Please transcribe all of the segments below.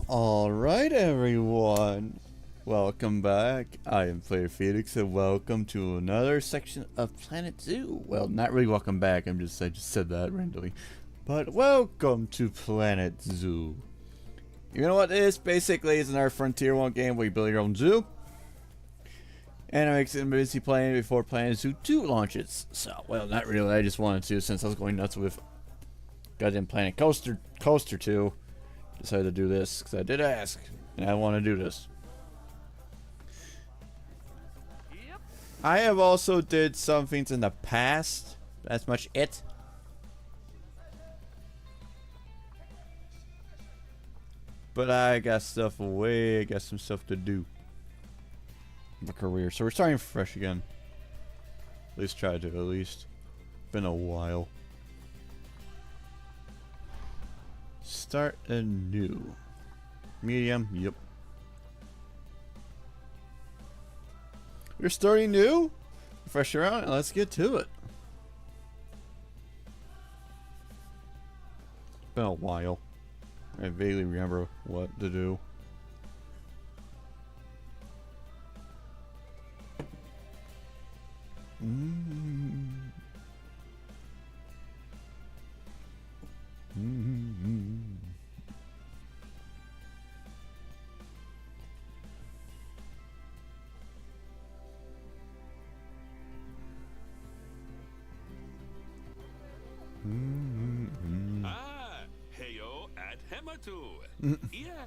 Alright, everyone. Welcome back. I am Player Felix, and welcome to another section of Planet Zoo. Well, not really welcome back, I just said that randomly. But welcome to Planet Zoo. You know what this basically is another Frontier 1 game where you build your own zoo. And I'm busy playing before Planet Zoo 2 launches. So, well, not really, I just wanted to since I was going nuts with goddamn Planet Coaster 2. Decided to do this because I did ask, and I want to do this. Yep. I have also did some things in the past. That's much it. But I got stuff away. I got some stuff to do. My career. So we're starting fresh again. At least try to. At least. Been a while. Start anew. Medium, yep. We're starting new? Fresh around, and let's get to it. Been a while. I vaguely remember what to do. Heyo at Hematu. Yeah.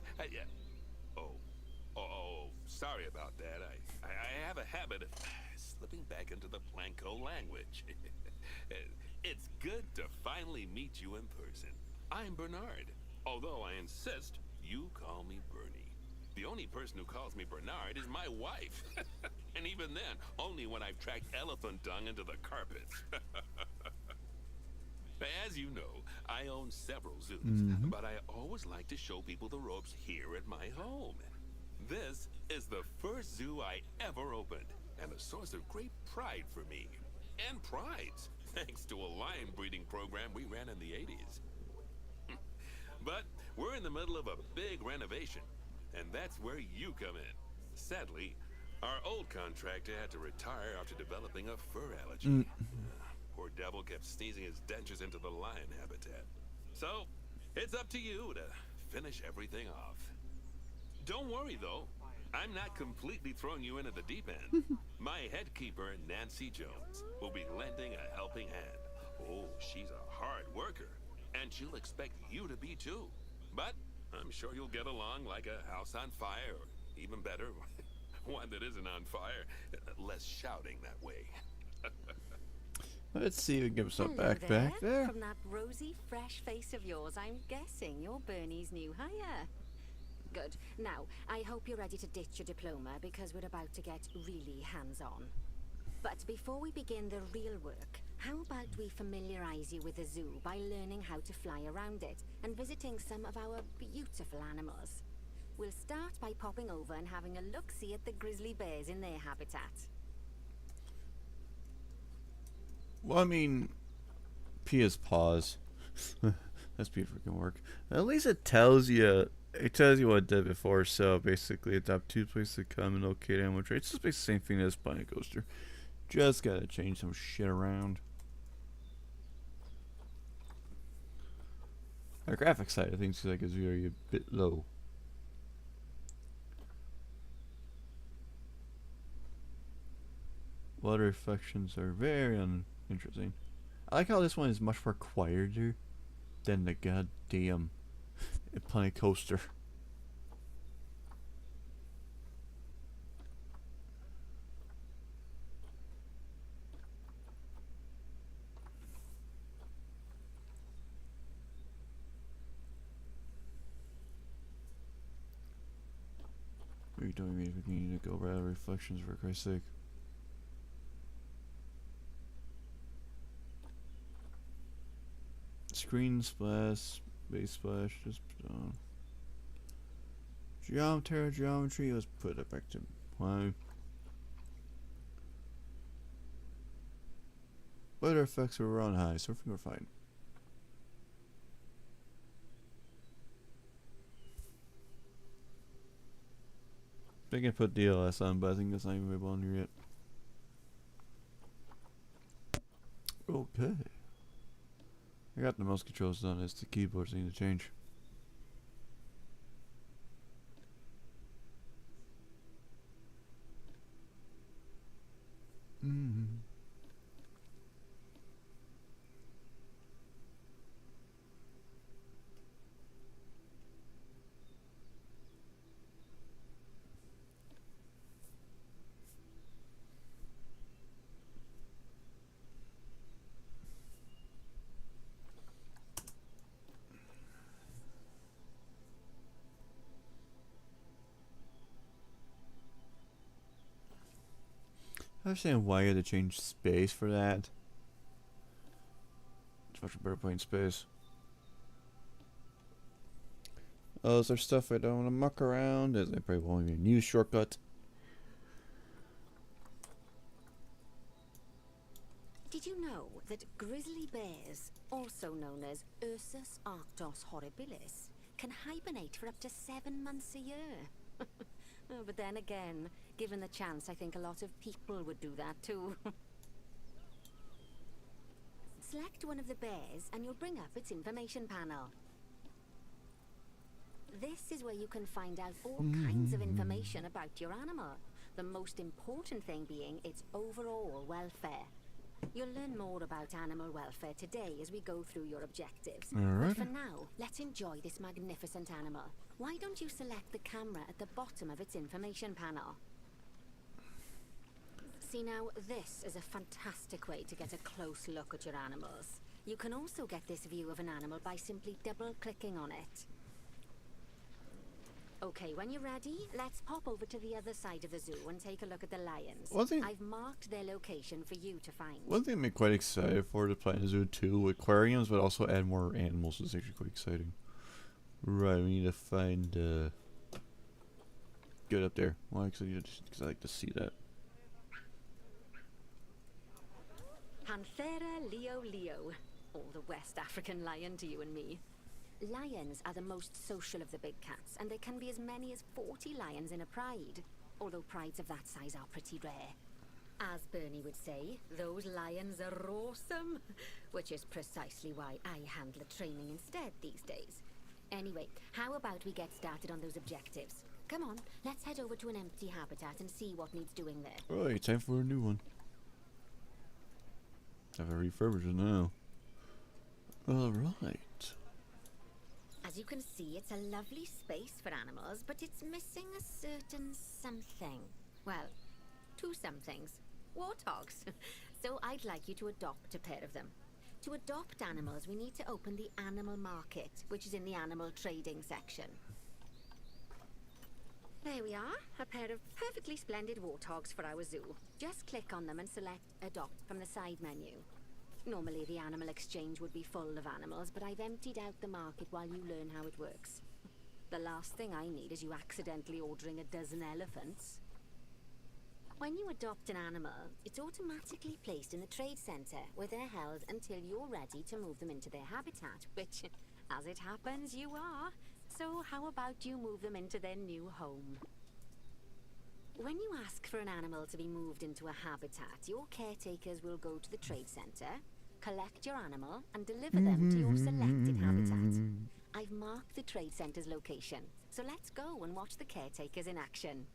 Oh, sorry about that. I have a habit of slipping back into the Planko language. It's good to finally meet you in person. I'm Bernard, although I insist you call me Bernie. The only person who calls me Bernard is my wife. And even then, only when I've tracked elephant dung into the carpet. As you know, I own several zoos, but I always like to show people the ropes here at my home. This is the first zoo I ever opened, and a source of great pride for me. And prides, thanks to a lion breeding program we ran in the 80s. But we're in the middle of a big renovation, and that's where you come in. Sadly, our old contractor had to retire after developing a fur allergy. Poor devil kept sneezing his dentures into the lion habitat. So, it's up to you to finish everything off. Don't worry, though. I'm not completely throwing you into the deep end. My head keeper, Nancy Jones, will be lending a helping hand. Oh, she's a hard worker, and she'll expect you to be too. But I'm sure you'll get along like a house on fire, or even better, one that isn't on fire. Less shouting that way. Let's see if we can give us a backpack there. From that rosy, fresh face of yours, I'm guessing you're Bernie's new hire. Good. Now, I hope you're ready to ditch your diploma because we're about to get really hands-on. But before we begin the real work, how about we familiarize you with the zoo by learning how to fly around it and visiting some of our beautiful animals? We'll start by popping over and having a look-see at the grizzly bears in their habitat. Well, I mean, P is pause. That's pretty freaking work. At least it tells you. It tells you what it did before. So basically, adopt 2 places to come and locate animal traits. It's basically the same thing as Planet Coaster. Just gotta change some shit around. Our graphics side of things like is very a bit low. Water reflections are very interesting. I like how this one is much more quieter than the goddamn Planet Coaster. What are you doing? We need to go right out of reflections for Christ's sake. Screen splash, base splash, just geometry, let's put it back to play. Weather effects were on high, so we're fine. They can put DLS on, but I think that's not even available on here yet. Okay. I got the mouse controls done. It's the keyboards I need to change. I understand why you had to change space for that. It's much better playing space. Oh, is there stuff I don't want to muck around? Is I probably won't even use shortcut. Did you know that grizzly bears, also known as Ursus arctos horribilis, can hibernate for up to 7 months a year? Oh, but then again, given the chance, I think a lot of people would do that too. Select one of the bears and you'll bring up its information panel. This is where you can find out all kinds of information about your animal. The most important thing being its overall welfare. You'll learn more about animal welfare today as we go through your objectives. Alright. But for now, let's enjoy this magnificent animal. Why don't you select the camera at the bottom of its information panel? See now, this is a fantastic way to get a close look at your animals. You can also get this view of an animal by simply double-clicking on it. Okay, when you're ready, let's pop over to the other side of the zoo and take a look at the lions. I've marked their location for you to find. One thing I'm quite excited for to Planet Zoo 2 aquariums, but also add more animals is actually quite exciting. Right, we need to find get up there. Well, actually, because I like to see that. Panthera leo leo, or the West African lion to you and me. Lions are the most social of the big cats, and there can be as many as 40 lions in a pride, although prides of that size are pretty rare. As Bernie would say, those lions are awesome, which is precisely why I handle the training instead these days. Anyway, how about we get started on those objectives? Come on, let's head over to an empty habitat and see what needs doing there. Alright, time for a new one. Have a refurbished now. Alright. As you can see, it's a lovely space for animals, but it's missing a certain something. Well, two somethings. Warthogs. So I'd like you to adopt a pair of them. To adopt animals, we need to open the animal market, which is in the animal trading section. There we are, a pair of perfectly splendid warthogs for our zoo. Just click on them and select Adopt from the side menu. Normally the animal exchange would be full of animals, but I've emptied out the market while you learn how it works. The last thing I need is you accidentally ordering a dozen elephants. When you adopt an animal, it's automatically placed in the trade center, where they're held until you're ready to move them into their habitat, which, as it happens, you are. So how about you move them into their new home? When you ask for an animal to be moved into a habitat, your caretakers will go to the trade center, collect your animal, and deliver them to your selected habitat. I've marked the trade center's location, so let's go and watch the caretakers in action.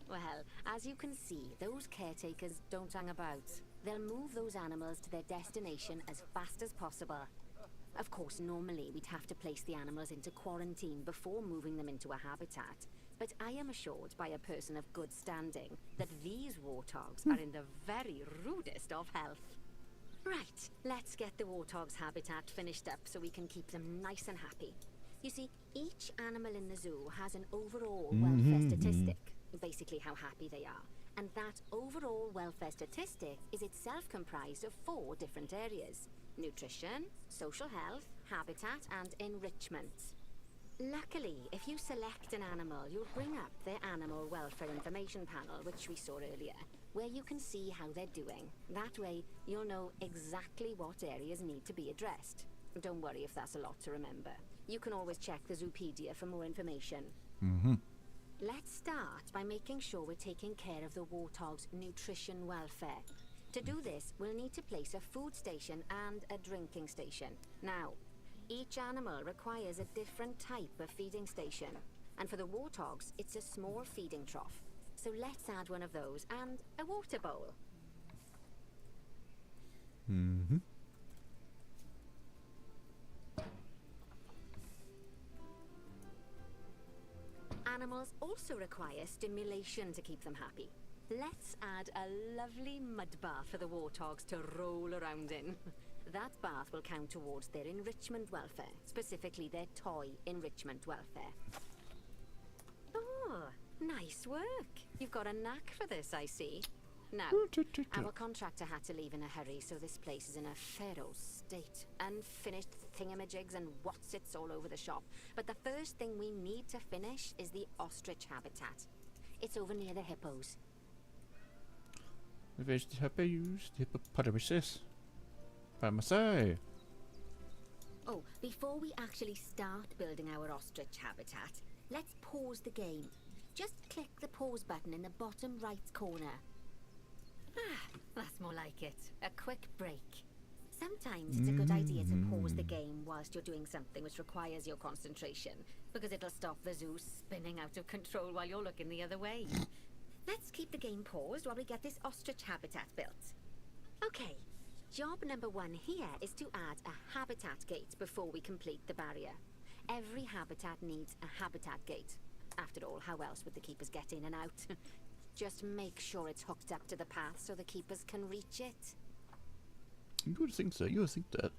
Well, as you can see, those caretakers don't hang about. They'll move those animals to their destination as fast as possible. Of course, normally we'd have to place the animals into quarantine before moving them into a habitat. But I am assured by a person of good standing that these warthogs are in the very rudest of health. Right, let's get the warthog's habitat finished up so we can keep them nice and happy. You see, each animal in the zoo has an overall welfare statistic, basically how happy they are. And that overall welfare statistic is itself comprised of 4 different areas: nutrition, social health, habitat, and enrichment. Luckily, if you select an animal, you'll bring up their animal welfare information panel, which we saw earlier. where you can see how they're doing. That way, you'll know exactly what areas need to be addressed. Don't worry if that's a lot to remember. You can always check the Zoopedia for more information. Let's start by making sure we're taking care of the warthog's nutrition welfare. To do this, we'll need to place a food station and a drinking station. Now, each animal requires a different type of feeding station. And for the warthogs, it's a small feeding trough. So let's add one of those and a water bowl. Animals also require stimulation to keep them happy. Let's add a lovely mud bath for the warthogs to roll around in. That bath will count towards their enrichment welfare, specifically their toy enrichment welfare. Oh, nice work. You've got a knack for this, I see. Now, our contractor had to leave in a hurry, so this place is in a pharaoh state. Unfinished thingamajigs and whatsits all over the shop. But the first thing we need to finish is the ostrich habitat. It's over near the hippos. There's the hippopotamuses. By my side. Oh, before we actually start building our ostrich habitat, let's pause the game. Just click the pause button in the bottom right corner. Ah, that's more like it. A quick break. Sometimes it's a good idea to pause the game whilst you're doing something which requires your concentration, because it'll stop the zoo spinning out of control while you're looking the other way. Let's keep the game paused while we get this ostrich habitat built. Okay, job number 1 here is to add a habitat gate before we complete the barrier. Every habitat needs a habitat gate. After all, how else would the keepers get in and out? Just make sure it's hooked up to the path so the keepers can reach it. You would think so. You would think that.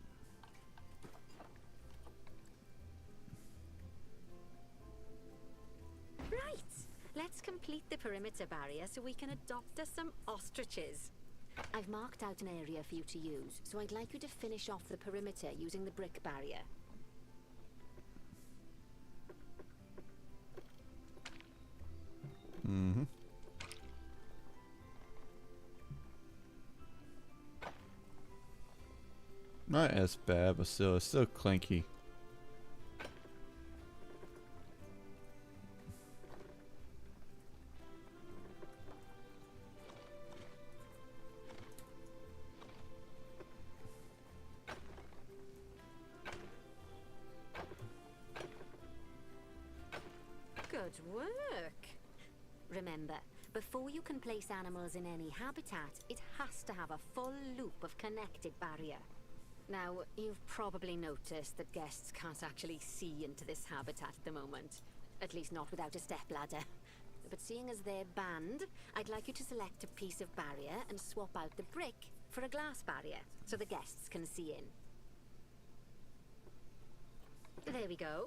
Right. Let's complete the perimeter barrier so we can adopt us some ostriches. I've marked out an area for you to use, so I'd like you to finish off the perimeter using the brick barrier. Not as bad, but still, it's still clanky. Good work. Remember, before you can place animals in any habitat, it has to have a full loop of connected barrier. Now, you've probably noticed that guests can't actually see into this habitat at the moment. At least not without a stepladder. But seeing as they're banned, I'd like you to select a piece of barrier and swap out the brick for a glass barrier, so the guests can see in. There we go.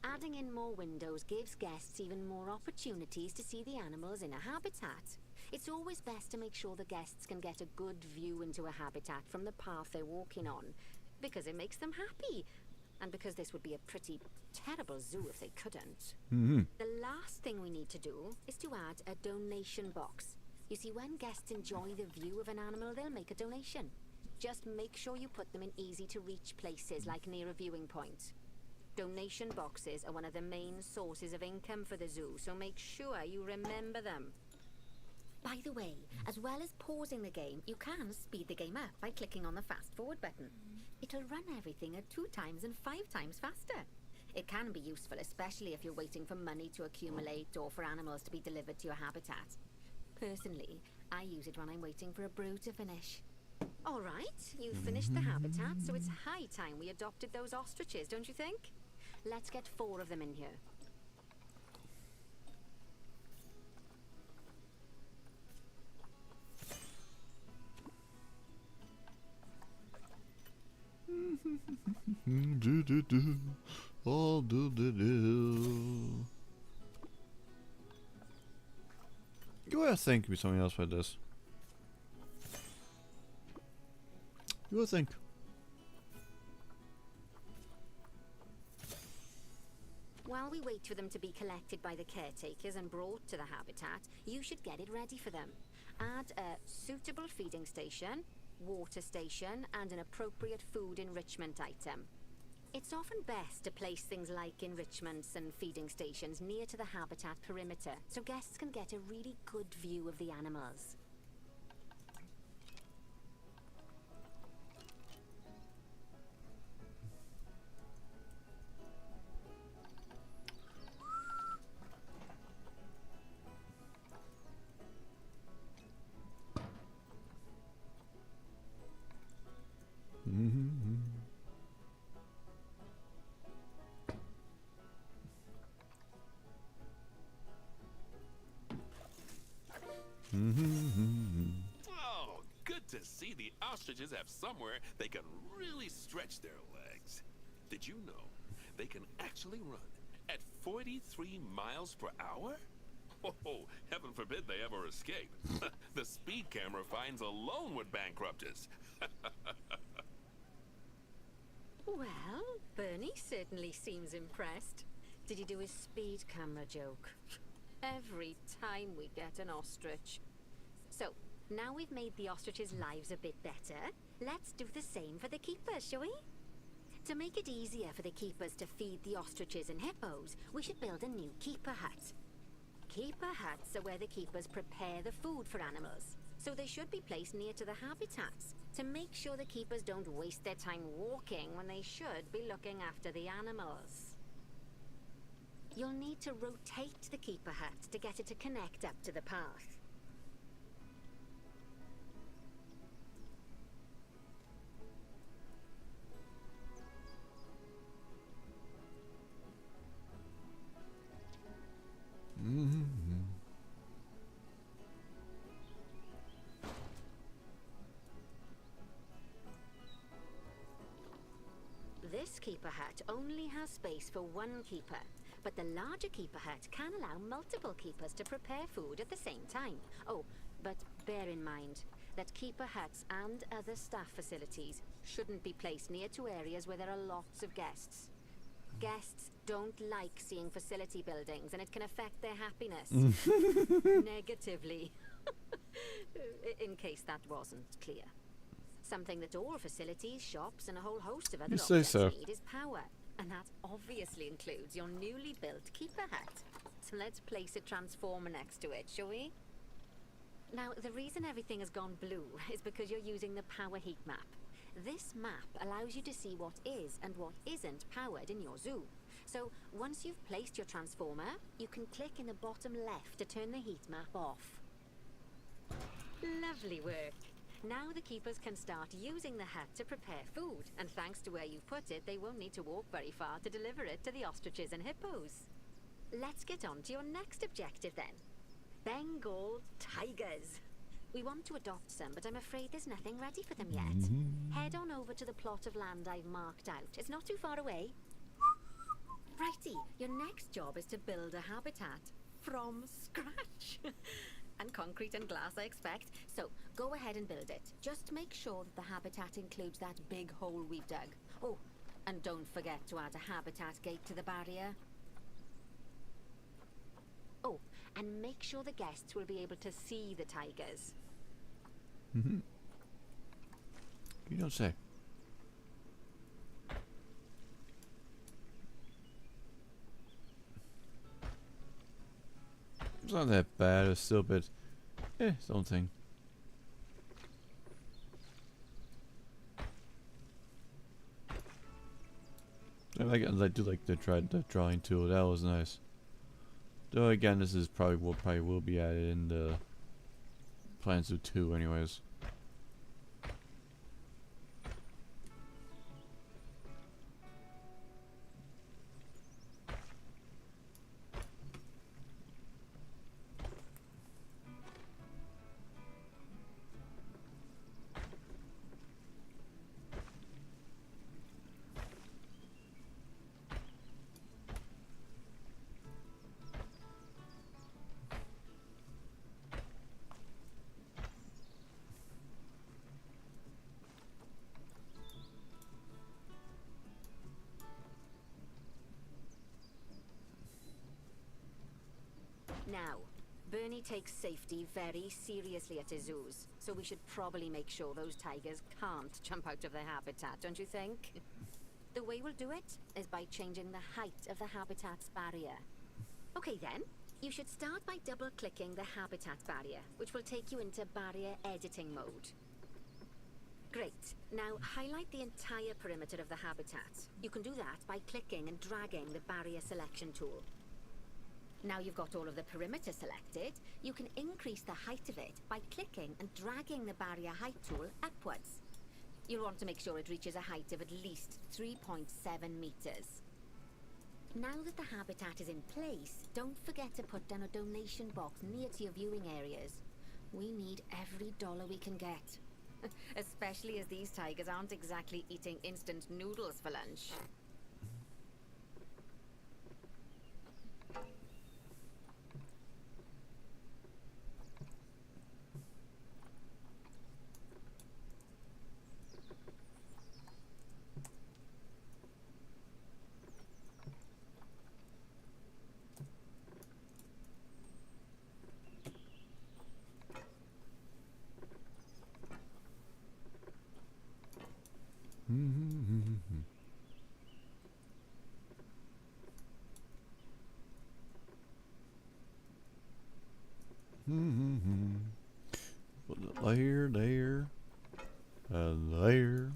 Adding in more windows gives guests even more opportunities to see the animals in a habitat. It's always best to make sure the guests can get a good view into a habitat from the path they're walking on, because it makes them happy, and because this would be a pretty terrible zoo if they couldn't. The last thing we need to do is to add a donation box. You see, when guests enjoy the view of an animal, they'll make a donation. Just make sure you put them in easy-to-reach places, like near a viewing point. Donation boxes are one of the main sources of income for the zoo, so make sure you remember them. By the way, as well as pausing the game, you can speed the game up by clicking on the fast forward button. It'll run everything at 2 times and 5 times faster. It can be useful, especially if you're waiting for money to accumulate or for animals to be delivered to your habitat. Personally, I use it when I'm waiting for a brew to finish. All right, you've finished the habitat, so it's high time we adopted those ostriches, don't you think? Let's get 4 of them in here. All do. You would think it'd be something else like this. You would think. While we wait for them to be collected by the caretakers and brought to the habitat, you should get it ready for them. Add a suitable feeding station, water station, and an appropriate food enrichment item. It's often best to place things like enrichments and feeding stations near to the habitat perimeter, so guests can get a really good view of the animals. Oh, good to see the ostriches have somewhere they can really stretch their legs. Did you know they can actually run at 43 miles per hour? Oh, heaven forbid they ever escape. The speed camera fines alone would bankrupt us. Well, Bernie certainly seems impressed. Did he do his speed camera joke? Every time we get an ostrich. So, now we've made the ostriches' lives a bit better, let's do the same for the keepers, shall we? To make it easier for the keepers to feed the ostriches and hippos, we should build a new keeper hut. Keeper huts are where the keepers prepare the food for animals, so they should be placed near to the habitats to make sure the keepers don't waste their time walking when they should be looking after the animals. You'll need to rotate the keeper hut to get it to connect up to the path. This keeper hut only has space for one keeper, but the larger keeper hut can allow multiple keepers to prepare food at the same time. Oh, but bear in mind that keeper huts and other staff facilities shouldn't be placed near to areas where there are lots of guests. Guests don't like seeing facility buildings, and it can affect their happiness negatively. In case that wasn't clear. Something that all facilities, shops, and a whole host of other objects need is power. And that obviously includes your newly built keeper hut. So let's place a transformer next to it, shall we? Now, the reason everything has gone blue is because you're using the power heat map. This map allows you to see what is and what isn't powered in your zoo. So once you've placed your transformer, you can click in the bottom left to turn the heat map off. Lovely work. Now the keepers can start using the hut to prepare food, and thanks to where you've put it, they won't need to walk very far to deliver it to the ostriches and hippos. Let's get on to your next objective then. Bengal tigers. We want to adopt some, but I'm afraid there's nothing ready for them yet. Head on over to the plot of land I've marked out. It's not too far away. Righty, your next job is to build a habitat from scratch. And concrete and glass, I expect. So, go ahead and build it. Just make sure that the habitat includes that big hole we've dug. Oh, and don't forget to add a habitat gate to the barrier. Oh, and make sure the guests will be able to see the tigers. You don't say. It's not that bad, it's still a bit its own thing. I do like the drawing tool, that was nice. Though again, this is probably what will be added in the Planet Zoo 2 anyways. Now, Bernie takes safety very seriously at his zoos, so we should probably make sure those tigers can't jump out of their habitat, don't you think? The way we'll do it is by changing the height of the habitat's barrier. Okay then, you should start by double-clicking the habitat barrier, which will take you into barrier editing mode. Great. Now highlight the entire perimeter of the habitat. You can do that by clicking and dragging the barrier selection tool. Now you've got all of the perimeter selected, you can increase the height of it by clicking and dragging the barrier height tool upwards. You'll want to make sure it reaches a height of at least 3.7 meters. Now that the habitat is in place, don't forget to put down a donation box near to your viewing areas. We need every dollar we can get. Especially as these tigers aren't exactly eating instant noodles for lunch. Put it layer, there, and there.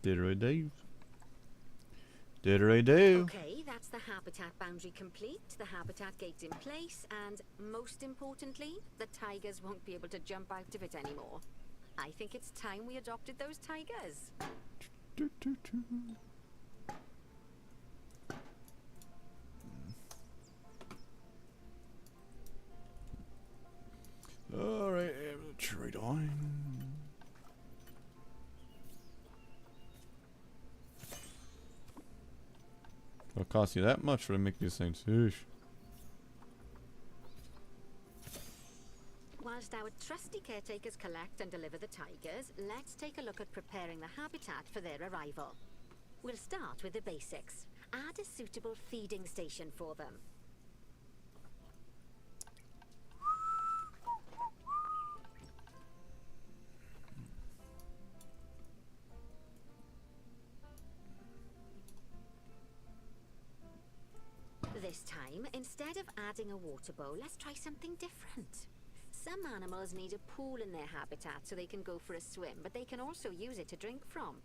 Diddly-do. Diddly-do. Okay, that's the habitat boundary complete, the habitat gate in place, and most importantly, the tigers won't be able to jump out of it anymore. I think it's time we adopted those tigers. Alright, trade on. It'll cost you that much for to make these things. Oosh. Whilst our trusty caretakers collect and deliver the tigers, let's take a look at preparing the habitat for their arrival. We'll start with the basics. Add a suitable feeding station for them. This time, instead of adding a water bowl, let's try something different. Some animals need a pool in their habitat so they can go for a swim, but they can also use it to drink from.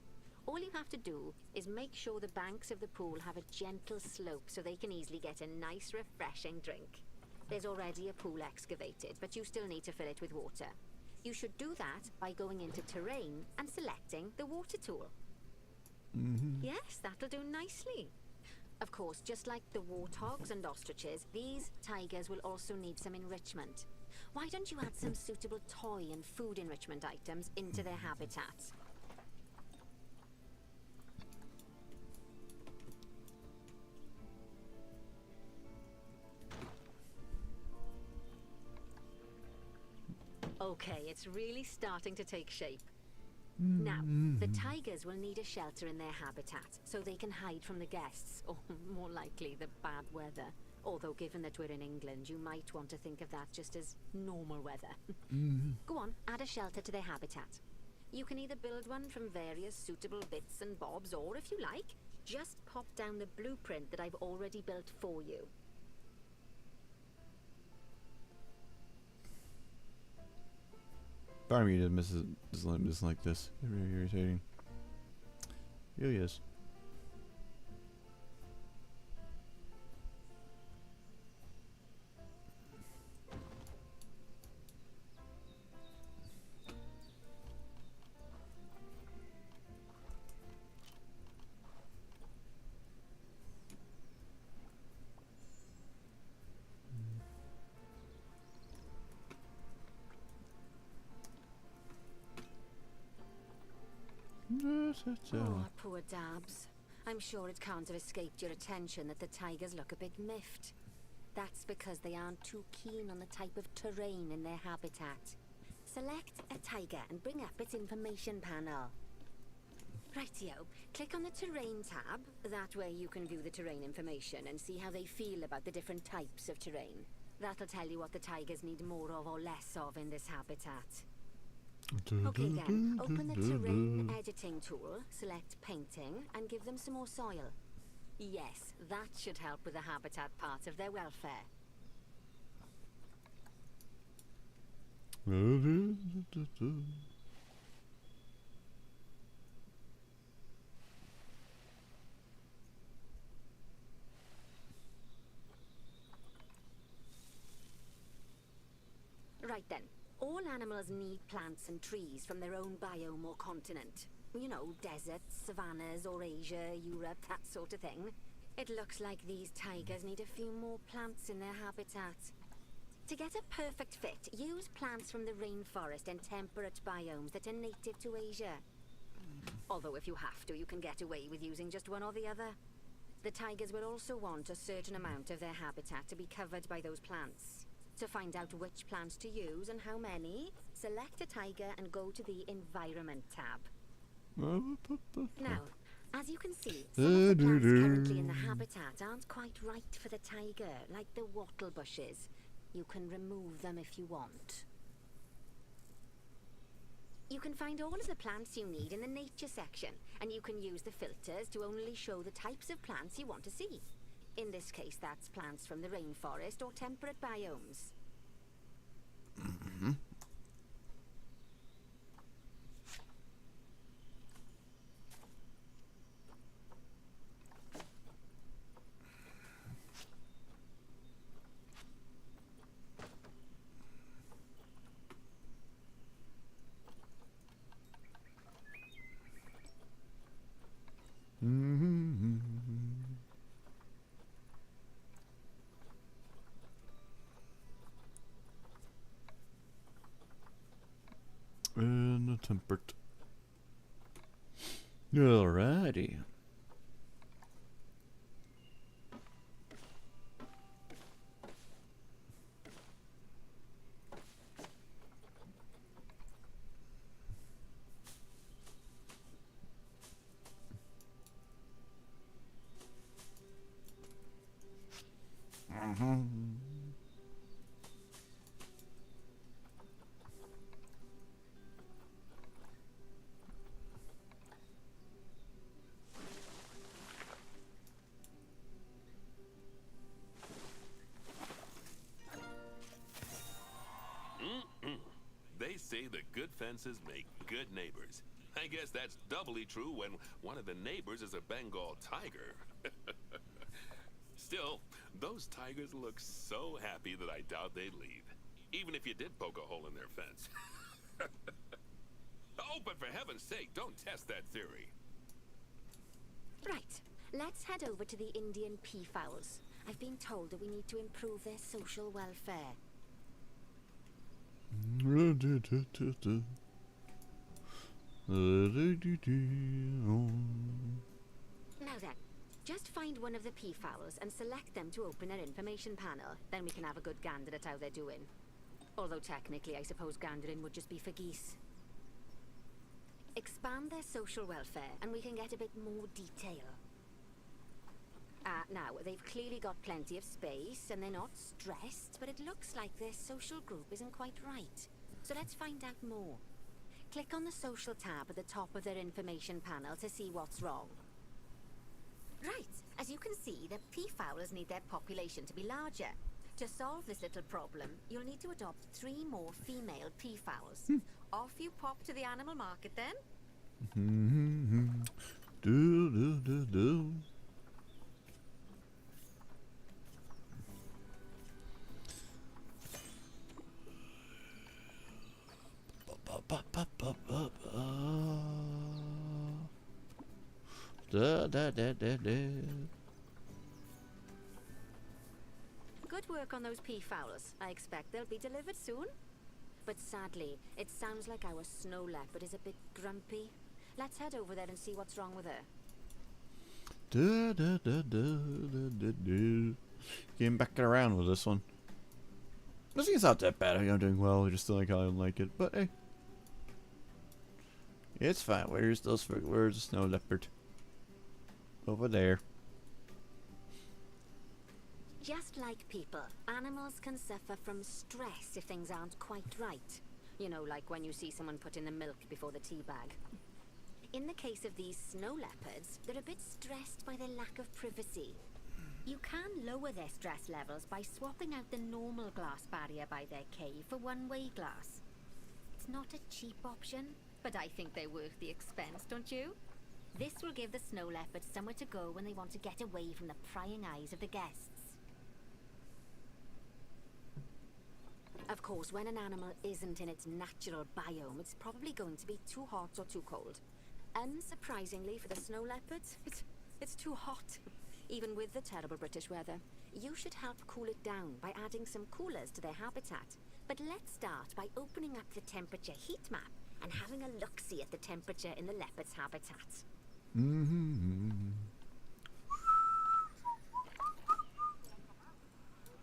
All you have to do is make sure the banks of the pool have a gentle slope so they can easily get a nice, refreshing drink. There's already a pool excavated, but you still need to fill it with water. You should do that by going into terrain and selecting the water tool. Yes, that'll do nicely. Of course, just like the warthogs and ostriches, these tigers will also need some enrichment. Why don't you add some suitable toy and food enrichment items into their habitat? Okay, it's really starting to take shape. Now, the tigers will need a shelter in their habitat, so they can hide from the guests, or more likely, the bad weather. Although, given that we're in England, you might want to think of that just as normal weather. Go on, add a shelter to their habitat. You can either build one from various suitable bits and bobs, or if you like, just pop down the blueprint that I've already built for you. Part of me doesn't like this. It's very irritating. It really is. Oh, poor Dabs. I'm sure it can't have escaped your attention that the tigers look a bit miffed. That's because they aren't too keen on the type of terrain in their habitat. Select a tiger and bring up its information panel. Rightio. Click on the terrain tab. That way you can view the terrain information and see how they feel about the different types of terrain. That'll tell you what the tigers need more of or less of in this habitat. Okay then, open the terrain editing tool, select painting, and give them some more soil. Yes, that should help with the habitat part of their welfare. Right then. All animals need plants and trees from their own biome or continent. You know, deserts, savannas, Eurasia, Europe, that sort of thing. It looks like these tigers need a few more plants in their habitat. To get a perfect fit, use plants from the rainforest and temperate biomes that are native to Asia. Although if you have to, you can get away with using just one or the other. The tigers will also want a certain amount of their habitat to be covered by those plants. To find out which plants to use and how many, select a tiger and go to the Environment tab. Now, as you can see, some of the plants currently in the habitat aren't quite right for the tiger, like the wattle bushes. You can remove them if you want. You can find all of the plants you need in the nature section, and you can use the filters to only show the types of plants you want to see. In this case, that's plants from the rainforest or temperate biomes. And a temperate. Alrighty. They say that good fences make good neighbors. I guess that's doubly true when one of the neighbors is a Bengal tiger. Still, those tigers look so happy that I doubt they'd leave, even if you did poke a hole in their fence. Oh, but for heaven's sake, don't test that theory. Right, let's head over to the Indian peafowls. I've been told that we need to improve their social welfare. Now then, just find one of the peafowls and select them to open our information panel. Then we can have a good gander at how they're doing. Although technically, I suppose gandering would just be for geese. Expand their social welfare and we can get a bit more detail. Now, they've clearly got plenty of space and they're not stressed, but it looks like their social group isn't quite right. So let's find out more. Click on the social tab at the top of their information panel to see what's wrong. Right, as you can see, the peafowls need their population to be larger. To solve this little problem, you'll need to adopt 3 more female peafowls. Off you pop to the animal market then. Good work on those peafowls. I expect they'll be delivered soon. But sadly, it sounds like our snow leopard is a bit grumpy. Let's head over there and see what's wrong with her. Getting back around with this one. This game's not that bad. I'm doing well. I just still like how I don't like it. But hey. It's fine. Where's the snow leopard? Over there. Just like people, animals can suffer from stress if things aren't quite right. You know, like when you see someone put in the milk before the tea bag. In the case of these snow leopards, they're a bit stressed by their lack of privacy. You can lower their stress levels by swapping out the normal glass barrier by their cave for one-way glass. It's not a cheap option, but I think they're worth the expense, don't you? This will give the snow leopards somewhere to go when they want to get away from the prying eyes of the guests. Of course, when an animal isn't in its natural biome, it's probably going to be too hot or too cold. Unsurprisingly for the snow leopards, it's too hot. Even with the terrible British weather. You should help cool it down by adding some coolers to their habitat. But let's start by opening up the temperature heat map and having a look-see at the temperature in the leopard's habitat.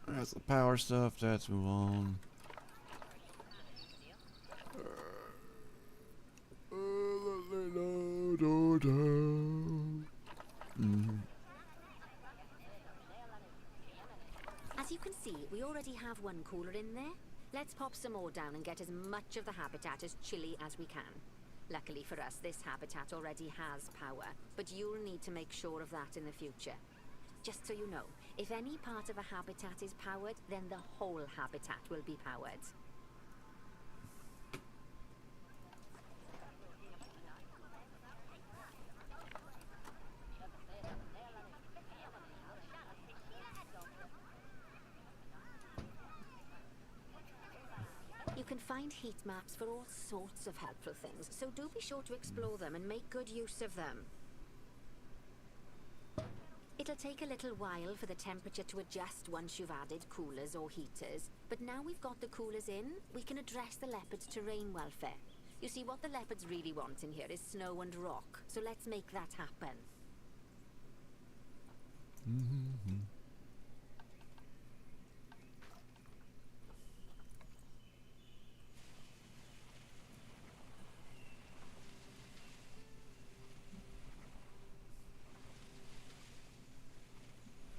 That's the power stuff. Let's move on. As you can see, we already have one cooler in there. Let's pop some more down and get as much of the habitat as chilly as we can. Luckily for us, this habitat already has power, but you'll need to make sure of that in the future. Just so you know, if any part of a habitat is powered, then the whole habitat will be powered. You can find heat maps for all sorts of helpful things, so do be sure to explore them and make good use of them. It'll take a little while for the temperature to adjust once you've added coolers or heaters, but now we've got the coolers in, we can address the leopards' terrain welfare. You see, what the leopards really want in here is snow and rock, so let's make that happen.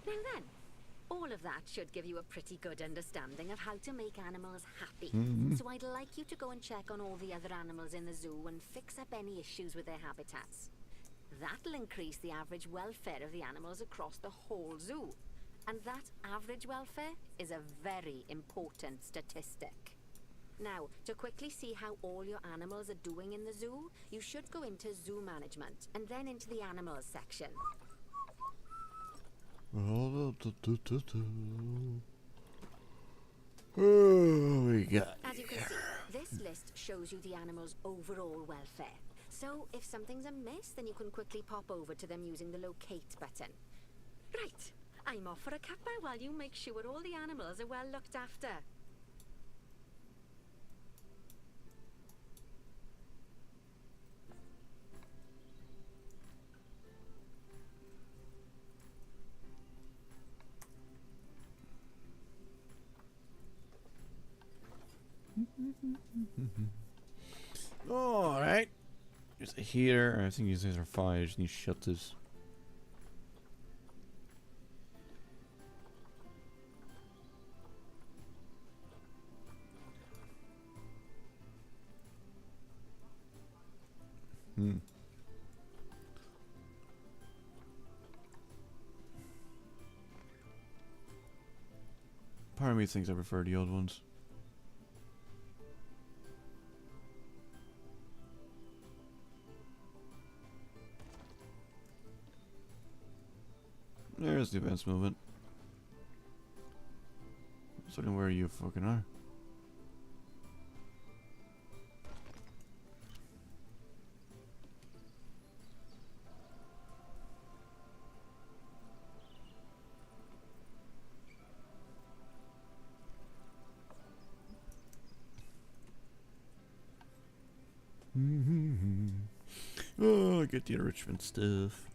Now then, all of that should give you a pretty good understanding of how to make animals happy. So I'd like you to go and check on all the other animals in the zoo and fix up any issues with their habitats. That'll increase the average welfare of the animals across the whole zoo. And that average welfare is a very important statistic. Now, to quickly see how all your animals are doing in the zoo, you should go into zoo management and then into the animals section. Oh, we got As you can see, this list shows you the animal's overall welfare. So if something's amiss, then you can quickly pop over to them using the locate button. Right, I'm off for a cuppa while you make sure all the animals are well looked after. Alright. There's a heater. I think these guys are fine. I just need to shut this. Part of me thinks I prefer the old ones. There's the advanced movement. I was wondering where you fucking are. Oh, I get the enrichment stuff.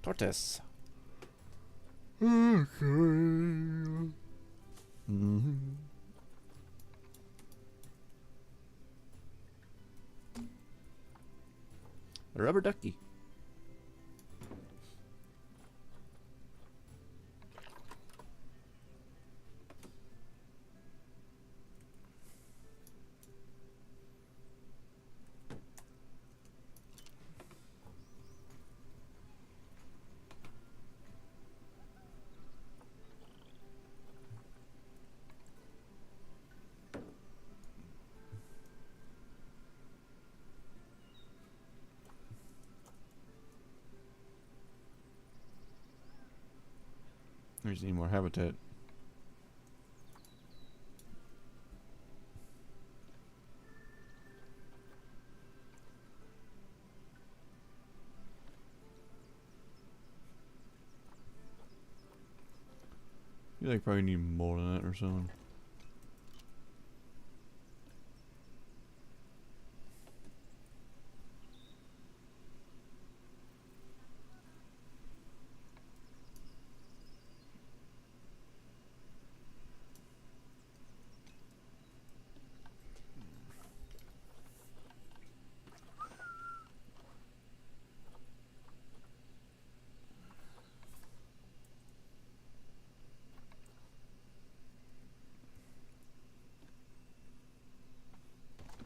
Tortoise. Okay. A rubber ducky. We just need more habitat. I feel like probably need more than that or something.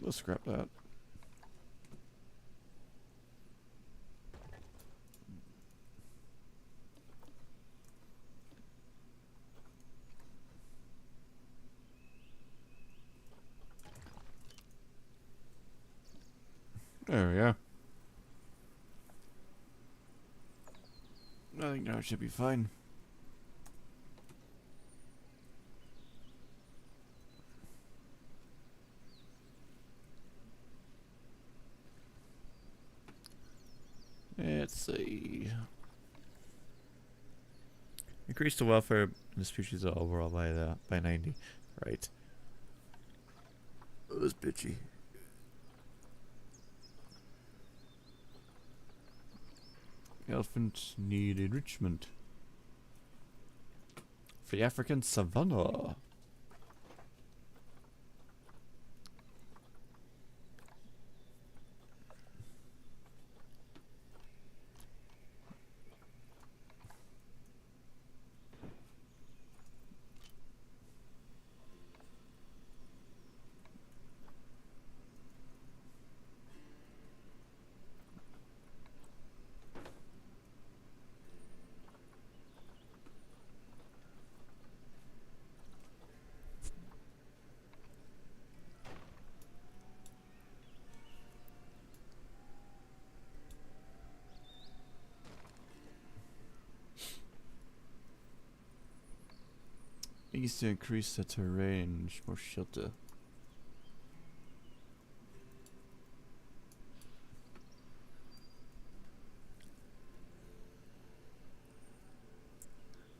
Let's scrap that. There we go. I think now it should be fine. Let's see. Increase the welfare of the species overall by 90. Right. Oh, that's bitchy. Elephants need enrichment. For the African savannah. Needs to increase the terrain, more shelter.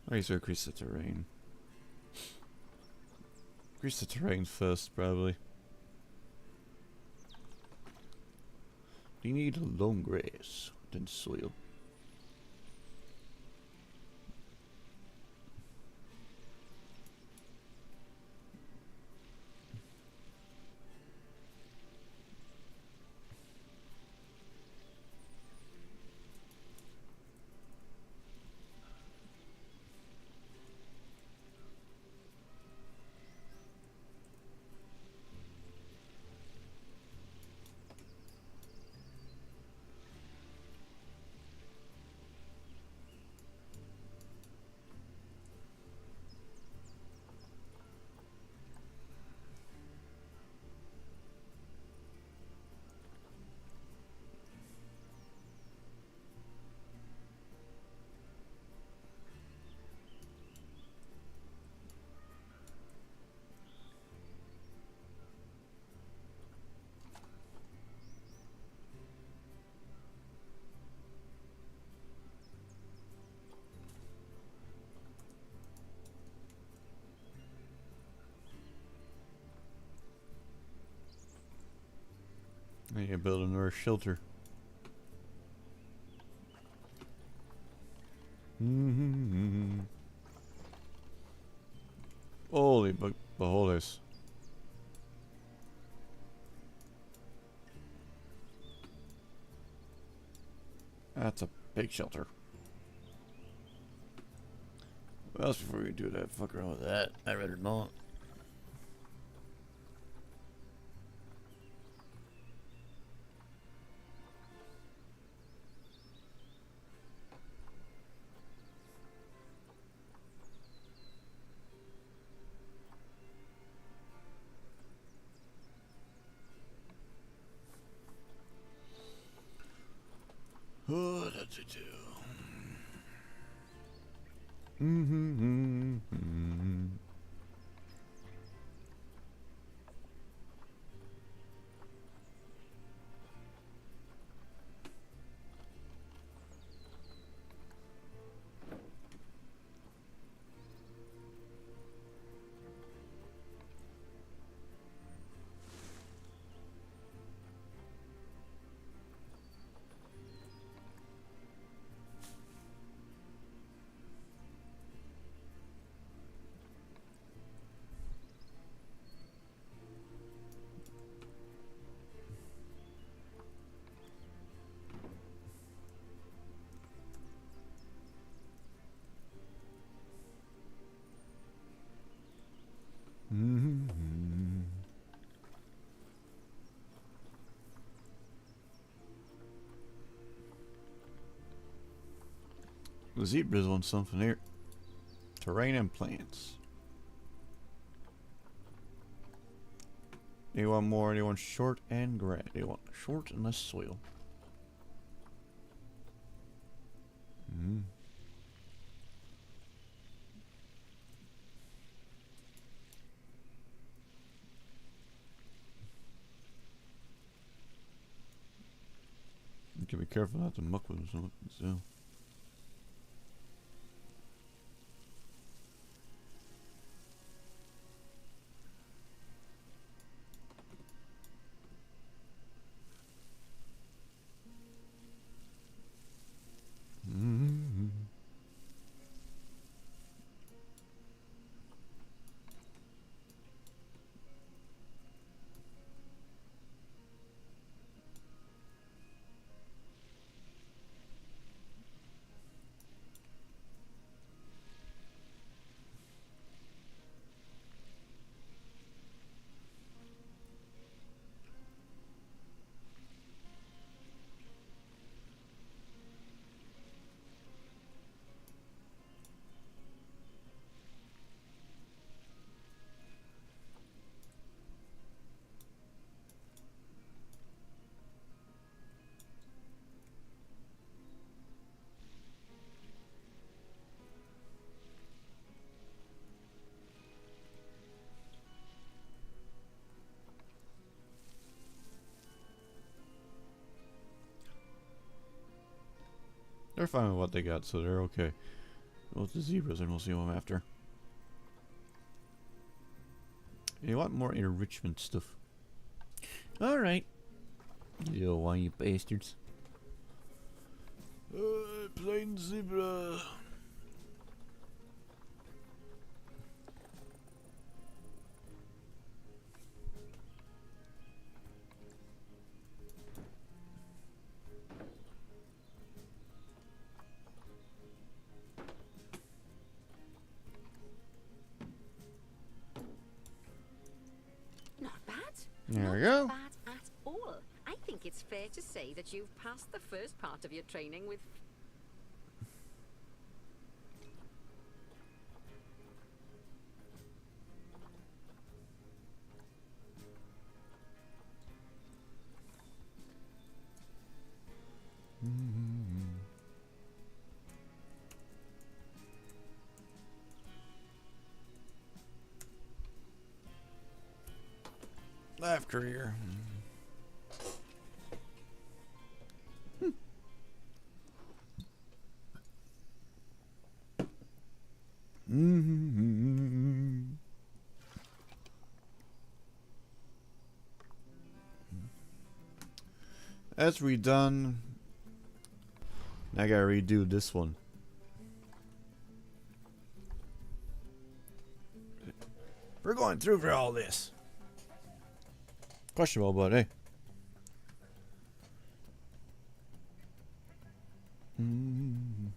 I need to increase the terrain. Increase the terrain first, probably. You need long grass than soil. I need to build another shelter. Holy beholders. That's a big shelter. What else before we do that? Fuck around with that. I'd rather not. What to do? The zebra's on something here. Terrain and plants. They want more, they want short and grass. They want short and less soil. You can be careful not to muck with them. So. They're fine with what they got, so they're okay. Well, it's the zebras, and we'll see them after. You want more enrichment stuff? Alright. You whiny bastards. Plain zebra. There we go. Not bad at all. I think it's fair to say that you've passed the first part of your training with... Life career. That's redone. I gotta redo this one. We're going through for all this. Questionable, but hey. Mm.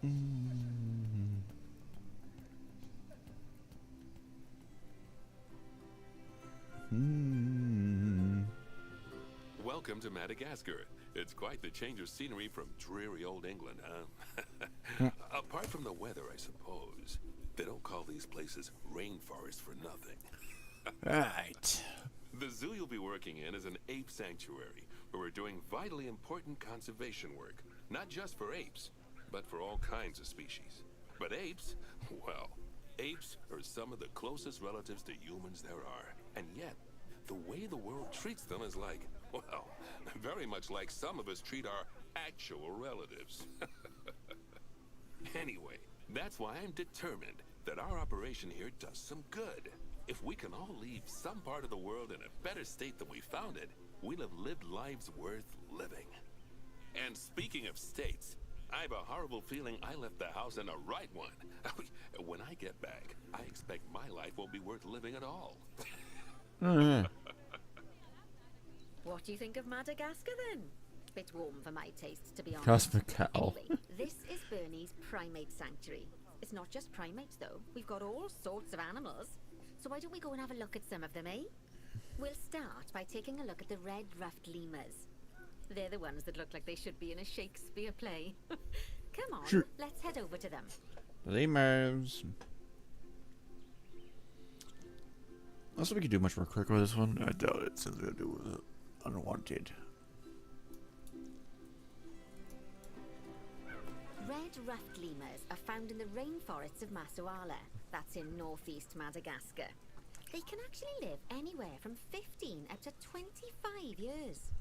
Mm. Mm. Welcome to Madagascar. It's quite the change of scenery from dreary old England, huh? Apart from the weather, I suppose. They don't call these places rainforests for nothing. Right. The zoo you'll be working in is an ape sanctuary, where we're doing vitally important conservation work. Not just for apes, but for all kinds of species. But apes, well, apes are some of the closest relatives to humans there are. And yet, the way the world treats them is like, well, very much like some of us treat our actual relatives. Anyway, that's why I'm determined that our operation here does some good. If we can all leave some part of the world in a better state than we found it, we'll have lived lives worth living. And speaking of states, I have a horrible feeling I left the house in the right one. When I get back, I expect my life won't be worth living at all. What do you think of Madagascar then? Bit warm for my taste, to be honest. Cosmic cow. Anyway, this is Bernie's Primate Sanctuary. It's not just primates though. We've got all sorts of animals. So why don't we go and have a look at some of them, eh? We'll start by taking a look at the red-ruffed lemurs. They're the ones that look like they should be in a Shakespeare play. Come on, Sure. let's head over to them. Lemurs. Also, we could do much more quick with this one. I doubt it, since we gotta do with unwanted. Red-ruffed lemurs are found in the rainforests of Masoala. That's in northeast Madagascar. They can actually live anywhere from 15 up to 25 years.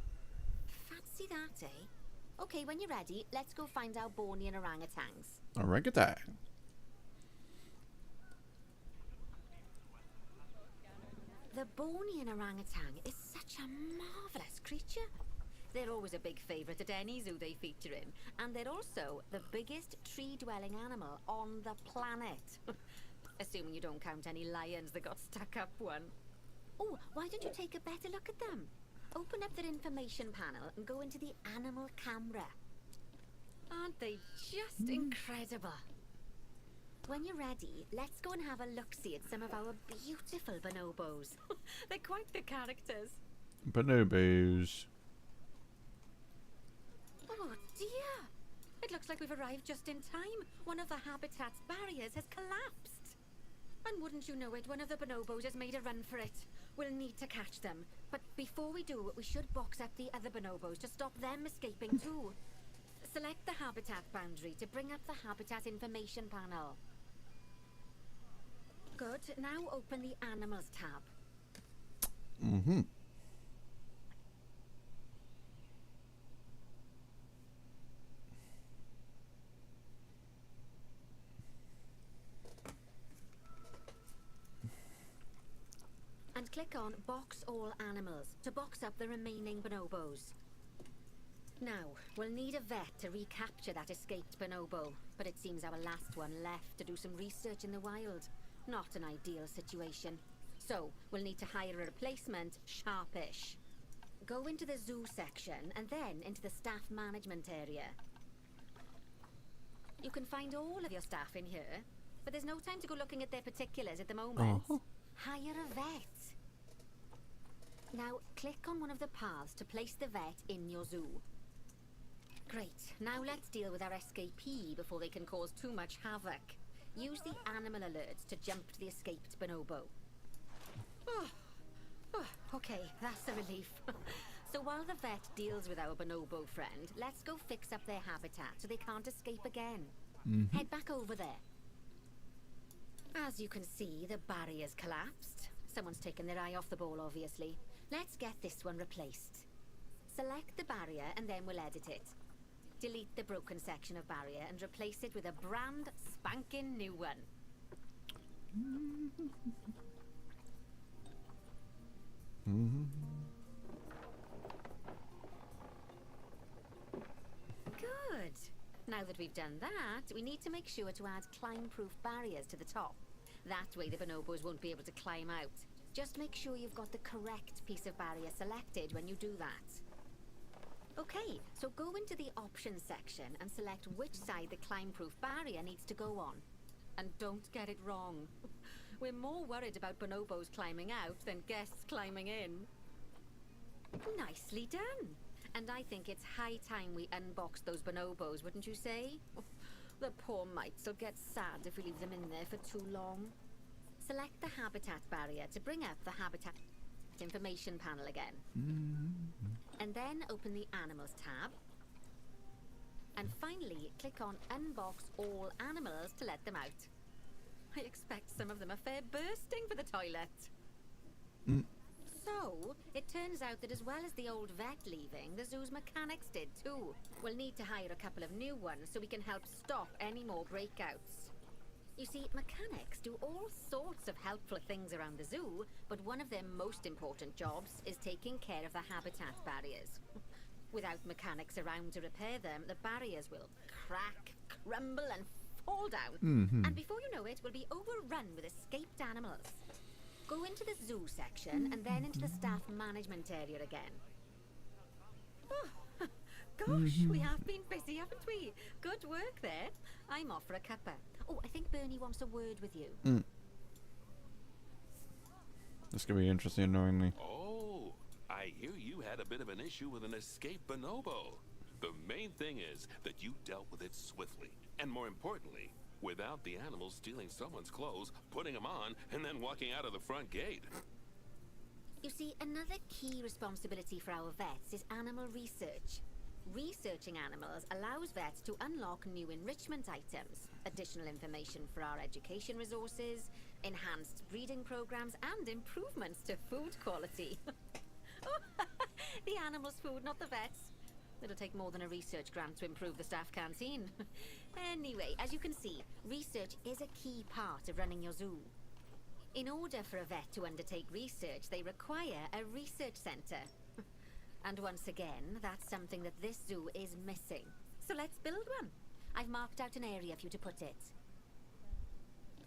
Fancy that, eh? Okay, when you're ready, let's go find our Bornean orangutans. Orangutan. The Bornean orangutan is such a marvellous creature. They're always a big favourite at any zoo they feature in, and they're also the biggest tree-dwelling animal on the planet. Assuming you don't count any lions that got stuck up one. Oh, why don't you take a better look at them? Open up their information panel and go into the animal camera. Aren't they just incredible? When you're ready, let's go and have a look-see at some of our beautiful bonobos. They're quite the characters. Bonobos. Oh dear! It looks like we've arrived just in time. One of the habitat's barriers has collapsed. And wouldn't you know it, one of the bonobos has made a run for it. We'll need to catch them. But before we do, we should box up the other bonobos to stop them escaping too. Select the habitat boundary to bring up the habitat information panel. Good. Now open the animals tab. Mm-hmm. And click on Box All Animals to box up the remaining bonobos. Now, we'll need a vet to recapture that escaped bonobo, but it seems our last one left to do some research in the wild. Not an ideal situation. So, we'll need to hire a replacement, sharpish. Go into the zoo section and then into the staff management area. You can find all of your staff in here, but there's no time to go looking at their particulars at the moment. Hire a vet. Now, click on one of the paths to place the vet in your zoo. Great. Now let's deal with our escapee before they can cause too much havoc. Use the animal alerts to jump to the escaped bonobo. Okay, that's a relief. So while the vet deals with our bonobo friend, let's go fix up their habitat so they can't escape again. Head back over there. As you can see, the barrier's collapsed. Someone's taken their eye off the ball, obviously. Let's get this one replaced. Select the barrier and then we'll edit it. Delete the broken section of barrier and replace it with a brand spanking new one. Good. Now that we've done that, we need to make sure to add climb-proof barriers to the top. That way the bonobos won't be able to climb out. Just make sure you've got the correct piece of barrier selected when you do that. Okay, so go into the options section and select which side the climb-proof barrier needs to go on. And don't get it wrong. We're more worried about bonobos climbing out than guests climbing in. Nicely done. And I think it's high time we unbox those bonobos, wouldn't you say? The poor mites will get sad if we leave them in there for too long. Select the habitat barrier to bring up the habitat information panel again. And then open the Animals tab. And finally, click on Unbox All Animals to let them out. I expect some of them are fair bursting for the toilet. So, it turns out that as well as the old vet leaving, the zoo's mechanics did too. We'll need to hire a couple of new ones so we can help stop any more breakouts. You see, mechanics do all sorts of helpful things around the zoo, but one of their most important jobs is taking care of the habitat barriers. Without mechanics around to repair them, the barriers will crack, crumble and fall down. And before you know it, we'll be overrun with escaped animals. Go into the zoo section and then into the staff management area again. Oh, gosh, we have been busy, haven't we? Good work there. I'm off for a cuppa. Oh, I think Bernie wants a word with you. This could be interesting, knowing me. Oh, I hear you had a bit of an issue with an escaped bonobo. The main thing is that you dealt with it swiftly, and more importantly, without the animals stealing someone's clothes, putting them on, and then walking out of the front gate. You see, another key responsibility for our vets is animal research. Researching animals allows vets to unlock new enrichment items, additional information for our education resources, enhanced breeding programs, and improvements to food quality. The animals' food, not the vets. It'll take more than a research grant to improve the staff canteen. Anyway, as you can see, research is a key part of running your zoo. In order for a vet to undertake research, they require a research centre. And once again, that's something that this zoo is missing. So let's build one. I've marked out an area for you to put it.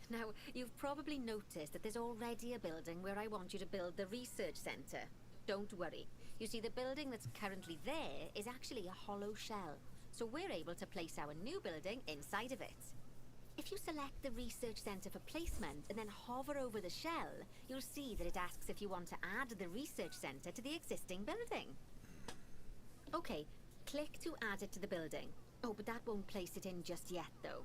Now, you've probably noticed that there's already a building where I want you to build the research centre. Don't worry. You see, the building that's currently there is actually a hollow shell, so we're able to place our new building inside of it. If you select the research centre for placement and then hover over the shell, you'll see that it asks if you want to add the research centre to the existing building. Okay, click to add it to the building. Oh, but that won't place it in just yet, though.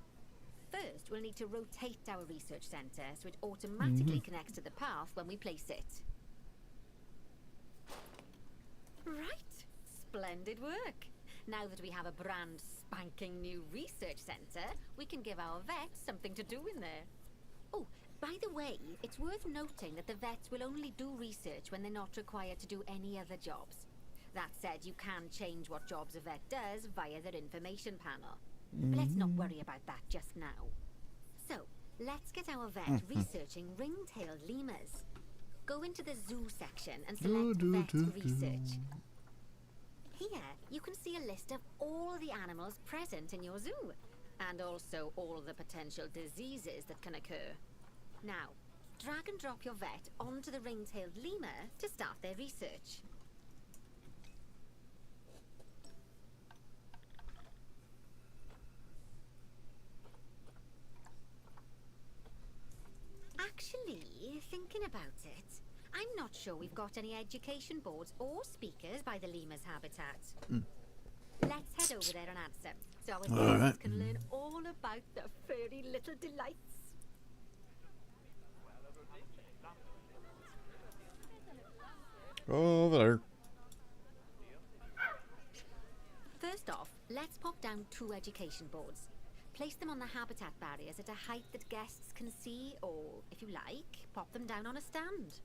First, we'll need to rotate our research centre so it automatically connects to the path when we place it. Right, splendid work. Now that we have a brand spanking new research centre, we can give our vets something to do in there. Oh, by the way, it's worth noting that the vets will only do research when they're not required to do any other jobs. That said, you can change what jobs a vet does via their information panel. But let's not worry about that just now. So, let's get our vet researching ring-tailed lemurs. Go into the zoo section and select vet research. Here, you can see a list of all the animals present in your zoo, and also all the potential diseases that can occur. Now, drag and drop your vet onto the ring-tailed lemur to start their research. Actually, thinking about it, I'm not sure we've got any education boards or speakers by the lemur's habitat. Let's head over there and add some, so our guests can learn all about the furry little delights. Over there. First off, let's pop down 2 education boards. Place them on the habitat barriers at a height that guests can see, or, if you like, pop them down on a stand.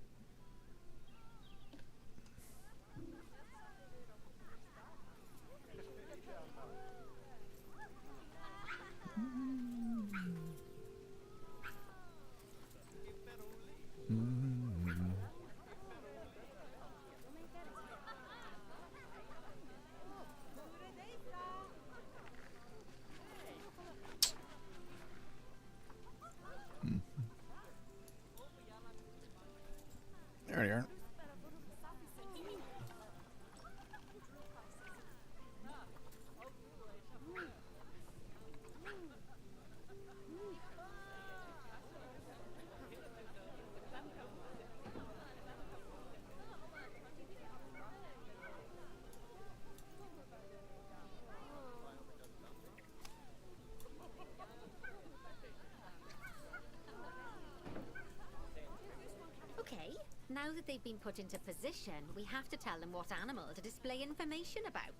that they've been put into position, we have to tell them what animal to display information about.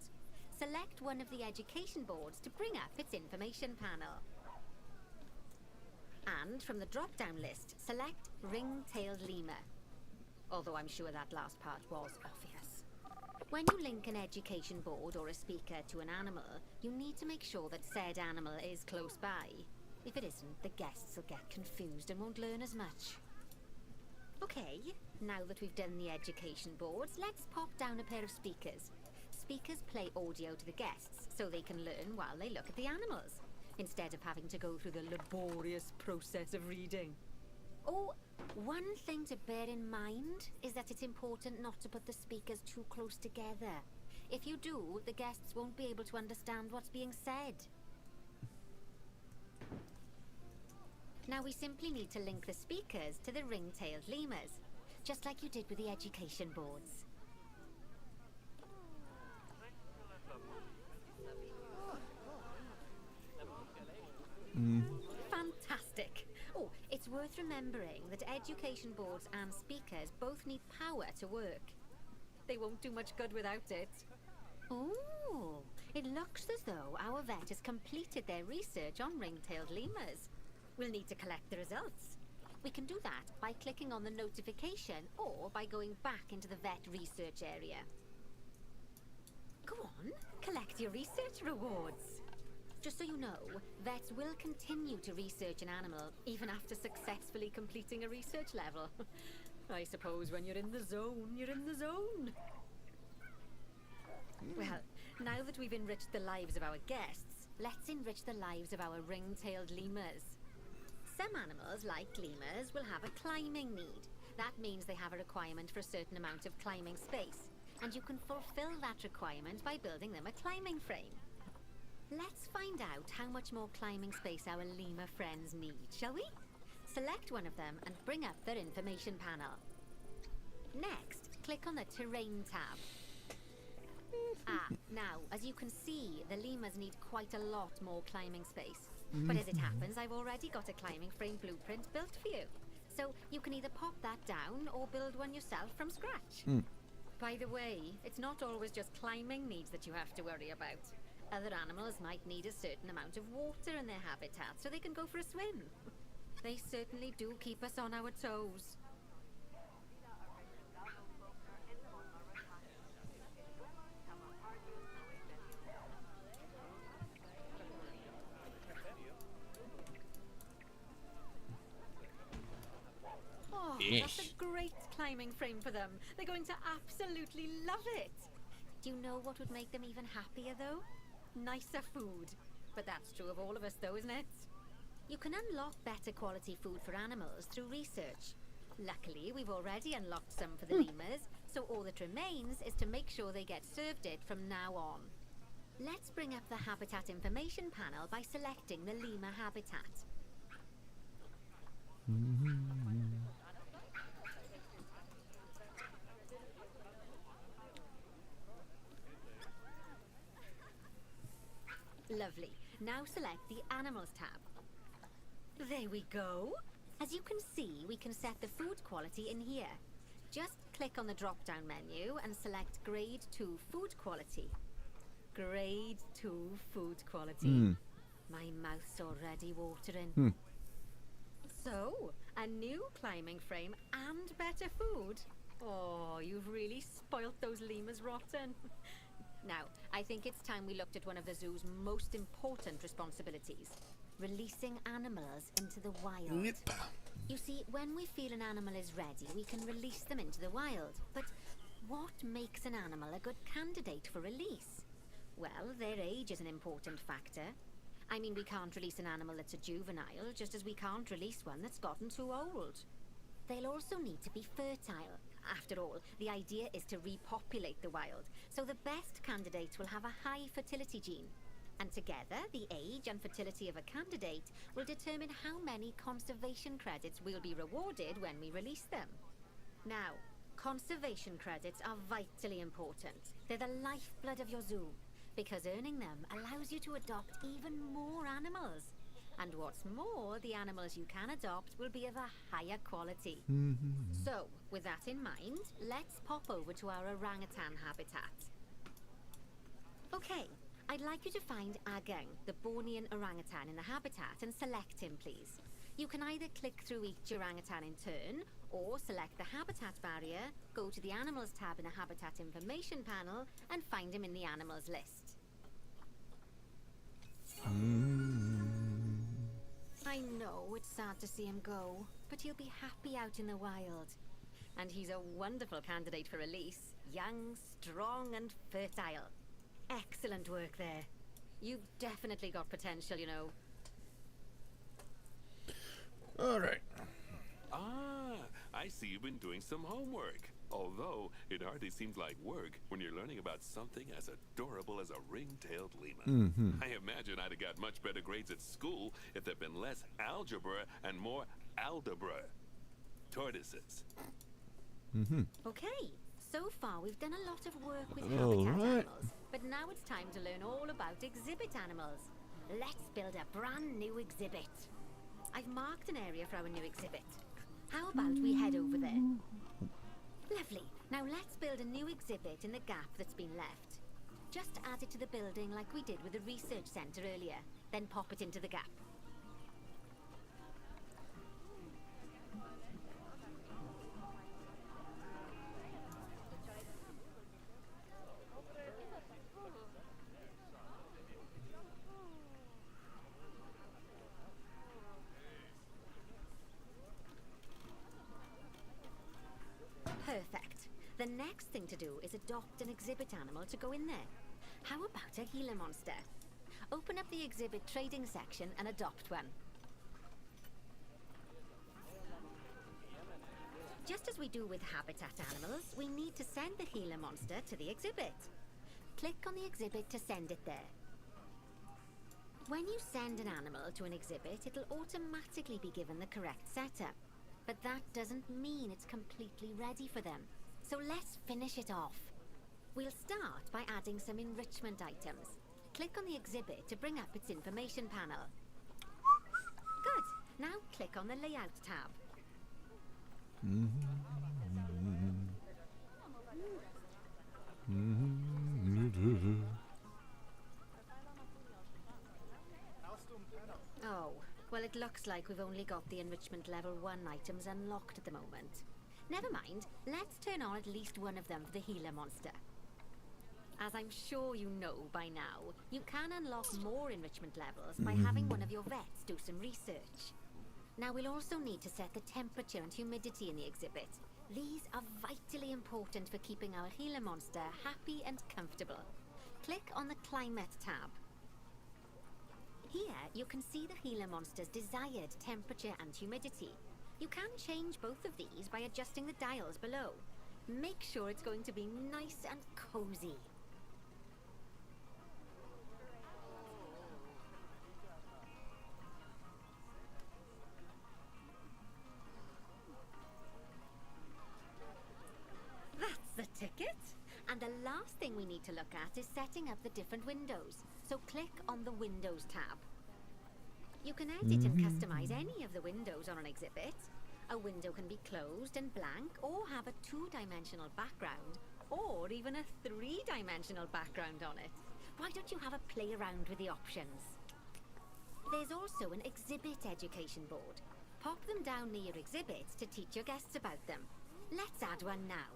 Select one of the education boards to bring up its information panel. And from the drop-down list, select ring-tailed lemur. Although I'm sure that last part was obvious. When you link an education board or a speaker to an animal, you need to make sure that said animal is close by. If it isn't, the guests will get confused and won't learn as much. Okay, now that we've done the education boards, let's pop down a pair of speakers. Speakers play audio to the guests, so they can learn while they look at the animals, instead of having to go through the laborious process of reading. Oh, one thing to bear in mind is that it's important not to put the speakers too close together. If you do, the guests won't be able to understand what's being said. Now we simply need to link the speakers to the ring-tailed lemurs, just like you did with the education boards. Fantastic! Oh, it's worth remembering that education boards and speakers both need power to work. They won't do much good without it. Oh, it looks as though our vet has completed their research on ring-tailed lemurs. We'll need to collect the results. We can do that by clicking on the notification or by going back into the vet research area. Go on, collect your research rewards. Just so you know, vets will continue to research an animal even after successfully completing a research level. I suppose when you're in the zone, you're in the zone. Well, now that we've enriched the lives of our guests, let's enrich the lives of our ring-tailed lemurs. Some animals, like lemurs, will have a climbing need. That means they have a requirement for a certain amount of climbing space, and you can fulfill that requirement by building them a climbing frame. Let's find out how much more climbing space our lemur friends need, shall we? Select one of them and bring up their information panel. Next, click on the Terrain tab. Now, as you can see, the lemurs need quite a lot more climbing space. But as it happens, I've already got a climbing frame blueprint built for you. So you can either pop that down or build one yourself from scratch. By the way, it's not always just climbing needs that you have to worry about. Other animals might need a certain amount of water in their habitat so they can go for a swim. They certainly do keep us on our toes. Oh, that's a great climbing frame for them. They're going to absolutely love it. Do you know what would make them even happier, though? Nicer food. But that's true of all of us, though, isn't it? You can unlock better quality food for animals through research. Luckily, we've already unlocked some for the lemurs, so all that remains is to make sure they get served it from now on. Let's bring up the habitat information panel by selecting the lemur habitat. Lovely. Now select the Animals tab. There we go. As you can see, we can set the food quality in here. Just click on the drop-down menu and select Grade 2 Food Quality. Grade 2 Food Quality. My mouth's already watering. So, a new climbing frame and better food. Oh, you've really spoilt those lemurs rotten. Now, I think it's time we looked at one of the zoo's most important responsibilities. Releasing animals into the wild. You see, when we feel an animal is ready, we can release them into the wild. But what makes an animal a good candidate for release? Well, their age is an important factor. I mean, we can't release an animal that's a juvenile, just as we can't release one that's gotten too old. They'll also need to be fertile. After all, the idea is to repopulate the wild, so the best candidates will have a high fertility gene. And together, the age and fertility of a candidate will determine how many conservation credits will be rewarded when we release them. Now, conservation credits are vitally important. They're the lifeblood of your zoo, because earning them allows you to adopt even more animals. And what's more, the animals you can adopt will be of a higher quality. So, With that in mind, let's pop over to our orangutan habitat. Okay, I'd like you to find Agang, the Bornean orangutan in the habitat, and select him, please. You can either click through each orangutan in turn, or select the habitat barrier, go to the animals tab in the habitat information panel, and find him in the animals list. I know it's sad to see him go, but he'll be happy out in the wild. And he's a wonderful candidate for release. Young, strong, and fertile. Excellent work there. You've definitely got potential, you know. Alright. Ah, I see you've been doing some homework. Although, it hardly seems like work when you're learning about something as adorable as a ring-tailed lemur. I imagine I'd have got much better grades at school if there'd been less algebra and more aldebra. Tortoises. Okay, so far we've done a lot of work with All habitat right. animals, but now it's time to learn all about exhibit animals. Let's build a brand new exhibit. I've marked an area for our new exhibit. How about we head over there? Lovely. Now let's build a new exhibit in the gap that's been left. Just add it to the building like we did with the research centre earlier, then pop it into the gap. Perfect. The next thing to do is adopt an exhibit animal to go in there. How about a Gila monster? Open up the exhibit trading section and adopt one. Just as we do with habitat animals, we need to send the Gila monster to the exhibit. Click on the exhibit to send it there. When you send an animal to an exhibit, it'll automatically be given the correct setup. But that doesn't mean it's completely ready for them. So let's finish it off. We'll start by adding some enrichment items. Click on the exhibit to bring up its information panel. Good. Now click on the layout tab. Oh, well, it looks like we've only got the enrichment level 1 items unlocked at the moment. Never mind, let's turn on at least one of them for the Gila monster. As I'm sure you know by now, you can unlock more enrichment levels by having one of your vets do some research. Now we'll also need to set the temperature and humidity in the exhibit. These are vitally important for keeping our Gila monster happy and comfortable. Click on the Climate tab. Here, you can see the Gila monster's desired temperature and humidity. You can change both of these by adjusting the dials below. Make sure it's going to be nice and cozy. That's the ticket. And the last thing we need to look at is setting up the different windows. So click on the Windows tab. You can edit and customize any of the windows on an exhibit. A window can be closed and blank, or have a 2-dimensional background, or even a 3-dimensional background on it. Why don't you have a play around with the options? There's also an exhibit education board. Pop them down near your exhibits to teach your guests about them. Let's add one now.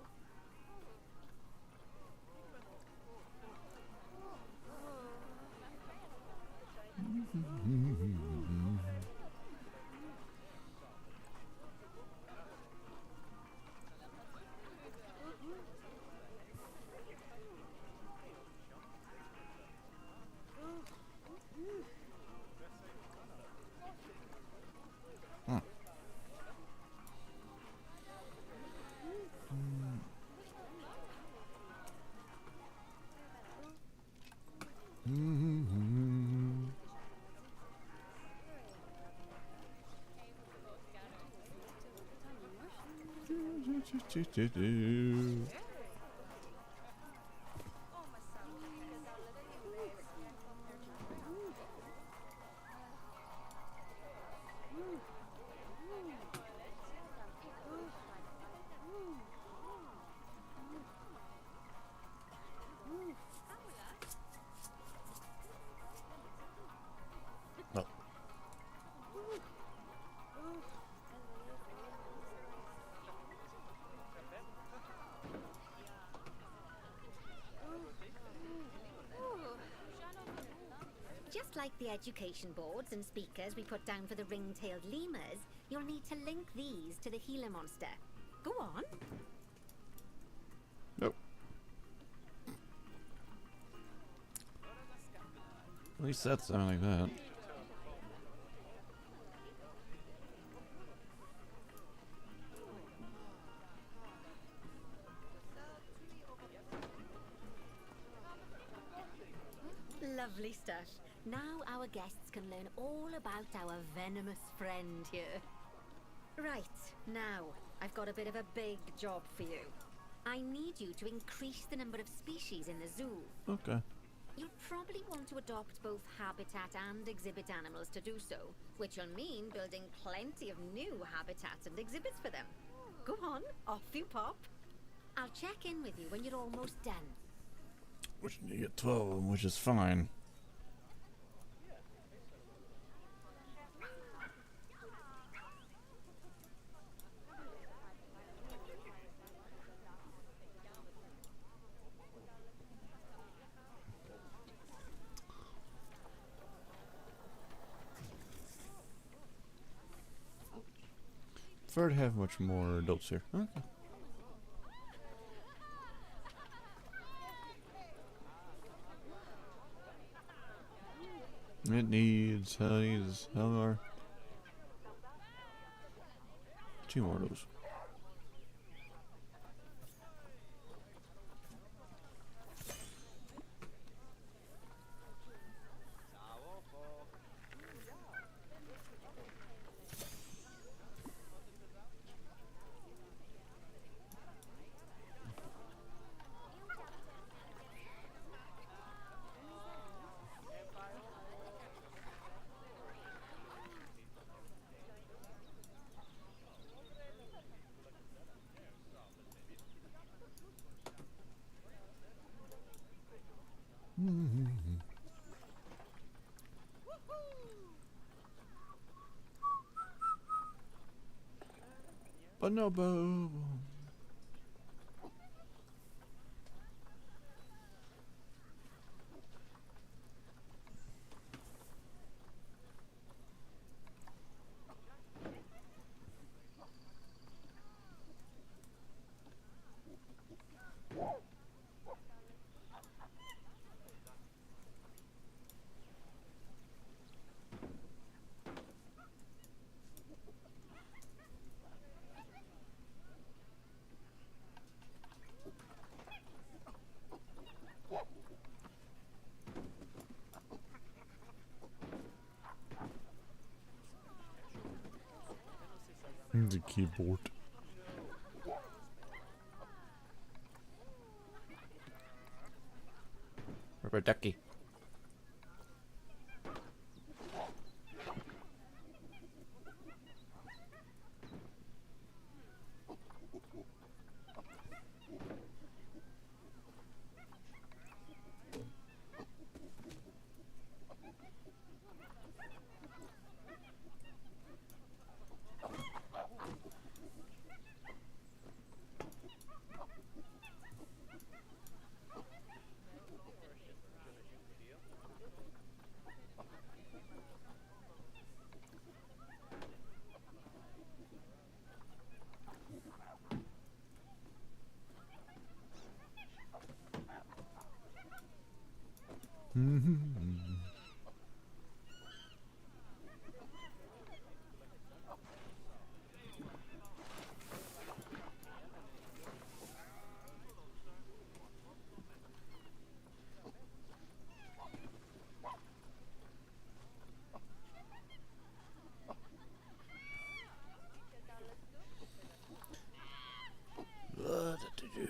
like the education boards and speakers we put down for the ring-tailed lemurs, you'll need to link these to the Gila monster. Go on. Nope. At least that sounded like that. Lovely stuff. Now our guests can learn all about our venomous friend here. Right, now, I've got a bit of a big job for you. I need you to increase the number of species in the zoo. Okay. You'll probably want to adopt both habitat and exhibit animals to do so, which will mean building plenty of new habitats and exhibits for them. Go on, off you pop. I'll check in with you when you're almost done. Which you get 12 of them, which is fine. Prefer to have much more adults here. Okay. It needs how more? 2 more of those. Bonobo. The keyboard. Rubber ducky. What to do?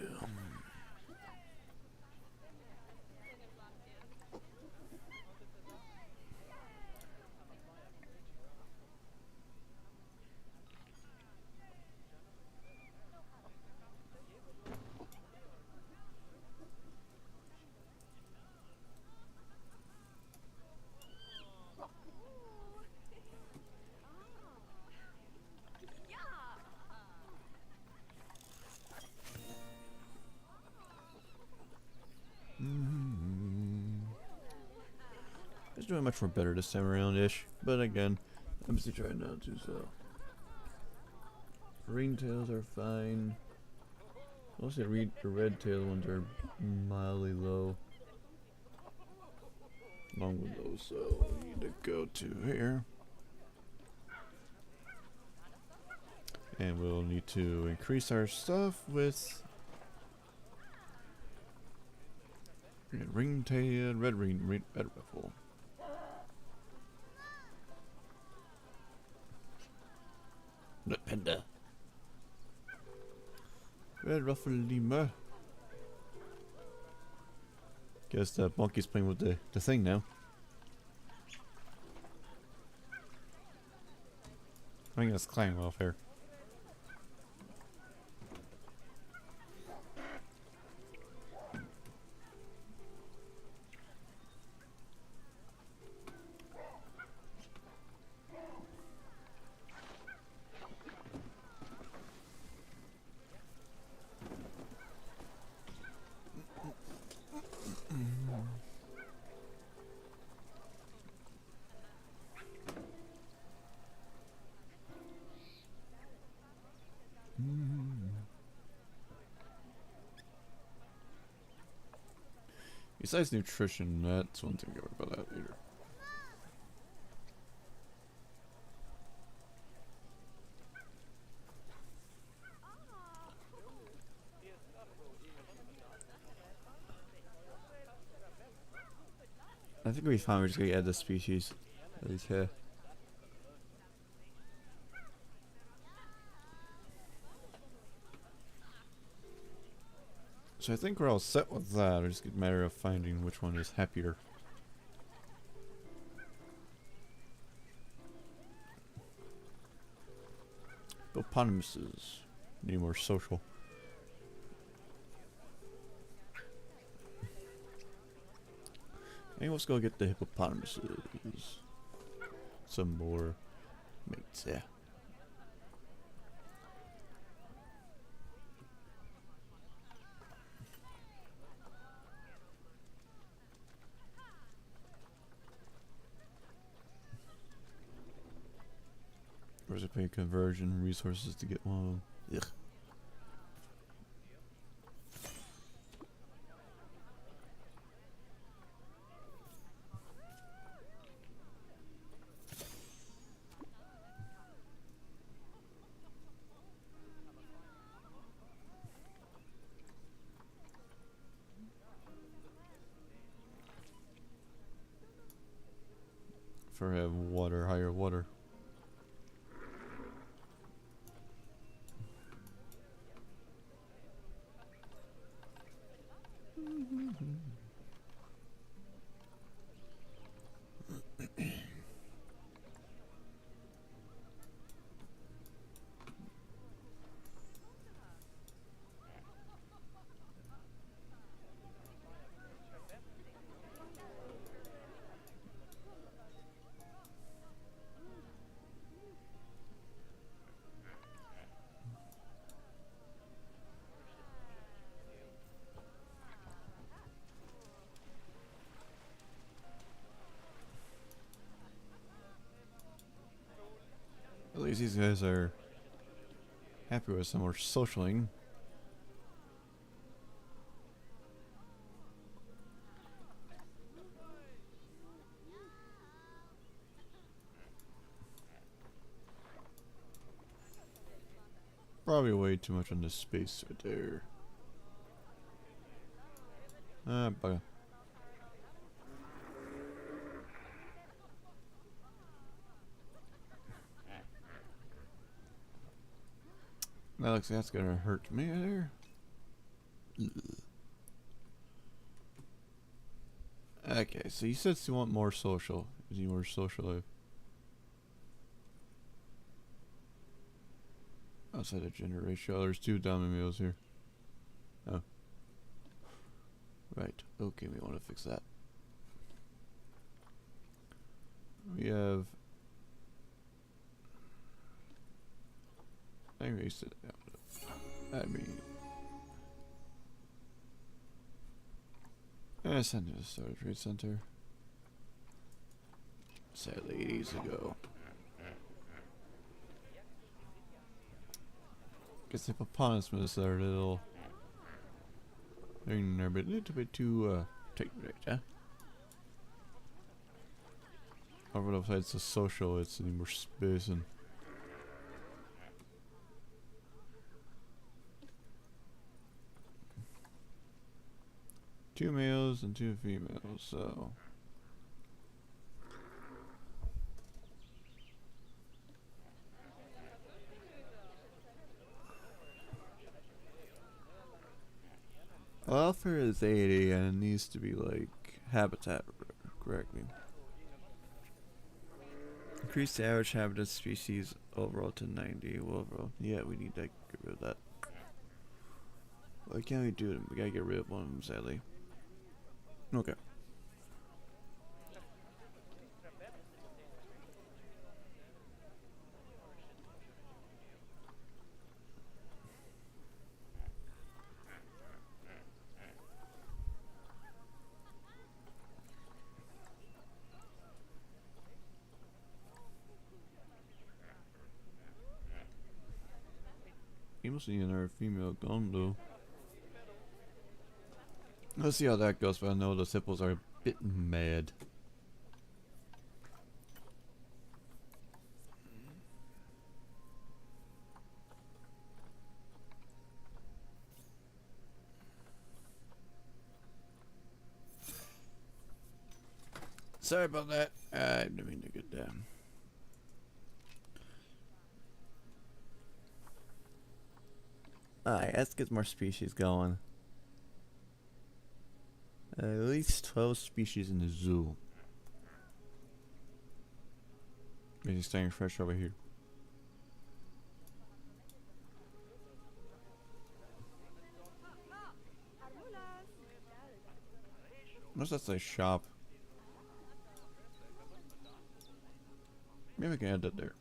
doing much more better this time around-ish, but again, I'm still trying not to, so. Ringtails are fine. Mostly the red tail ones are mildly low. Along with those, so we need to go to here. And we'll need to increase our stuff with ringtail, red ruffle. Panda. Red ruffle lemur. Guess that monkey's playing with the thing now. I think that's clan welfare. Besides nutrition, that's one thing. I'll worry about that later. I think we found we're just gonna add the species. Okay. So I think we're all set with that. It's just a matter of finding which one is happier. Hippopotamuses need more social. Hey, let's go get the hippopotamuses. Some more mates, yeah. Where's it pay conversion resources to get one? Ugh. For have water, higher water. At least these guys are happy with some more socialing. Probably way too much on this space right there. Bugger. That looks like that's gonna hurt me there. Okay, so you said you want more social. Is he more social life? Outside of gender ratio, there's two dominant males here. Oh. Right, okay, we want to fix that. We have... I erased it. I mean... Send it to the Star Trade Center. sadly 8 days ago. Guess the hippopotamus are a little, they're a little bit too tight right, huh? However, besides the social, it's any more space and. Two males and two females, so. Welfare is 80 and it needs to be like habitat correctly. Increase the average habitat species overall to 90. Overall, yeah, we need to get rid of that. Why can't we do it? We gotta get rid of one of them, sadly. Okay. You must need another female gun though. Let's see how that goes, but I know the hippos are a bit mad. Sorry about that. I didn't mean to get down. Alright, let's get more species going. At least 12 species in the zoo. Maybe staying fresh over here. What's that say? Shop. Maybe we can add that there.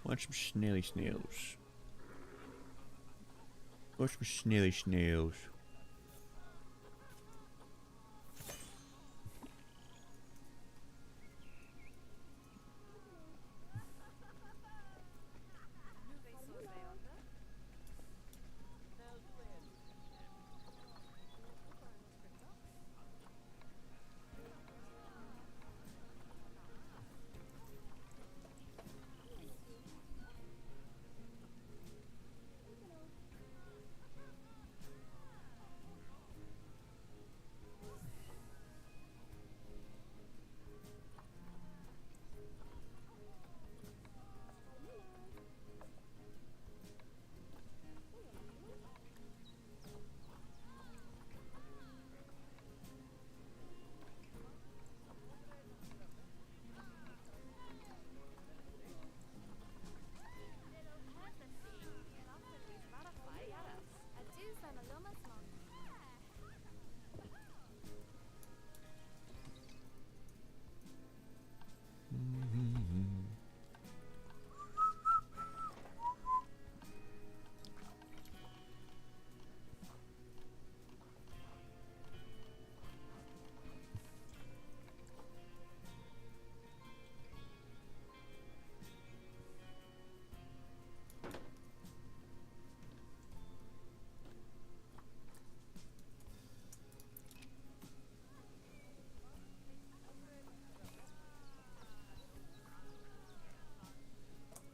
Want some snails. Want some snails.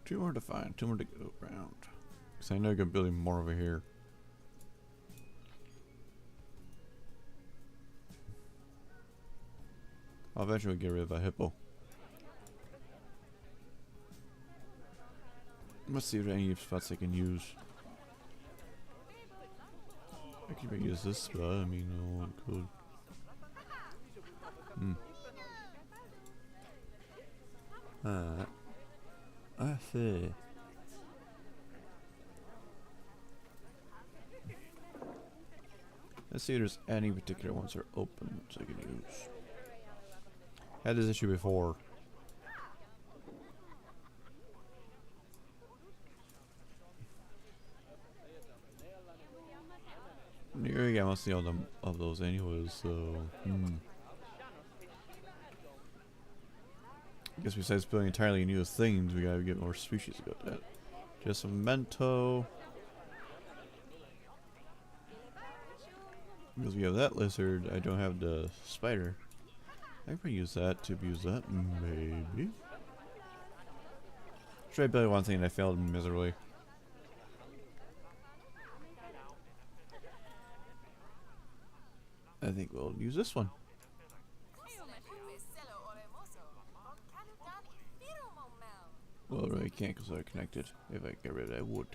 Two more to find, two more to go around. Because I know I can build more over here. I'll eventually get rid of a hippo. Let's see if there are any spots I can use. I can even use this spot, I mean, no one could. I see. Let's see if there's any particular ones that are open so I can use. Had this issue before. Nearly got mostly all of those anyways, so I guess besides building entirely new things, we gotta get more species about that. Just some mento. Because we have that lizard, I don't have the spider. I can probably use that to use that, maybe. Try building one thing and I failed miserably. I think we'll use this one. Well, I really can't because they're connected. If I get rid of that wood.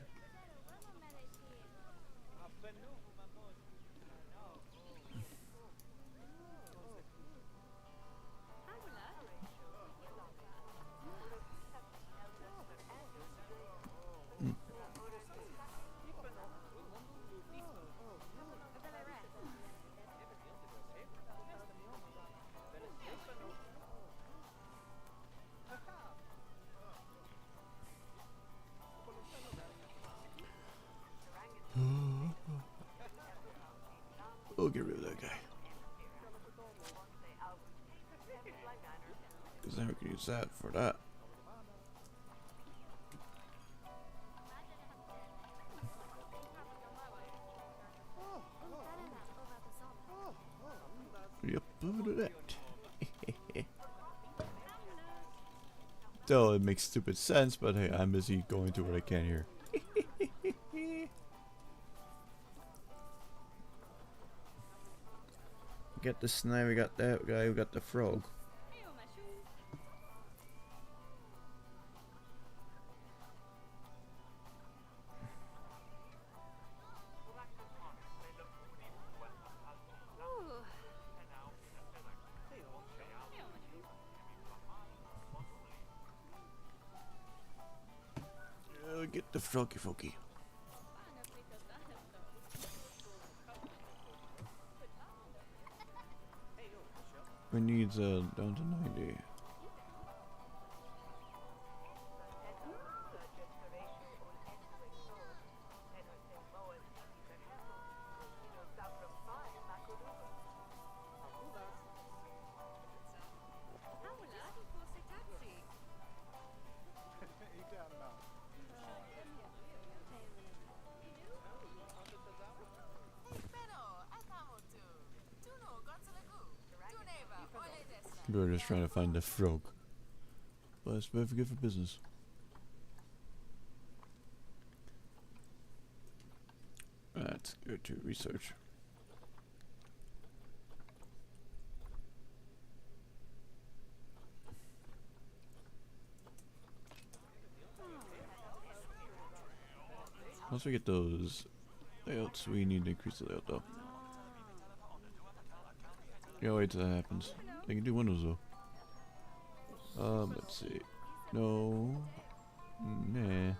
We'll get rid of that guy. Because then we can use that for that. Yep, look at that. Still, it makes stupid sense, but hey, I'm busy going through what I can here. Get the snake, we got that guy, we got the frog. Get the froggy froggy. We need down to 90. We're just trying to find the frog. But it's very good for business. Let's go to research. Once we get those layouts, we need to increase the layout though. Yeah, wait till that happens. I can do windows though. Let's see. No. Nah.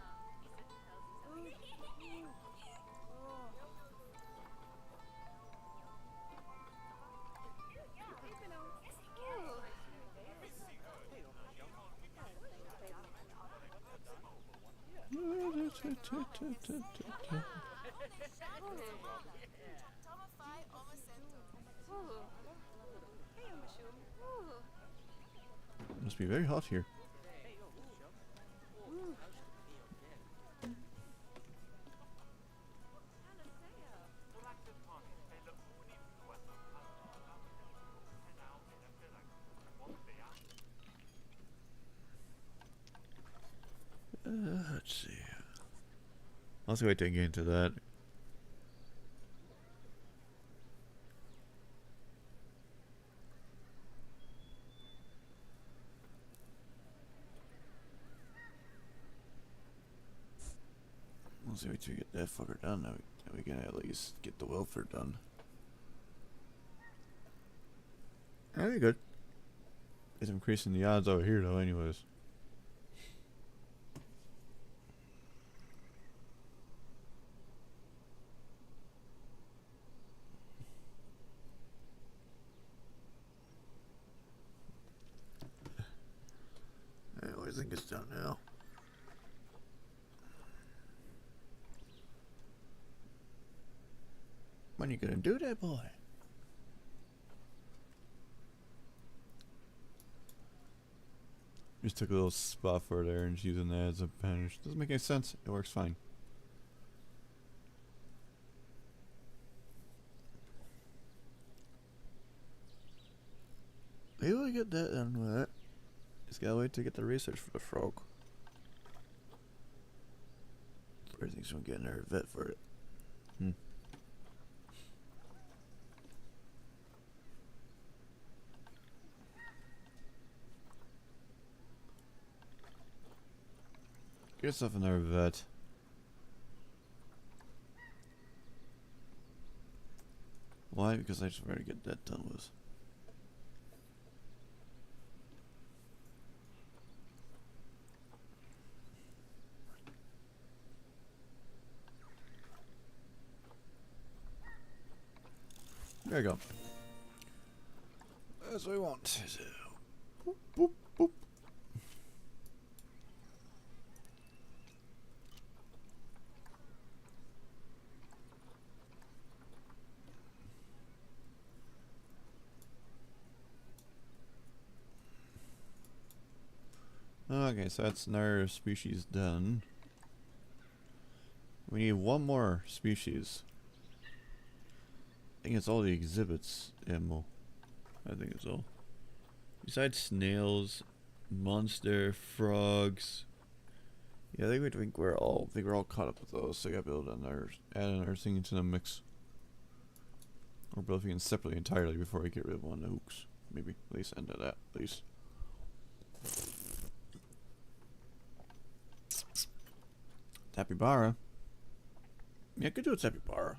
Must be very hot here. Let's see. I'll wait to get into that. Let's wait to get that fucker done. Now we can at least get the welfare done. Very good. It's increasing the odds over here though anyways. think it's done now. When are you gonna do that, boy? Just took a little spot for there and she's using that as a banish. Doesn't make any sense. It works fine. Maybe we'll get that done with it. Just gotta wait to get the research for the frog. Everything's gonna get in our vet for it. Get yourself in our vet. Why? Because I just want to get that done with. There you go. That's what we want. So, boop, boop, boop. Okay, so that's another species done. We need one more species. I think it's all the exhibits ammo. I think it's all. Besides snails, monster, frogs. Yeah, I think we're all caught up with those. So I gotta build another, add another thing into the mix. Or build things separately entirely before I get rid of one of the hooks. Maybe at least end of that, at least. Tapibara. Yeah, I could do a Tapibara.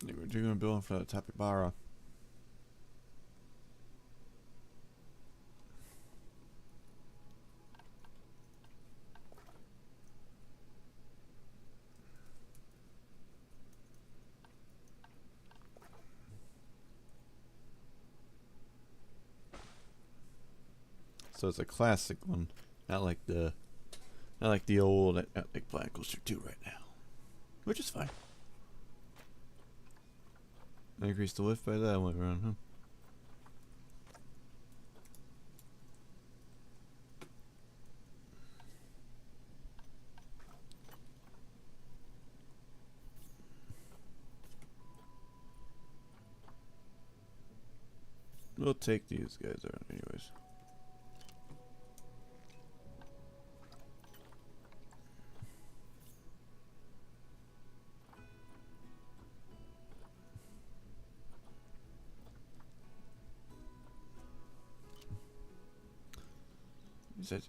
We're doing a build for the Tapibara. So it's a classic one, not like the old like Planet Coaster 2 right now, which is fine. I increased the lift by that one around, huh? We'll take these guys around anyways. Besides,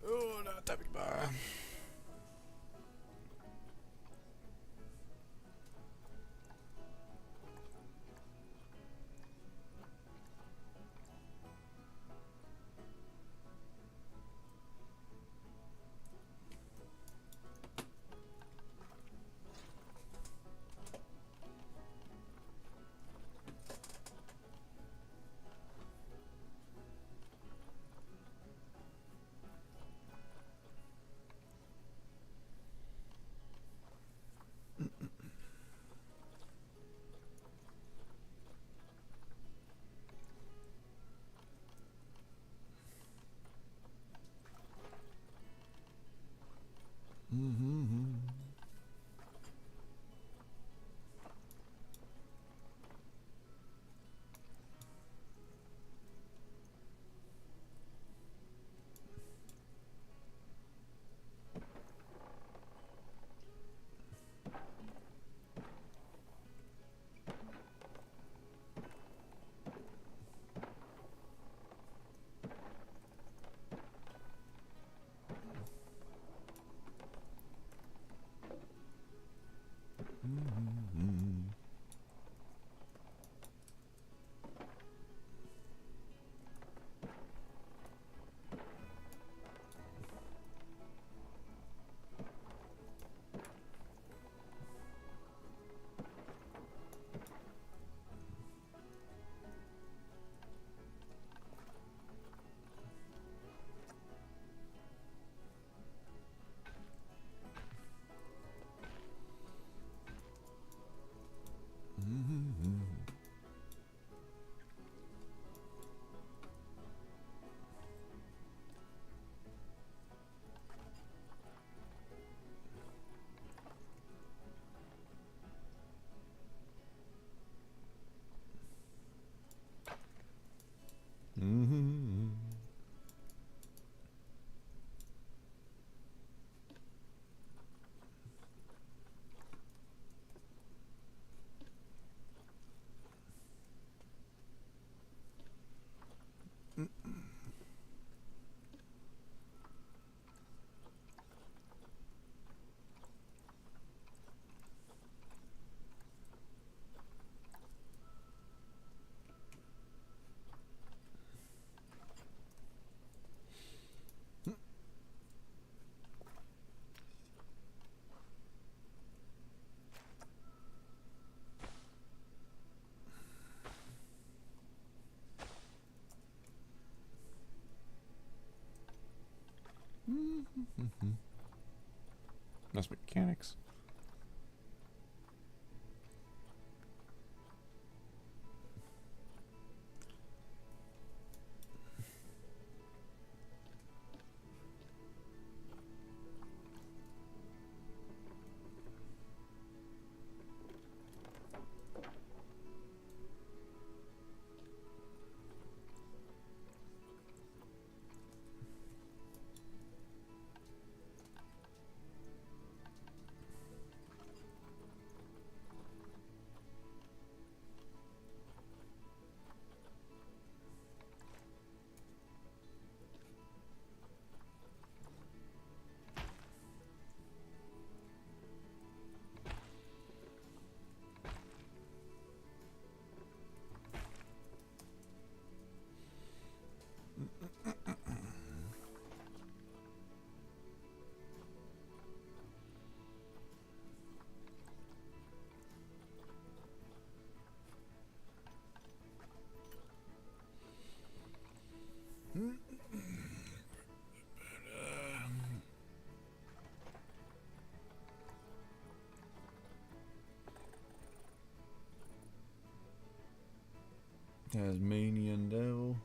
oh, not tapping bar. That's mechanics. Tasmanian Devil.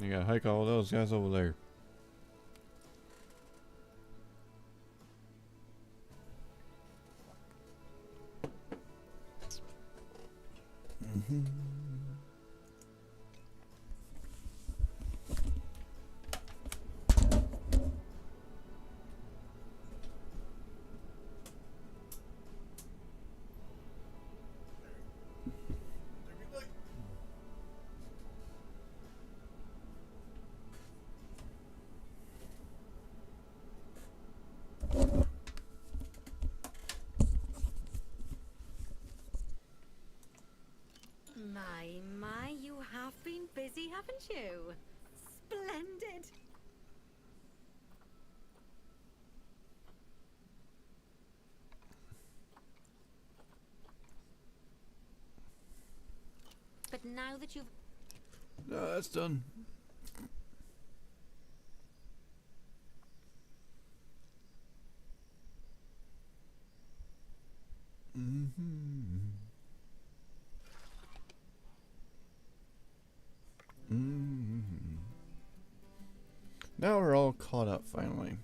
You gotta hike all those guys over there. My, you have been busy, haven't you? Splendid. But now that you've... No, that's done. Now we're all caught up finally.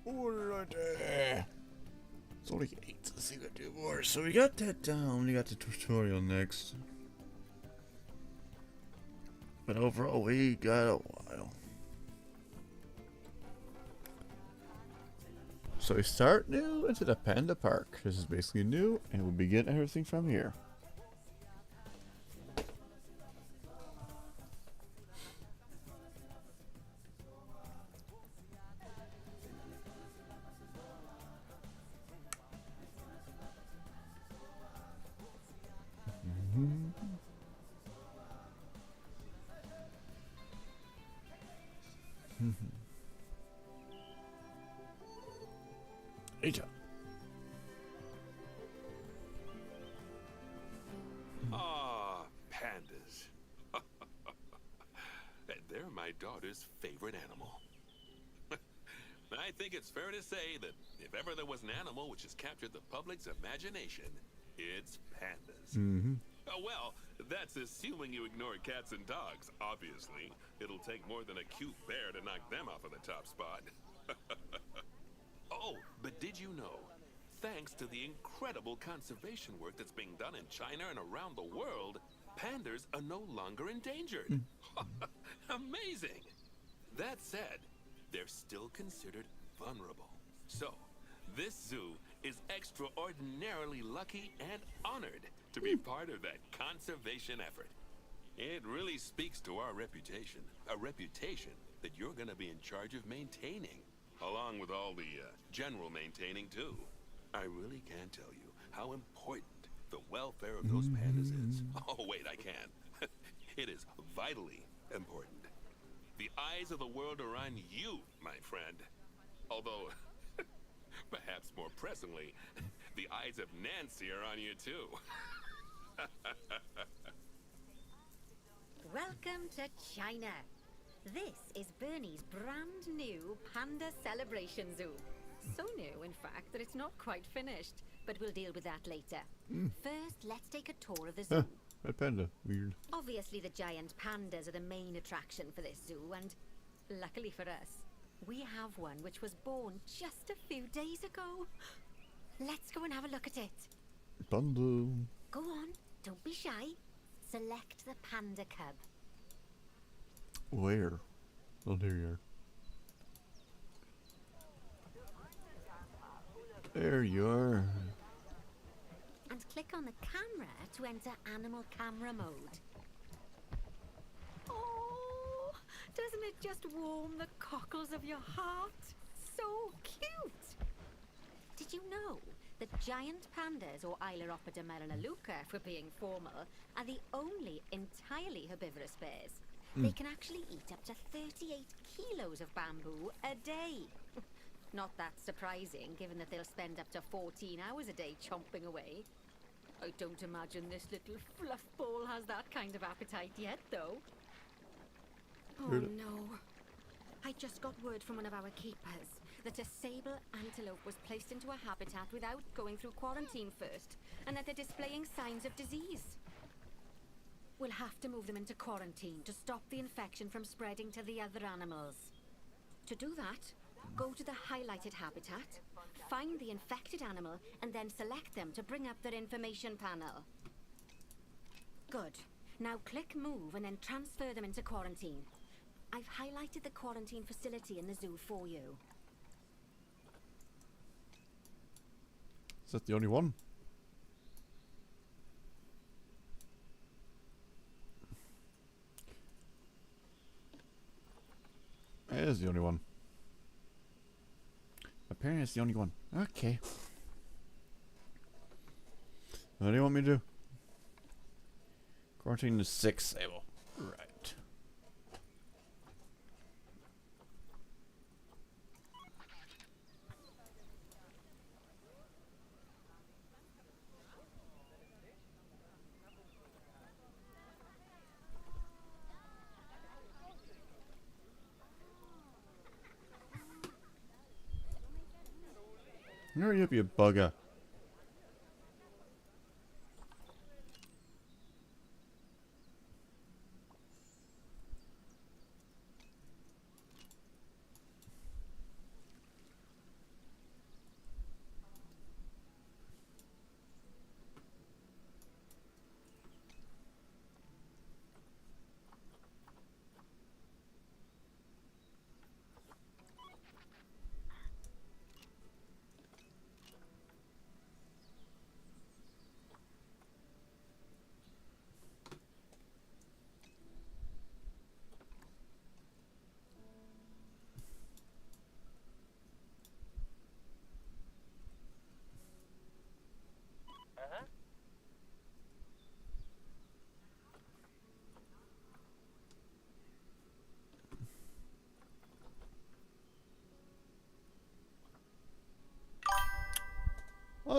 Alrighty. It's only 8. Let's see if I do more. So we got that down. We got the tutorial next. But overall, we got a while. So we start new into the Panda Park. This is basically new, and we'll begin everything from here. Later. Ah, pandas. They're my daughter's favorite animal. I think it's fair to say that if ever there was an animal which has captured the public's imagination, it's pandas. Well, that's assuming you ignore cats and dogs, obviously. It'll take more than a cute bear to knock them off of the top spot. Oh, but did you know, thanks to the incredible conservation work that's being done in China and around the world, pandas are no longer endangered. Amazing! That said, they're still considered vulnerable. So, this zoo is extraordinarily lucky and honored to be part of that conservation effort. It really speaks to our reputation, a reputation that you're going to be in charge of maintaining, along with all the general maintaining too. I really can't tell you how important the welfare of those pandas is. Oh wait, I can. It is vitally important. The eyes of the world are on you, my friend. Although, perhaps more pressingly, the eyes of Nancy are on you too. Welcome to China. This is Bernie's brand new Panda Celebration Zoo. So new, in fact, that it's not quite finished. But we'll deal with that later. First, let's take a tour of the zoo. Red panda. Weird. Obviously, the giant pandas are the main attraction for this zoo, and luckily for us, we have one which was born just a few days ago. Let's go and have a look at it. Panda. Go on, don't be shy. Select the panda cub. Where? Oh, there you are. There you are. And click on the camera to enter animal camera mode. Oh, doesn't it just warm the cockles of your heart? So cute! Did you know that giant pandas, or Ailuropoda melanaluca if we're being formal, are the only entirely herbivorous bears? They can actually eat up to 38 kilos of bamboo a day. Not that surprising, given that they'll spend up to 14 hours a day chomping away. I don't imagine this little fluff ball has that kind of appetite yet, though. Oh no. I just got word from one of our keepers that a sable antelope was placed into a habitat without going through quarantine first, and that they're displaying signs of disease. We'll have to move them into quarantine to stop the infection from spreading to the other animals. To do that, go to the highlighted habitat, find the infected animal, and then select them to bring up their information panel. Good. Now click move and then transfer them into quarantine. I've highlighted the quarantine facility in the zoo for you. Is that the only one? It is the only one. Apparently it's the only one. Okay. What do you want me to do? Quarantine is 6 able. Right. Hurry up, you bugger.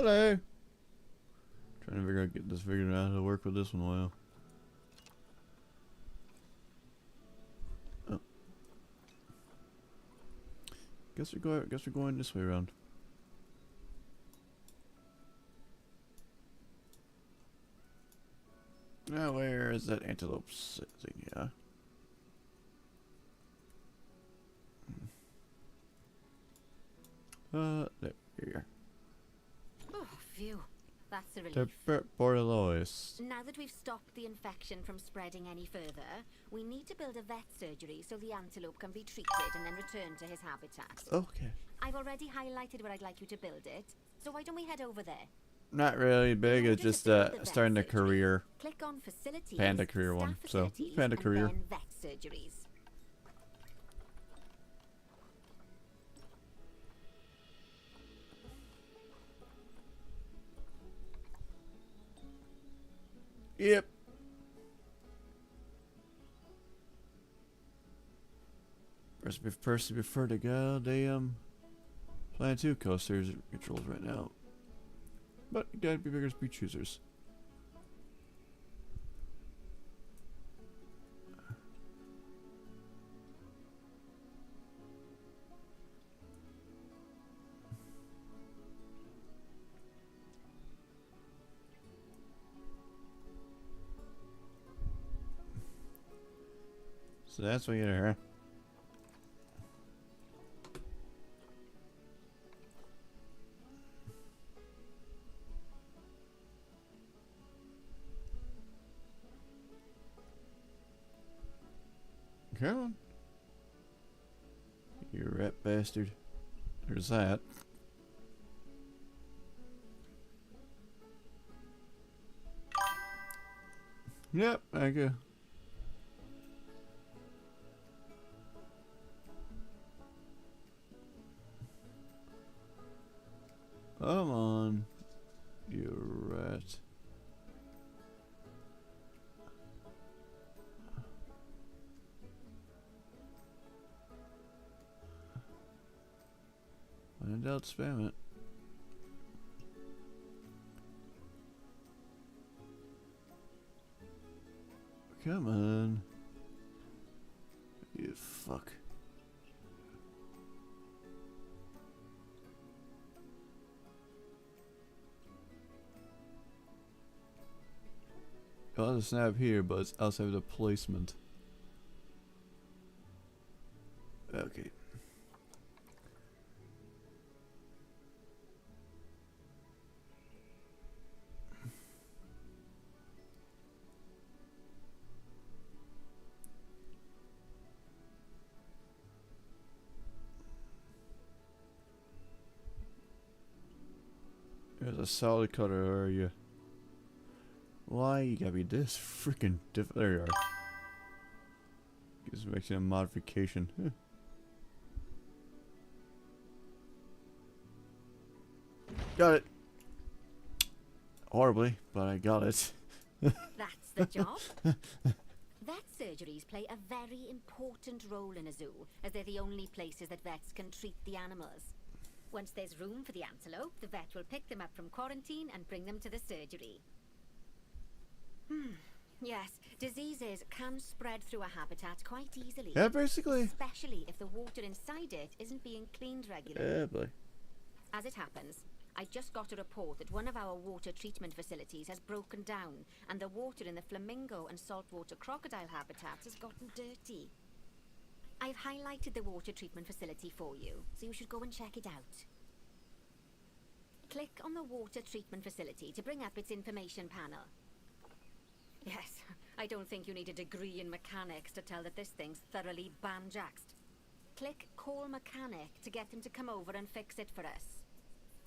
Hello. Trying to get this figured out how to work with this one well. Oh. Guess we're going this way around. Now where is that antelope sitting? Yeah. There you are. Oh, phew. That's a The relief. Bordelois. Now that we've stopped the infection from spreading any further, we need to build a vet surgery so the antelope can be treated and then returned to his habitat. Okay. I've already highlighted where I'd like you to build it, so why don't we head over there? Not really big. In It's order just to build the vet starting a surgery, career. Click on facilities, Panda career one, staff so, facilities, panda and career. then vet surgeries. Yep. First prefer the goddamn Planet 2 coasters controls right now. But you gotta be bigger speed choosers. So that's what you get her. Come on. You rat bastard. There's that. Yep, I go. Come on, you rat. When in doubt, spam it. Come on. You fuck. Got a snap here, but it's outside of the placement. Okay. There's a solid cutter area. Why you gotta be this freaking difficult? There you are. Just making a modification. Huh. Got it. Horribly, but I got it. That's the job. Vet surgeries play a very important role in a zoo, as they're the only places that vets can treat the animals. Once there's room for the antelope, the vet will pick them up from quarantine and bring them to the surgery. Yes, diseases can spread through a habitat quite easily. Yeah, basically. Especially if the water inside it isn't being cleaned regularly. Yeah, boy. As it happens, I just got a report that one of our water treatment facilities has broken down and the water in the flamingo and saltwater crocodile habitats has gotten dirty. I've highlighted the water treatment facility for you, so you should go and check it out. Click on the water treatment facility to bring up its information panel. Yes, I don't think you need a degree in mechanics to tell that this thing's thoroughly banjaxed. Click Call Mechanic to get him to come over and fix it for us.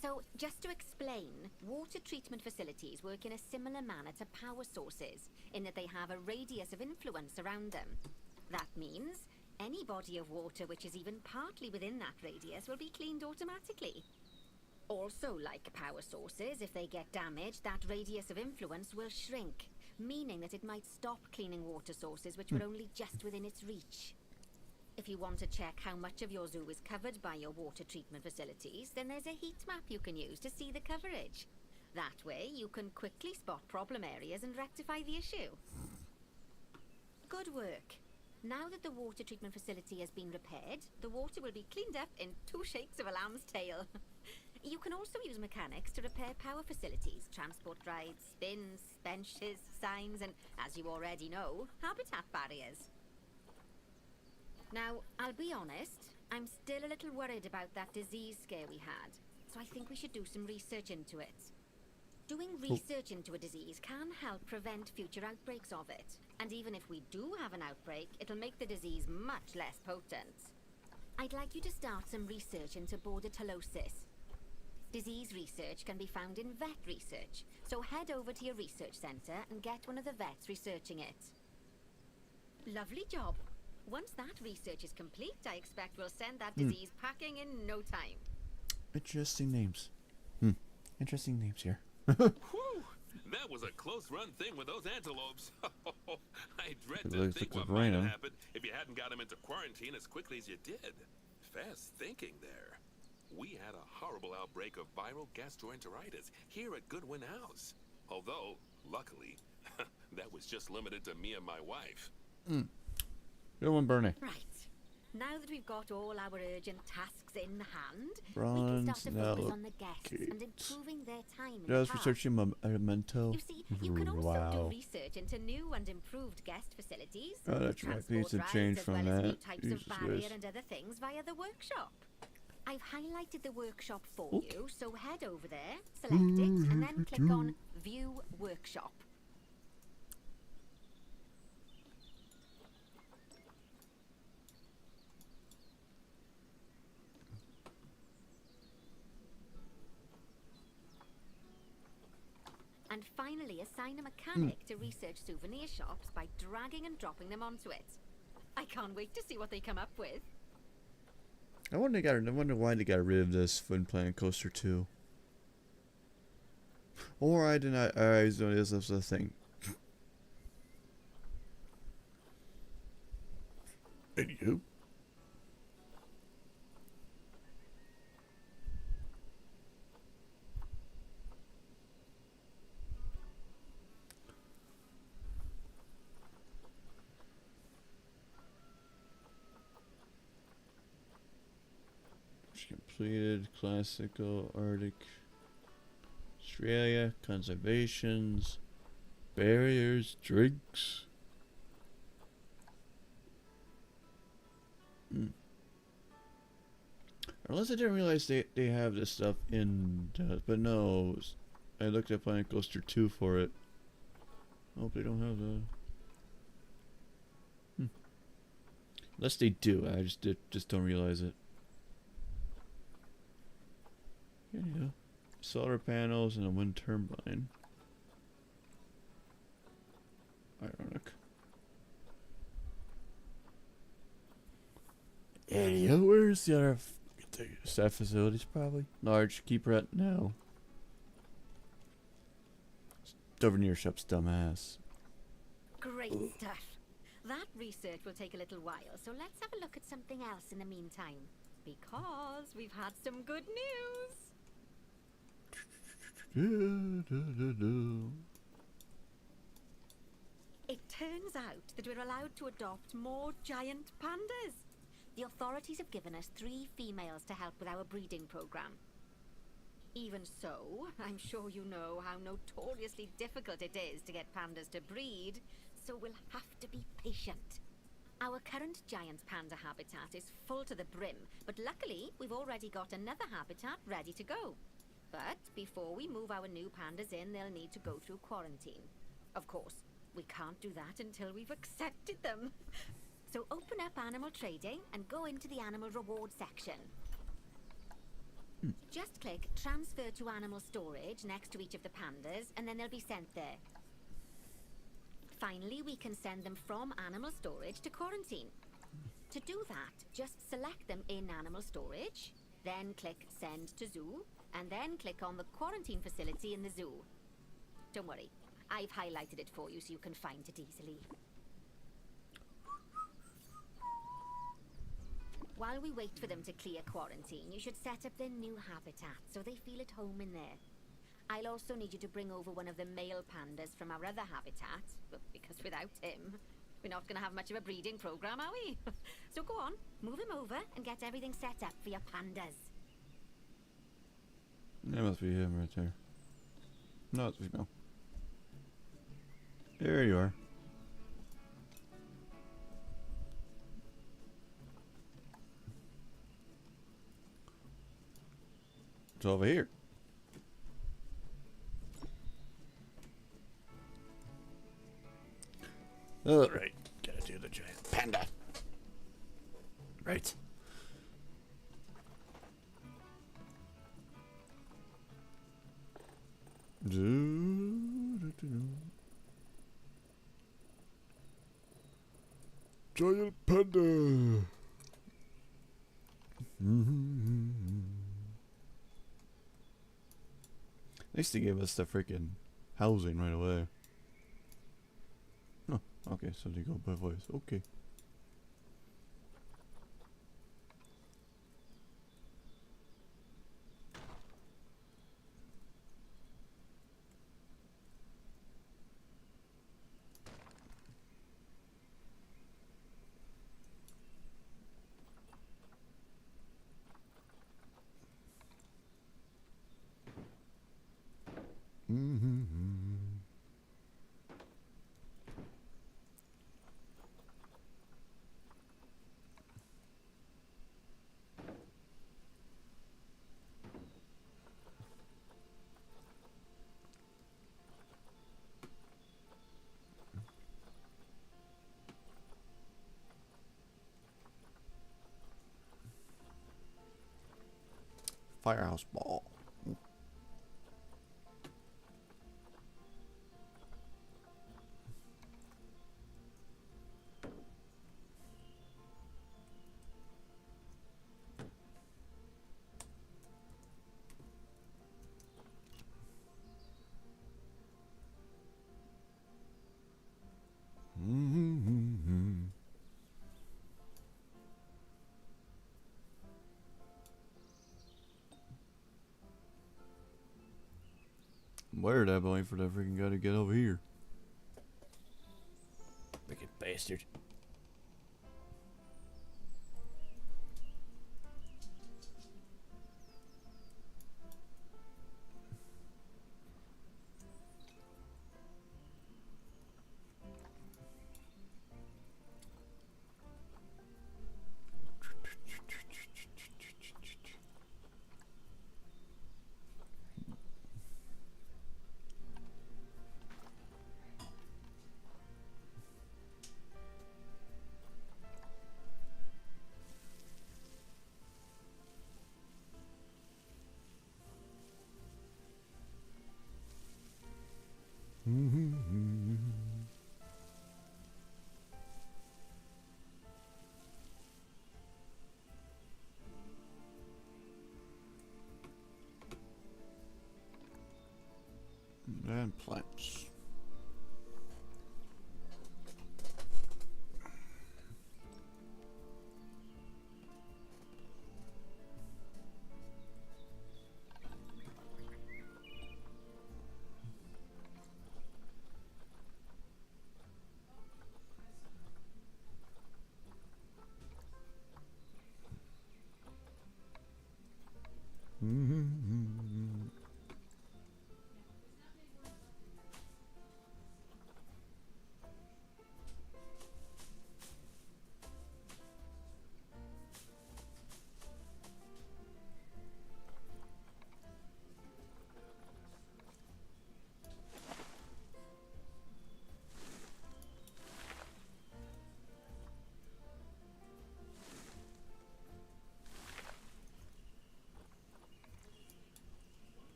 So, just to explain, water treatment facilities work in a similar manner to power sources, in that they have a radius of influence around them. That means any body of water which is even partly within that radius will be cleaned automatically. Also, like power sources, if they get damaged, that radius of influence will shrink, meaning that it might stop cleaning water sources which were only just within its reach. if you want to check how much of your zoo is covered by your water treatment facilities, then there's a heat map you can use to see the coverage. That way, you can quickly spot problem areas and rectify the issue. Good work. Now that the water treatment facility has been repaired, the water will be cleaned up in 2 shakes of a lamb's tail. You can also use mechanics to repair power facilities, transport rides, spins, benches, signs, and, as you already know, habitat barriers. Now, I'll be honest, I'm still a little worried about that disease scare we had, so I think we should do some research into it. Doing research into a disease can help prevent future outbreaks of it. And even if we do have an outbreak, it'll make the disease much less potent. I'd like you to start some research into bordetellosis. Disease research can be found in vet research, so head over to your research centre and get one of the vets researching it. Lovely job. Once that research is complete, I expect we'll send that disease packing in no time. Interesting names. Interesting names here. Whew! That was a close run thing with those antelopes. I dread It to looks think like what it's might have raining. happened if you hadn't got them into quarantine as quickly as you did. Fast thinking there. We had a horrible outbreak of viral gastroenteritis here at Goodwin House. Although, luckily, that was just limited to me and my wife. Good one, Bernie. Right. Now that we've got all our urgent tasks in hand, we can Bronze start to focus on the guests and Gates. improving their time in Yeah, I the was park. researching Memento. You see, you can also Wow. do research into new and improved guest facilities, Oh, that's right. transport Needs to rides, change as from well as new that. types Jesus of barrier Christ. and other things via the workshop. I've highlighted the workshop for Oop. you, so head over there, select it, and then click on View Workshop. And finally, assign a mechanic to research souvenir shops by dragging and dropping them onto it. I can't wait to see what they come up with. I wonder why they got rid of this Fun Planet Coaster 2. Or I did not. I know this was a thing. Anywho. Completed classical Arctic Australia conservations barriers drinks. Unless I didn't realize they have this stuff in but no, I looked up Planet Coaster 2 for it. Hope they don't have the unless they do, I just don't realize it. Yeah, solar panels and a wind turbine. Ironic. Anyhow, where's the other staff facilities? Probably large. Keep rat now. Souvenir shop's dumbass. Great stuff. That research will take a little while, so let's have a look at something else in the meantime. Because we've had some good news. It turns out that we're allowed to adopt more giant pandas. The authorities have given us 3 females to help with our breeding program. Even so, I'm sure you know how notoriously difficult it is to get pandas to breed, so we'll have to be patient. Our current giant panda habitat is full to the brim, but luckily we've already got another habitat ready to go. But before we move our new pandas in, they'll need to go through quarantine. Of course, we can't do that until we've accepted them. So open up animal trading and go into the animal reward section. Just click transfer to animal storage next to each of the pandas, and then they'll be sent there. Finally, we can send them from animal storage to quarantine. To do that, just select them in animal storage, then click send to zoo, and then click on the quarantine facility in the zoo. Don't worry, I've highlighted it for you so you can find it easily. while we wait for them to clear quarantine, you should set up their new habitat so they feel at home in there. I'll also need you to bring over one of the male pandas from our other habitat, because without him, we're not going to have much of a breeding program, are we? So go on, move him over and get everything set up for your pandas. That must be him right there. No, it's female. There you are. It's over here. Alright, gotta do the giant panda. Right. Giant panda. At least they gave us the freaking housing right away. Oh, okay, so they go by voice. Okay. Firehouse ball. Where that boy for that freaking guy to get over here? Wicked bastard. And plants.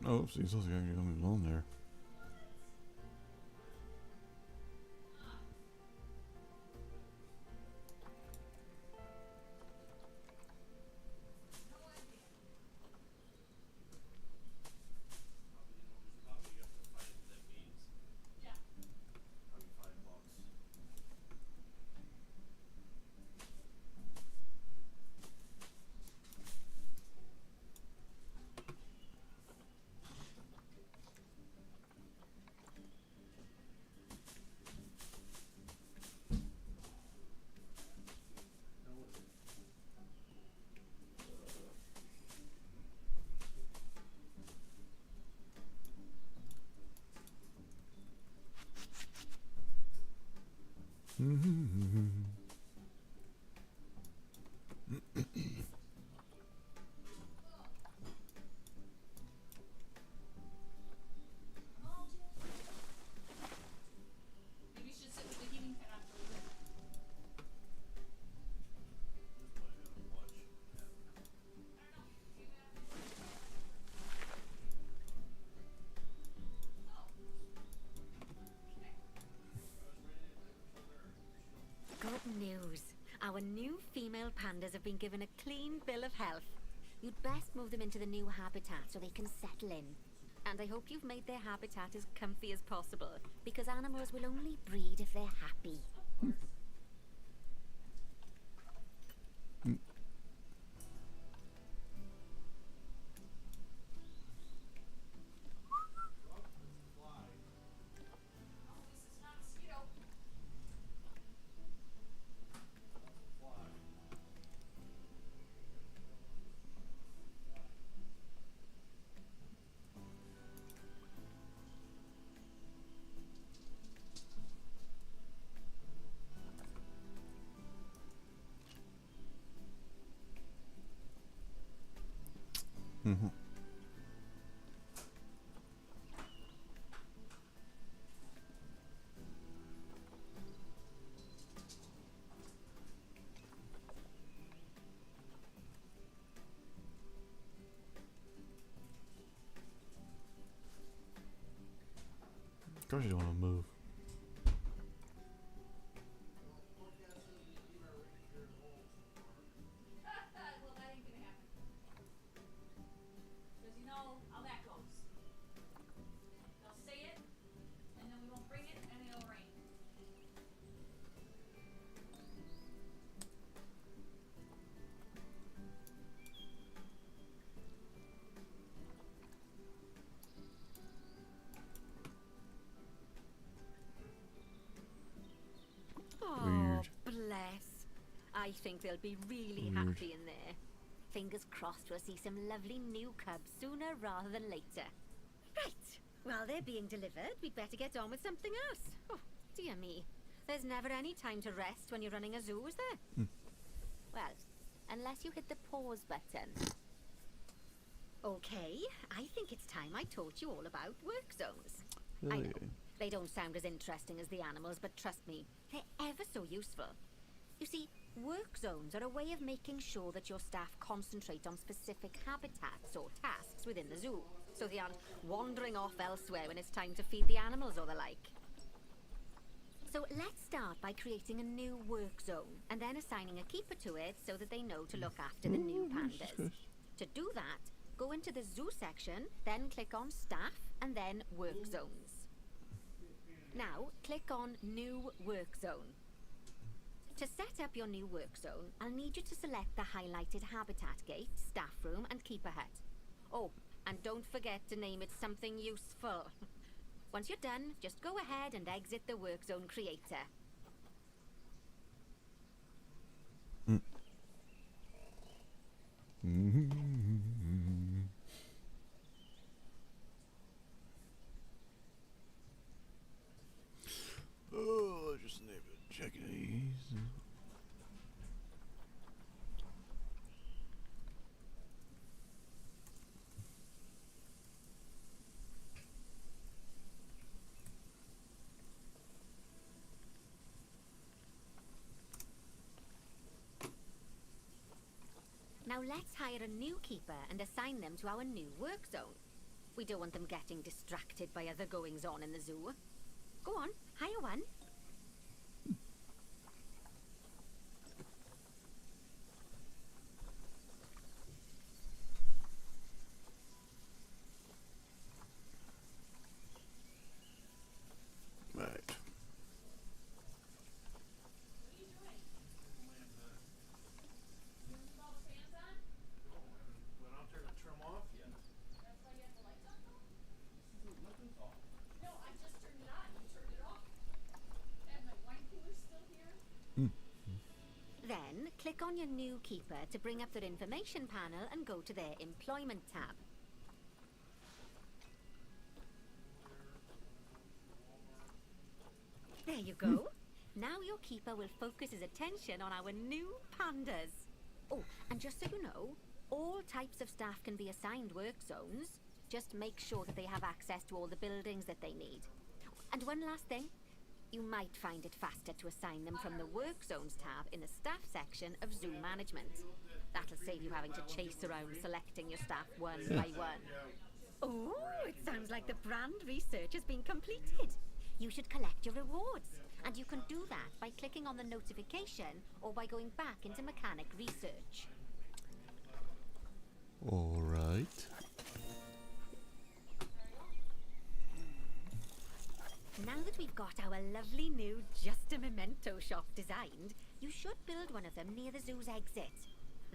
Oh, see, so actually coming along there. Maybe you should sit with the heating pad on for a bit. Good news. Our new female pandas have been given a clean bill of health. You'd best move them into the new habitat so they can settle in. And I hope you've made their habitat as comfy as possible, because animals will only breed if they're happy. Mm-hmm. Of course you don't want to move. Well, that ain't gonna happen. Because you know how that goes. They'll say it, and then we won't bring it, and it'll rain. Oh, Weird. bless. I think they'll be really Weird. happy in there. Fingers crossed we'll see some lovely new cubs sooner rather than later. Right. While they're being delivered, we'd better get on with something else. Oh, dear me. There's never any time to rest when you're running a zoo, is there? Well, unless you hit the pause button. Okay, I think it's time I taught you all about work zones. I know, they don't sound as interesting as the animals, but trust me, they're ever so useful. You see, work zones are a way of making sure that your staff concentrate on specific habitats or tasks within the zoo, so they aren't wandering off elsewhere when it's time to feed the animals or the like. So let's start by creating a new work zone, and then assigning a keeper to it so that they know to look after the new pandas. To do that, go into the zoo section, then click on staff, and then work zones. Now, click on new work zone. To set up your new work zone, I'll need you to select the highlighted habitat gate, staff room, and keeper hut. Oh, and don't forget to name it something useful. Once you're done, just go ahead and exit the work zone creator. Oh, I just need to check these. Now let's hire a new keeper and assign them to our new work zone. We don't want them getting distracted by other goings-on in the zoo. Go on, hire one. Right. What are you doing? You leave all the fans on? Went out there to trim off yet. That's why you have the lights on, though? No, I just turned it on. You turned it off. And my wine cooler's still here. Then, click on your new keeper to bring up their information panel and go to their employment tab. There you go. Now your keeper will focus his attention on our new pandas. Oh, and just so you know, all types of staff can be assigned work zones. Just make sure that they have access to all the buildings that they need. And one last thing. You might find it faster to assign them from the Work Zones tab in the Staff section of Zoo Management. That'll save you having to chase around selecting your staff one by one. Oh, it sounds like the brand research has been completed. You should collect your rewards. And you can do that by clicking on the notification or by going back into mechanic research. Alright. Now that we've got our lovely new Just a Memento shop designed, you should build one of them near the zoo's exit.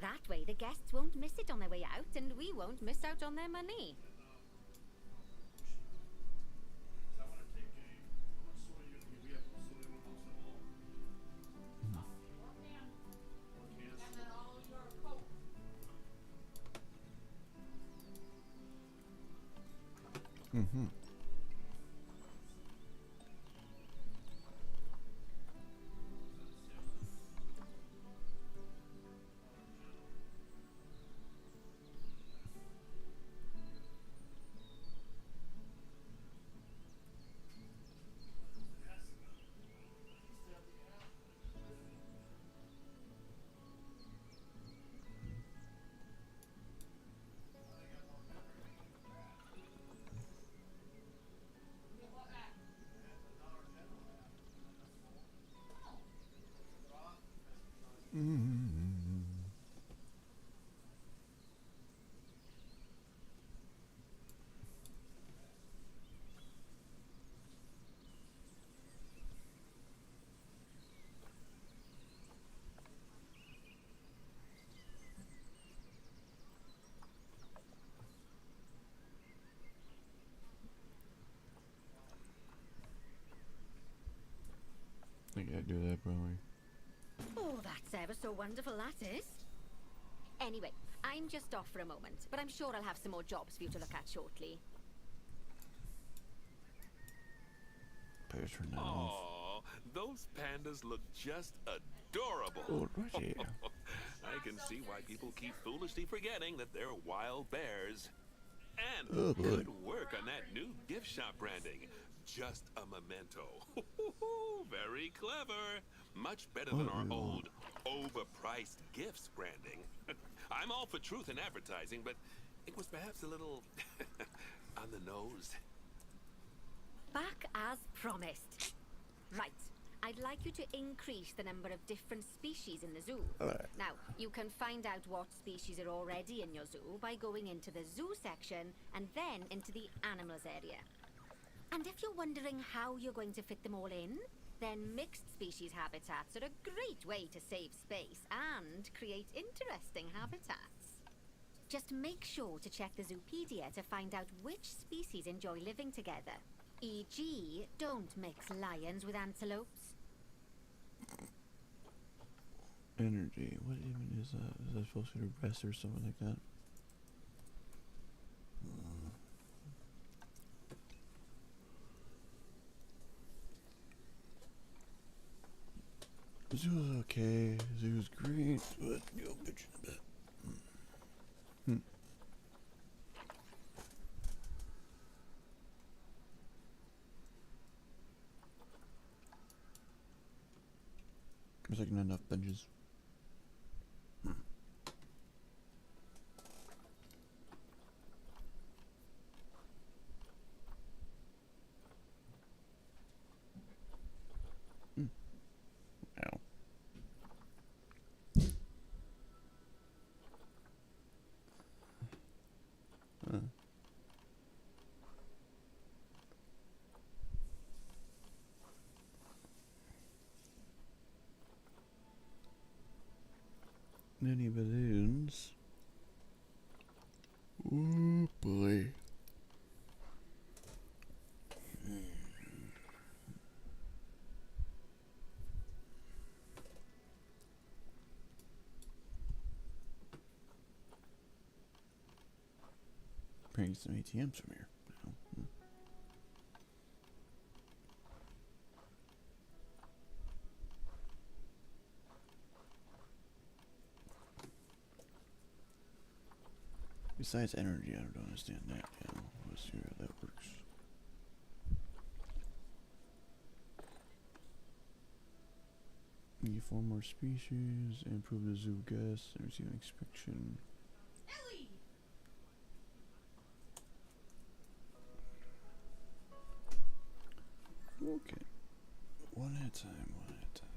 That way the guests won't miss it on their way out and we won't miss out on their money. I want to take a. How much soda you think we have? Soda in one house at all? Cans. And then all your Coke. Mm-hmm. I gotta do that, probably. Oh, that's ever so wonderful, that is. Anyway, I'm just off for a moment, but I'm sure I'll have some more jobs for you to look at shortly. Patronize. Oh, those pandas look just adorable. Alrighty. I can see why people keep foolishly forgetting that they're wild bears. And Oh, boy. good work on that new gift shop branding. Just a memento. Very clever. Much better than our old overpriced gifts branding. I'm all for truth in advertising, but it was perhaps a little on the nose. Back as promised. Right. I'd like you to increase the number of different species in the zoo. Alright. Now, you can find out what species are already in your zoo by going into the zoo section and then into the animals area. And if you're wondering how you're going to fit them all in, then mixed species habitats are a great way to save space and create interesting habitats. Just make sure to check the Zoopedia to find out which species enjoy living together. E.g., don't mix lions with antelopes. Energy. What even is that? Is that supposed to be rest or something like that? Zoo's okay. Zoo's great, but you'll bitch in a bit. There's like not enough benches. Ow. Any balloons? Oh boy. Bring some ATMs from here. Besides energy, I don't understand that. Yeah, let's see how that works. You form more species, improve the zoo guests, and receive inspection. Ellie! Okay. One at a time, one at a time.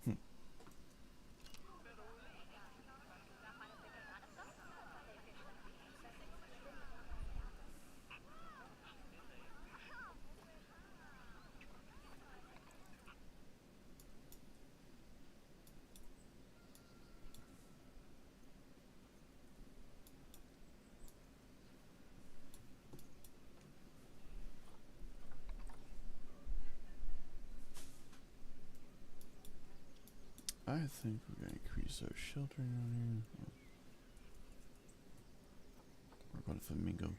Okay. I think we're gonna increase our sheltering on here. We're going to flamingo.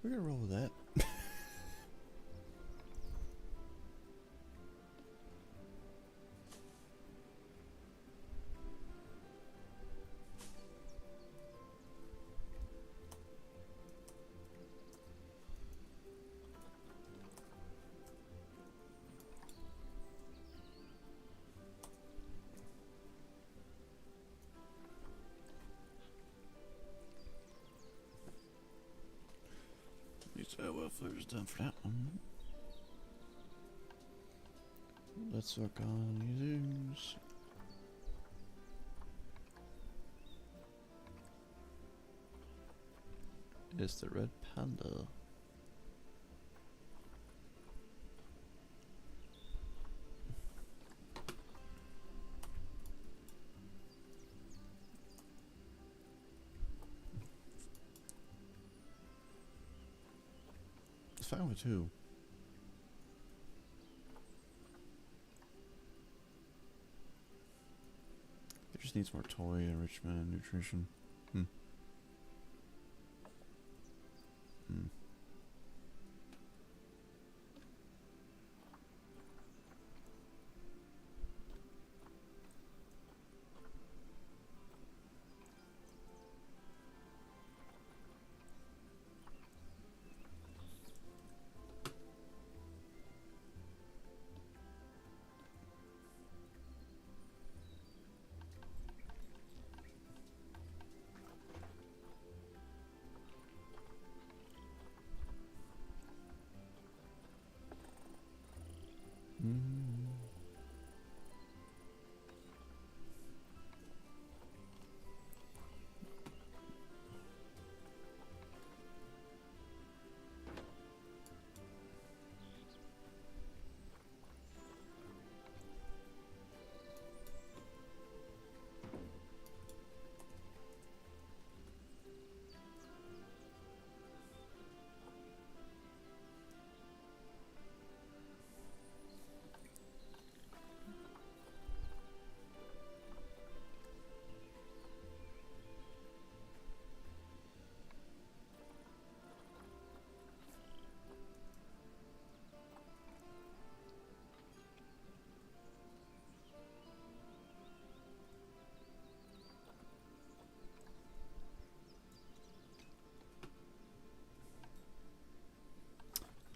We're gonna roll with that. Software's done for that one. Let's work on users. It's the red panda. It's fine with two. It just needs more toy enrichment and nutrition. Hmm.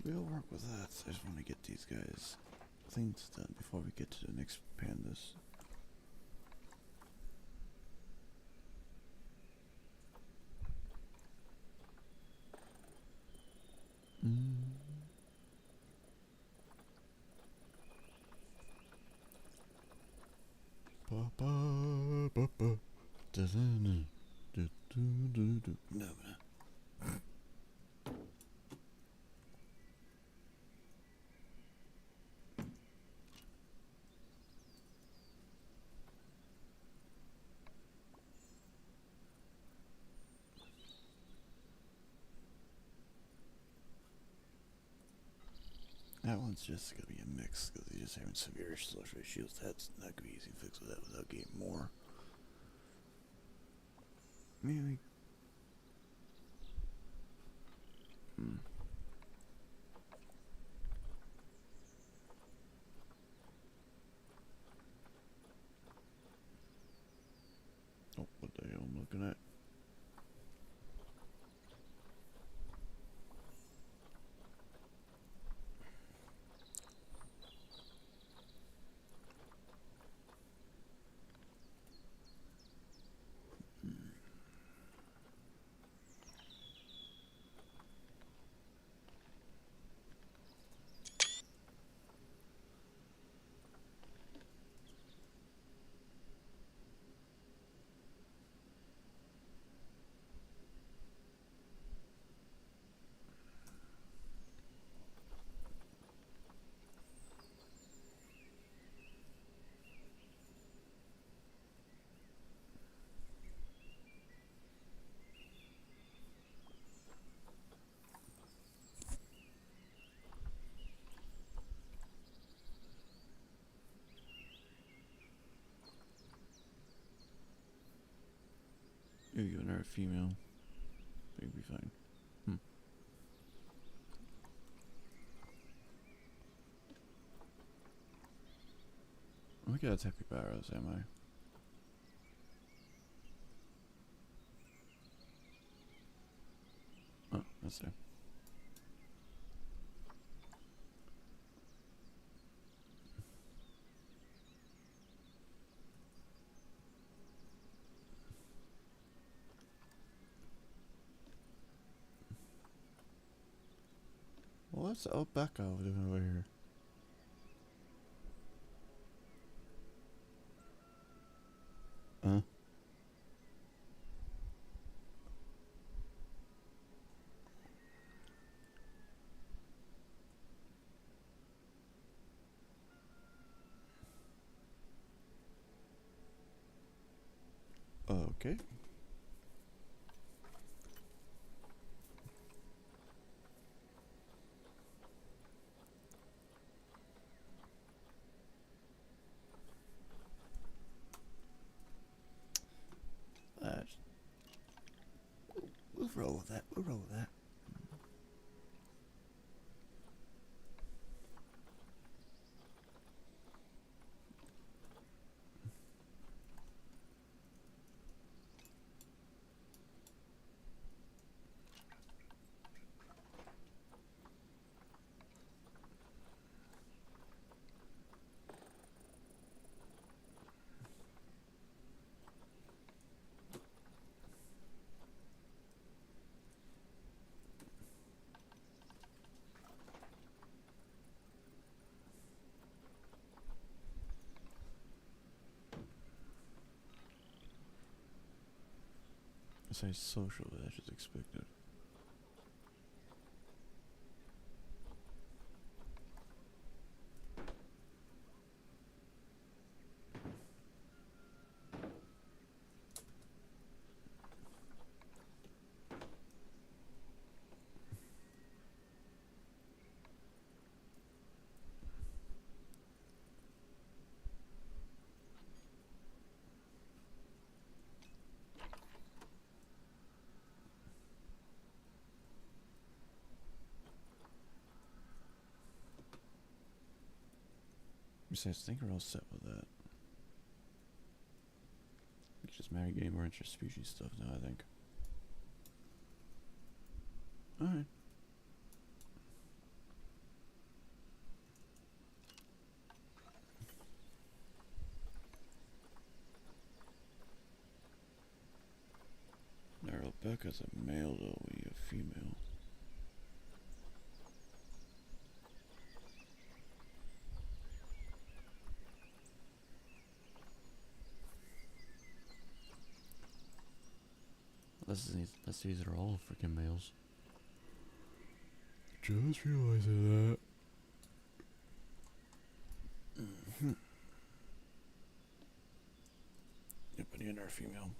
We'll work with that. I just want to get these guys things done before we get to the next pandas. No. That one's just gonna be a mix because he's just having severe social issues. That's not gonna be easy to fix with that without getting more. Maybe. Oh, what the hell I'm looking at? Here you go, another female. They'd be fine. We got happy barrows, am I? Oh, that's there. what's Becca doing over here? Huh? Okay. We'll roll with that. We'll roll with that. I say social, but that's just expected. Besides, I think we're all set with that. It's just matter getting more interspecies stuff now, I think. Alright. Now, Rebecca's a male, though, we a female. These are all freaking males. Just realized that. Yep, and our female.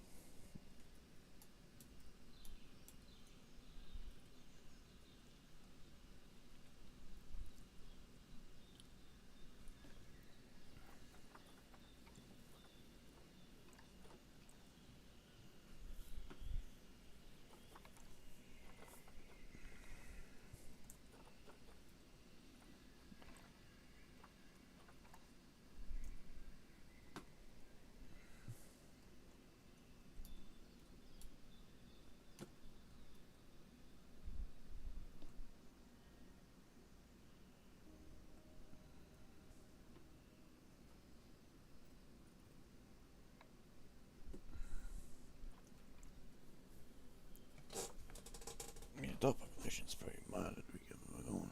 Yeah, adult population's pretty mild. We get going.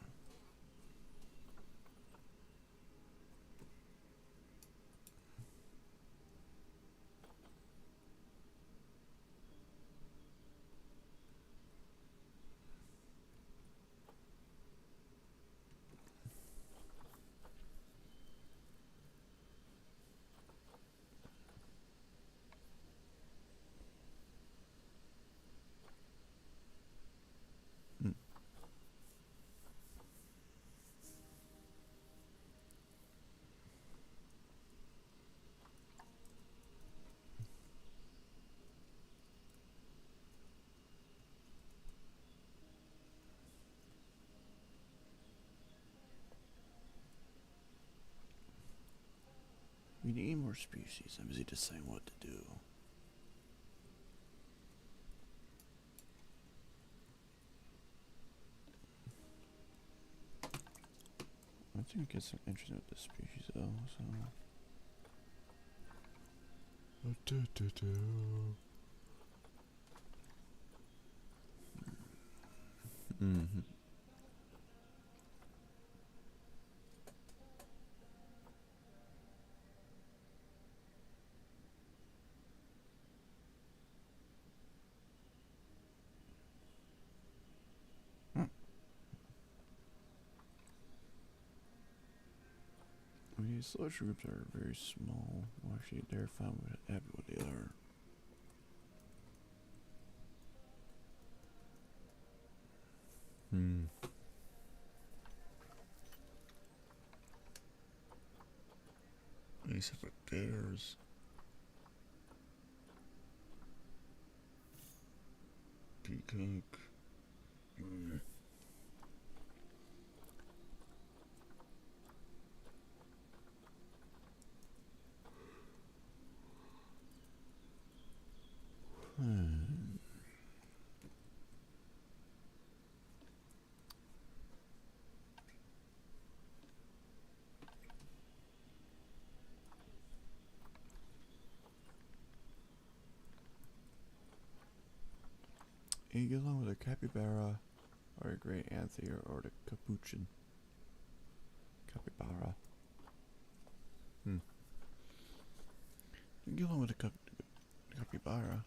We need more species. I'm busy deciding what to do. I think it gets interesting with this species though, so. Mm-hmm. These social groups are very small. Well, actually, they're fine with happy what they are. Except for theirs. Peacock. You get along with a capybara, or a great anther, or the capuchin. Capybara. You get along with a capybara.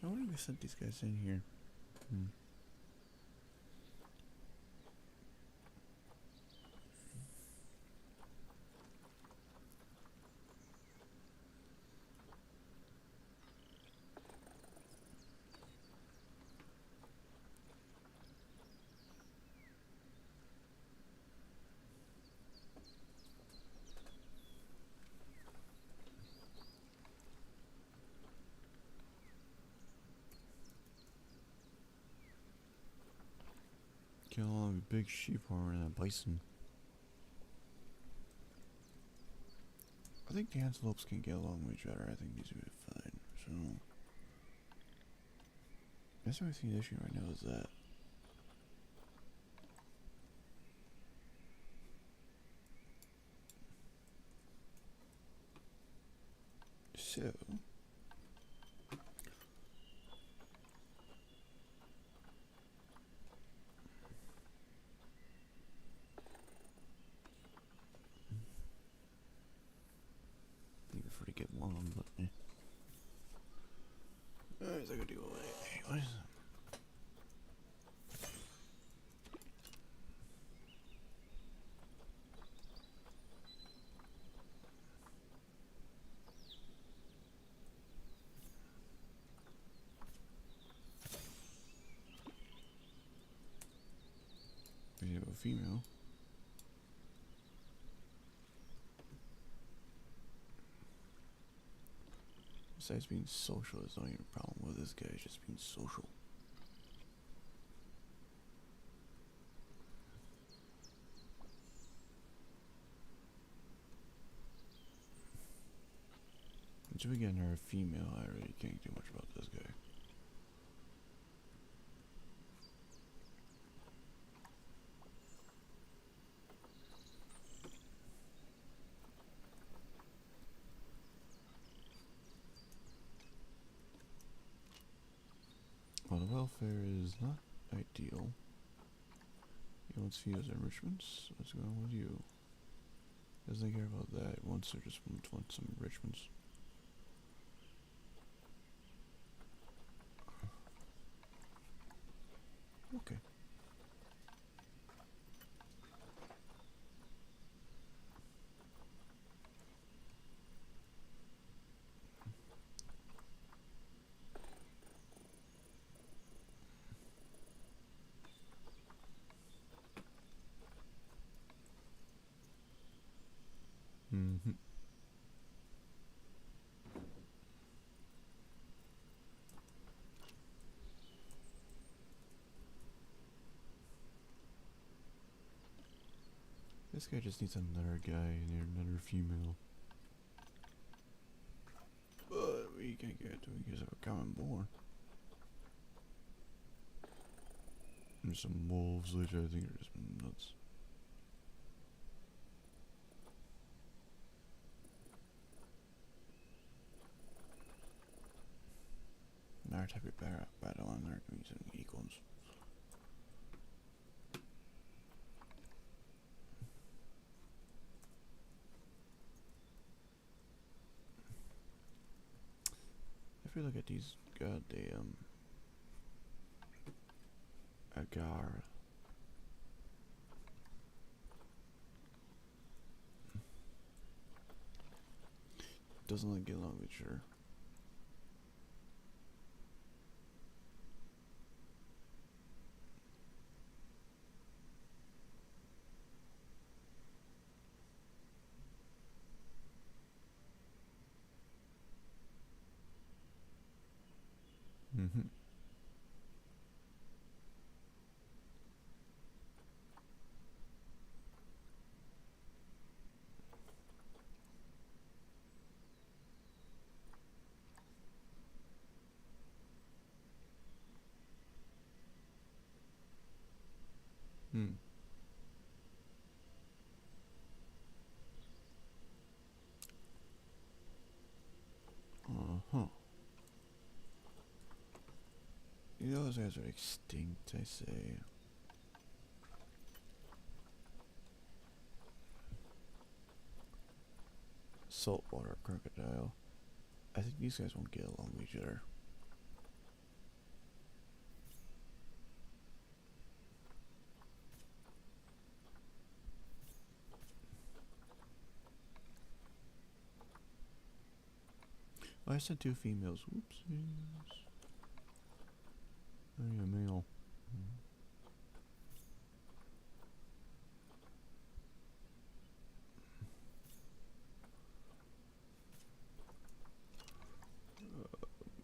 I wonder if we sent these guys in here. Get along with a big sheep horn and a bison. I think the antelopes can get along with each other. I think these would be fine. So that's the only thing issue right now is that. So I think prefer to get along, but alright, I gotta do away. Anyways. We have a female. Besides being social, there's not even a problem with this guy, just being social. Until we get her a female, I really can't do much about this guy. Well, the welfare is not ideal. He wants fees enrichments. What's going on with you? Doesn't care about that. He wants to just want some enrichments. Okay. This guy just needs another guy and another female. But we can't get to because of a common born. There's some wolves, which I think are just nuts. Another type of battle on there can be some equals. If you look at these goddamn Agar. Doesn't like get along with sure. Mm-hmm. Hmm. Uh-huh. Those guys are extinct, I say. Saltwater crocodile. I think these guys won't get along with each other. Oh, I said 2 females. Whoopsies. I need a male.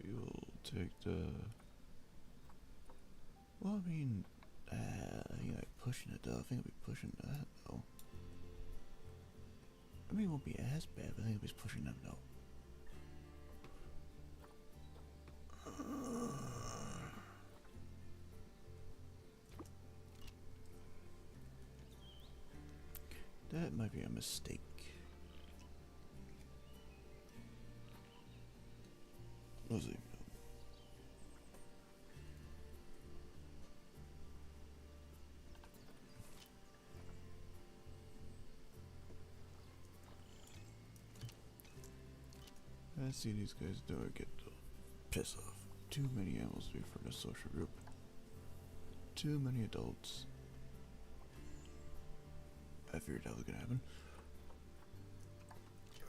We'll take the. Well, I mean, I think like pushing it though. I think I'll be pushing that though. I mean, it won't be as bad, but I think I'll be pushing that though. That might be a mistake. Let's see. I see these guys do get pissed off. Too many animals to be for the social group. Too many adults. I figured that was gonna happen.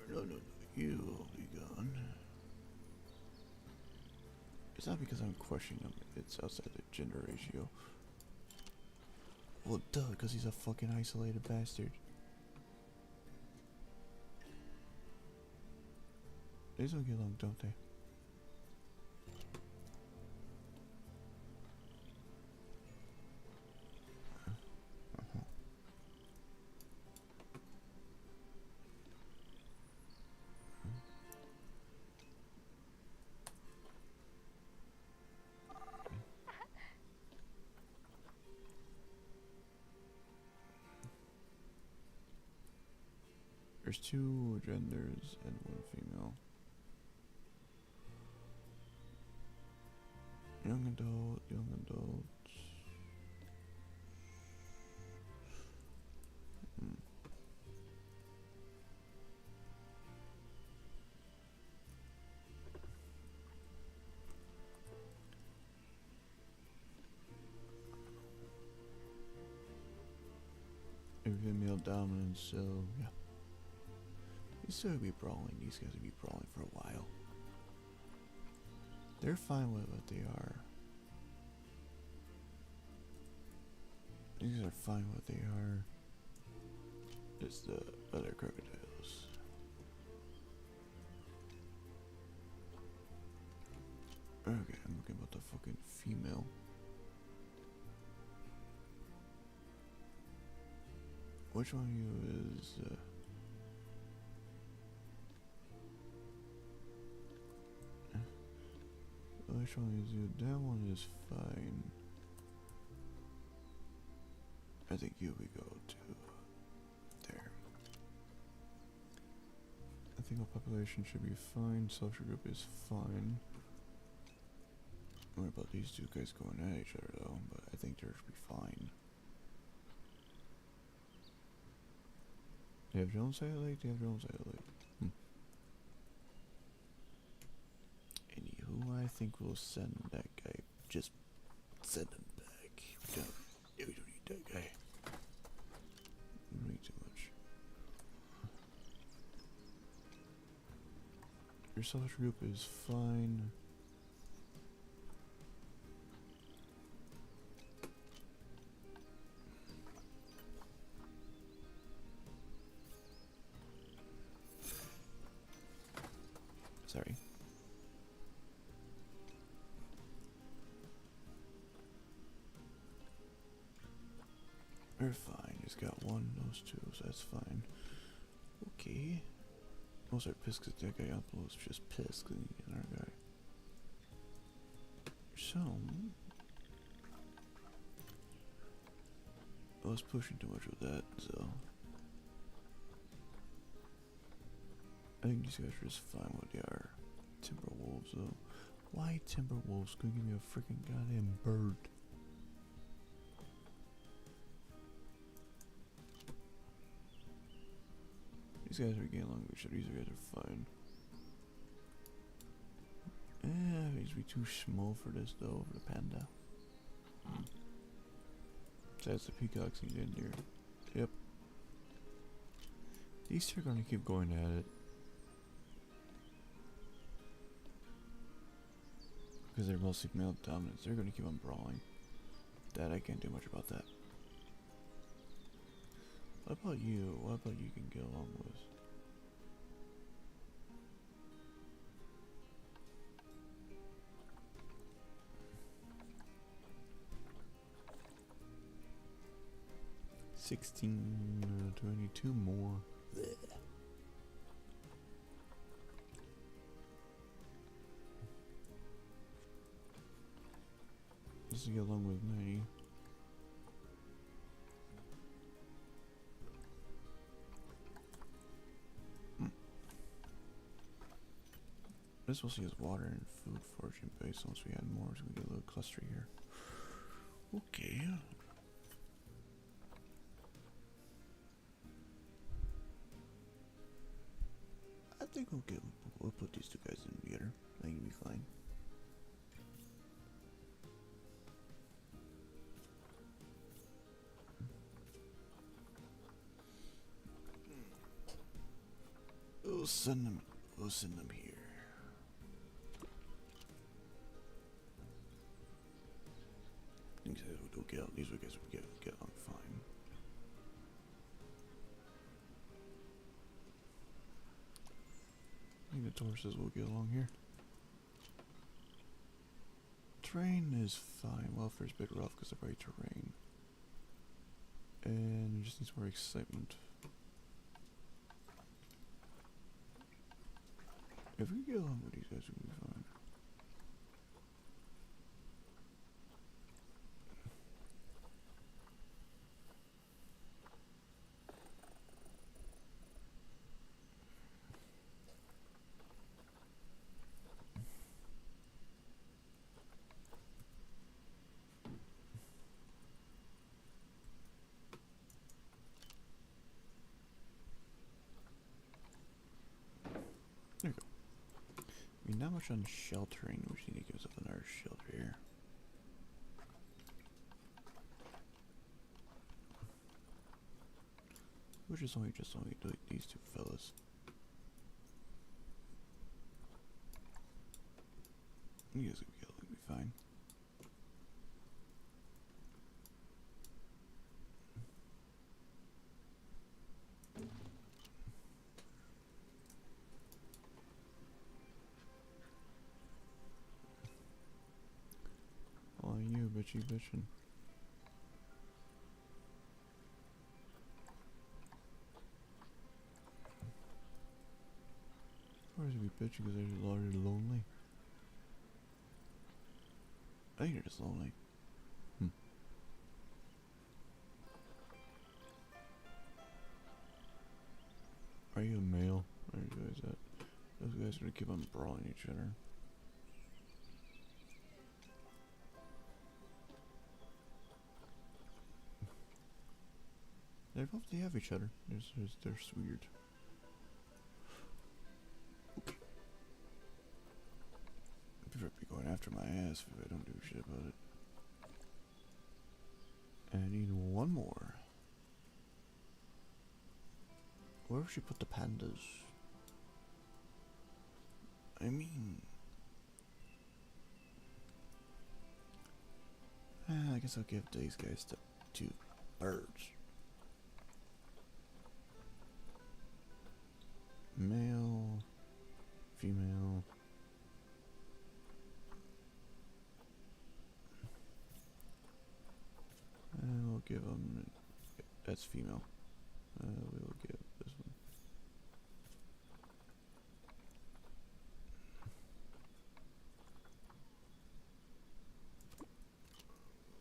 No, you will be gone. It's not because I'm questioning him, it's outside the gender ratio. Well, duh, because he's a fucking isolated bastard. They don't get along, don't they? There's 2 genders and 1 female. Young adult, young adult. Male dominant, so yeah. These two would be brawling. These guys would be brawling for a while. They're fine with what they are. These are fine what they are. It's the other crocodiles. Okay, I'm looking about the fucking female. Which one of you is? Which one is you? That one is fine. I think you we go to there. I think our population should be fine. Social group is fine. What about these two guys going at each other though? But I think they should be fine. They have their own satellite. They have their own satellite. Anywho, I think we'll send that guy. Just send him back. We don't need that guy. We don't need too much. Your social group is fine. Sorry. We're fine. He's got one, those two, so that's fine. Okay. Most are pissed because that guy uploads just pissed because he's another guy. So I was pushing too much with that, so I think these guys are just fine what they are. Timberwolves though. Why Timberwolves? Could give me a freaking goddamn bird. These guys are getting along with each other. These guys are fine. These be too small for this though, for the panda. That's the peacocks in here. Yep. These two are gonna keep going at it. Because they're mostly male dominants, they're gonna keep on brawling. That I can't do much about that. What about you? What about you can get along with? $16, 22 more. Blech. This will get along with 90. This will see as water and food foraging base. Once we add more, so we get a little cluster here. Okay. I think we'll put these two guys in together. I think it'll be fine. We'll send them here. These guys will get on fine. I think the Tauruses will get along here. Terrain is fine. Welfare's a bit rough because of right terrain. And it just needs more excitement. If we get along with these guys, we'll be fine. There you go. I mean, not much on sheltering, which need to give us up another shelter here. Which is only these two fellas. You guys will be fine. You bitchin'. bitching because they're already lonely. I think they're just lonely. Are you a male? Are you guys that? Those guys are gonna keep on brawling each other. They have each other. They're weird. People be going after my ass if I don't do shit about it. And I need one more. Where should she put the pandas? I mean, I guess I'll give these guys the 2 birds. Male, female. And we'll give them. That's female. We will give this one.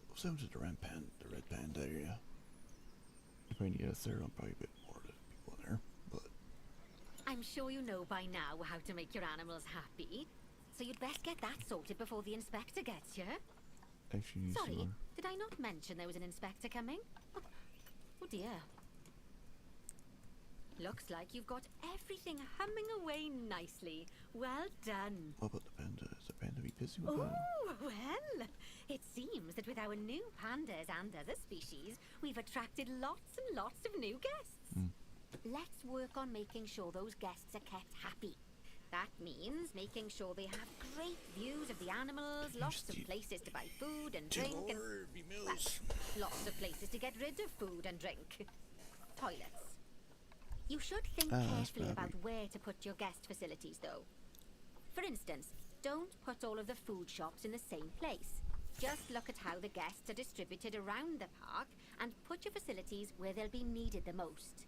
What's happened to the red panda area? If I need a third one, probably a bit more people in there, but. I'm sure you know by now how to make your animals happy. So you'd best get that sorted before the inspector gets here. Actually, needs Sorry, one. did I not mention there was an inspector coming? Oh dear. Looks like you've got everything humming away nicely. Well done. What about the panda? Is the panda be busy with Oh, that? well, it seems that with our new pandas and other species, we've attracted lots and lots of new guests. Let's work on making sure those guests are kept happy. That means making sure they have great views of the animals, lots of places to buy food and drink, and well, lots of places to get rid of food and drink. Toilets. You should think carefully about where to put your guest facilities, though. For instance, don't put all of the food shops in the same place. Just look at how the guests are distributed around the park and put your facilities where they'll be needed the most.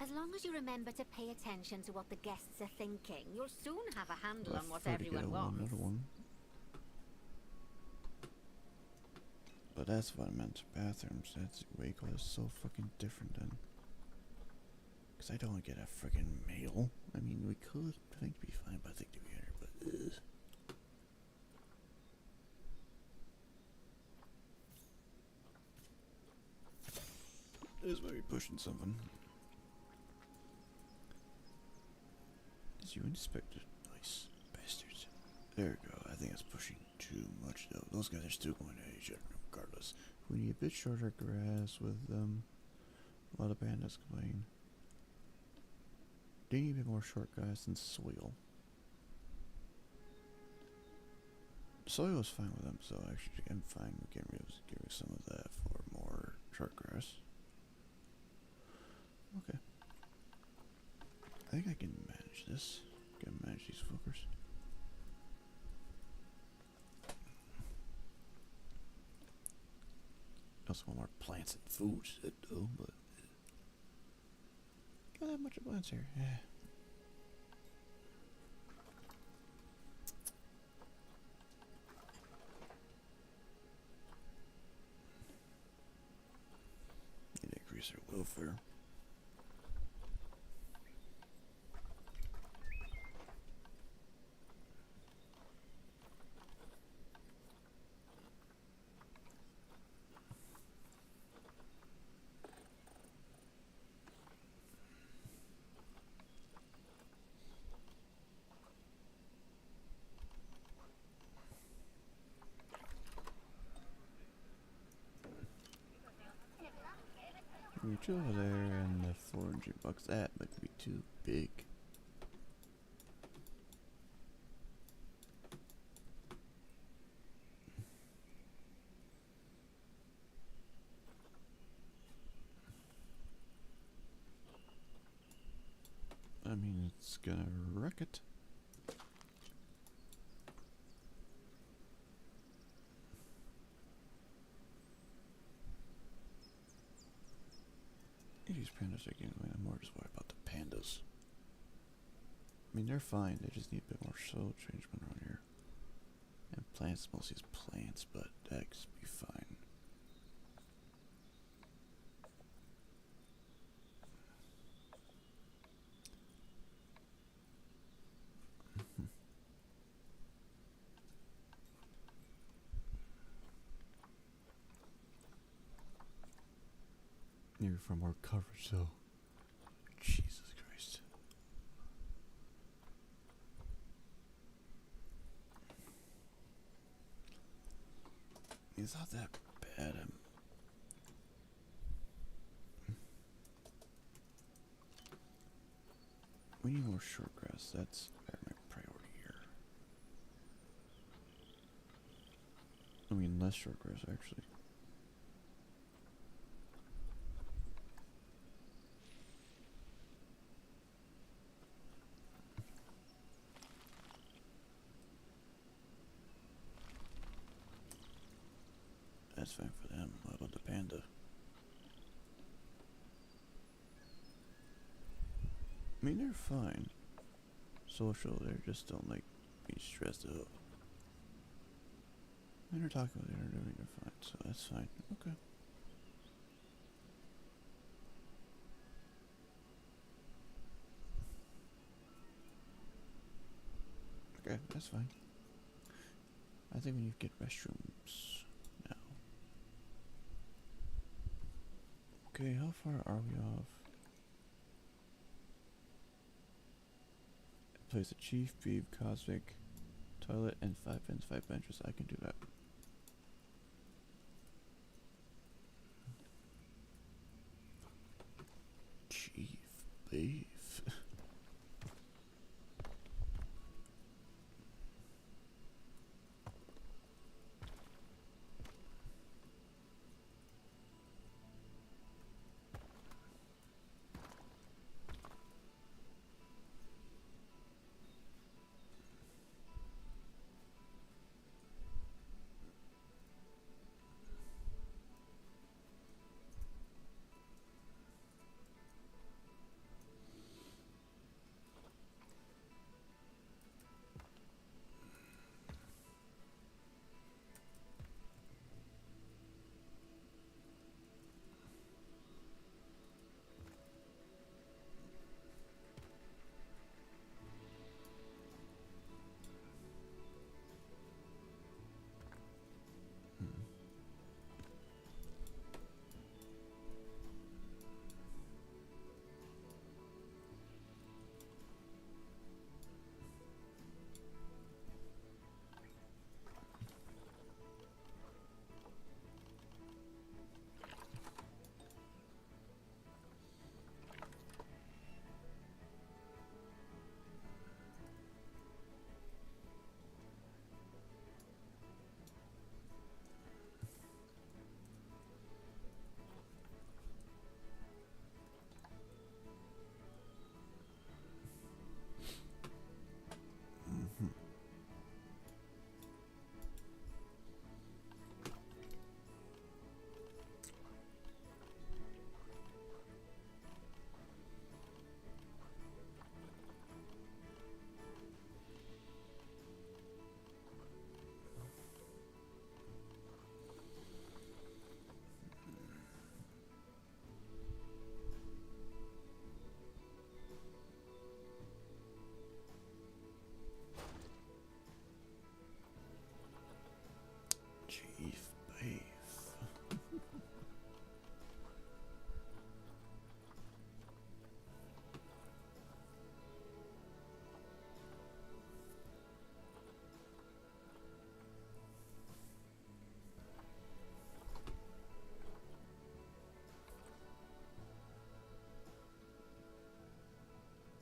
As long as you remember to pay attention to what the guests are thinking, you'll soon have a handle on what everyone wants. Another one. But that's what I meant. Bathrooms. That's way cool. It's so fucking different then. Because I don't want to get a freaking male. I mean, we could. I think it'd be fine, but I think they'd be better. But this might be pushing something. Is you inspected? Nice bastards. There we go. I think that's pushing too much though. Those guys are still going at each other regardless. We need a bit shorter grass with them. A lot of pandas complain. They need a bit more short grass than soil. Soil is fine with them, so actually I'm fine with getting rid of some of that for more short grass. Okay. I think I can manage this. Can manage these fuckers. Also want more plants and food though, but not that much plants here. Yeah. Need to increase their welfare. Reach over there and the 400 bucks. That might be too big. I mean, it's gonna wreck it. These pandas are getting away. I'm more just worried about the pandas. I mean, they're fine. They just need a bit more soil changement around here. And plants, mostly is plants, but that could be fine. Need for more coverage, though. Jesus Christ. It's not that bad. We need more short grass. That's my priority here. I mean, less short grass, actually. That's fine for them. What about the panda? I mean, they're fine. Social, they just don't like being stressed out. When they're talking about they're doing, they're fine, so that's fine. Okay. Okay, that's fine. I think we need to get restrooms now. Okay, how far are we off? Place a chief, beef, cosmic, toilet, and 5 pens, 5 benches. I can do that. Chief, beef. Chief, beef.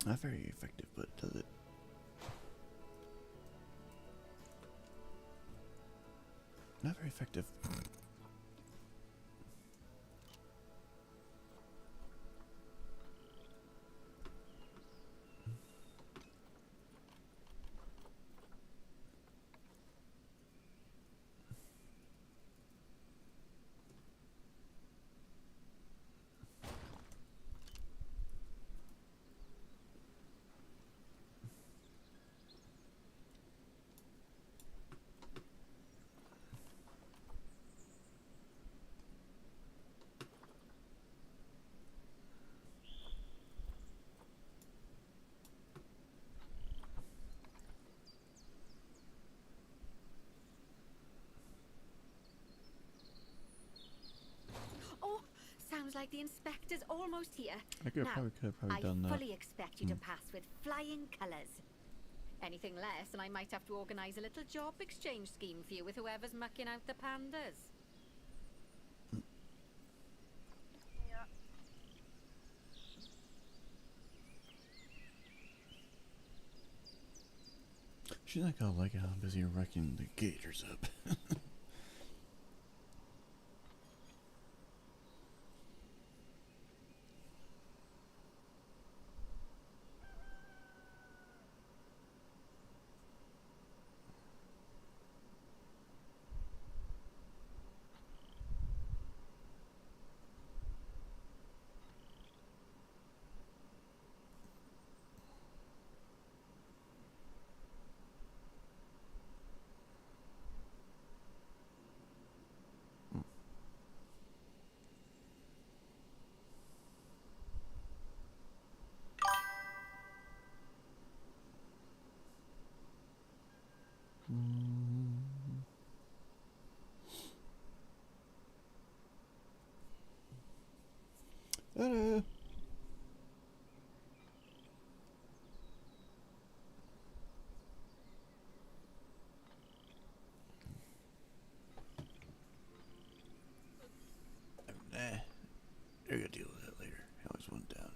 Not very effective, but does it? Not very effective. inspector's almost here. I could Now, probably I done that. fully expect you to pass with flying colours. Anything less, and I might have to organise a little job exchange scheme for you with whoever's mucking out the pandas. Yeah. She's not gonna like how I'm busy wrecking the gators up. Hello. Nah, they're gonna deal with that later. I always went down.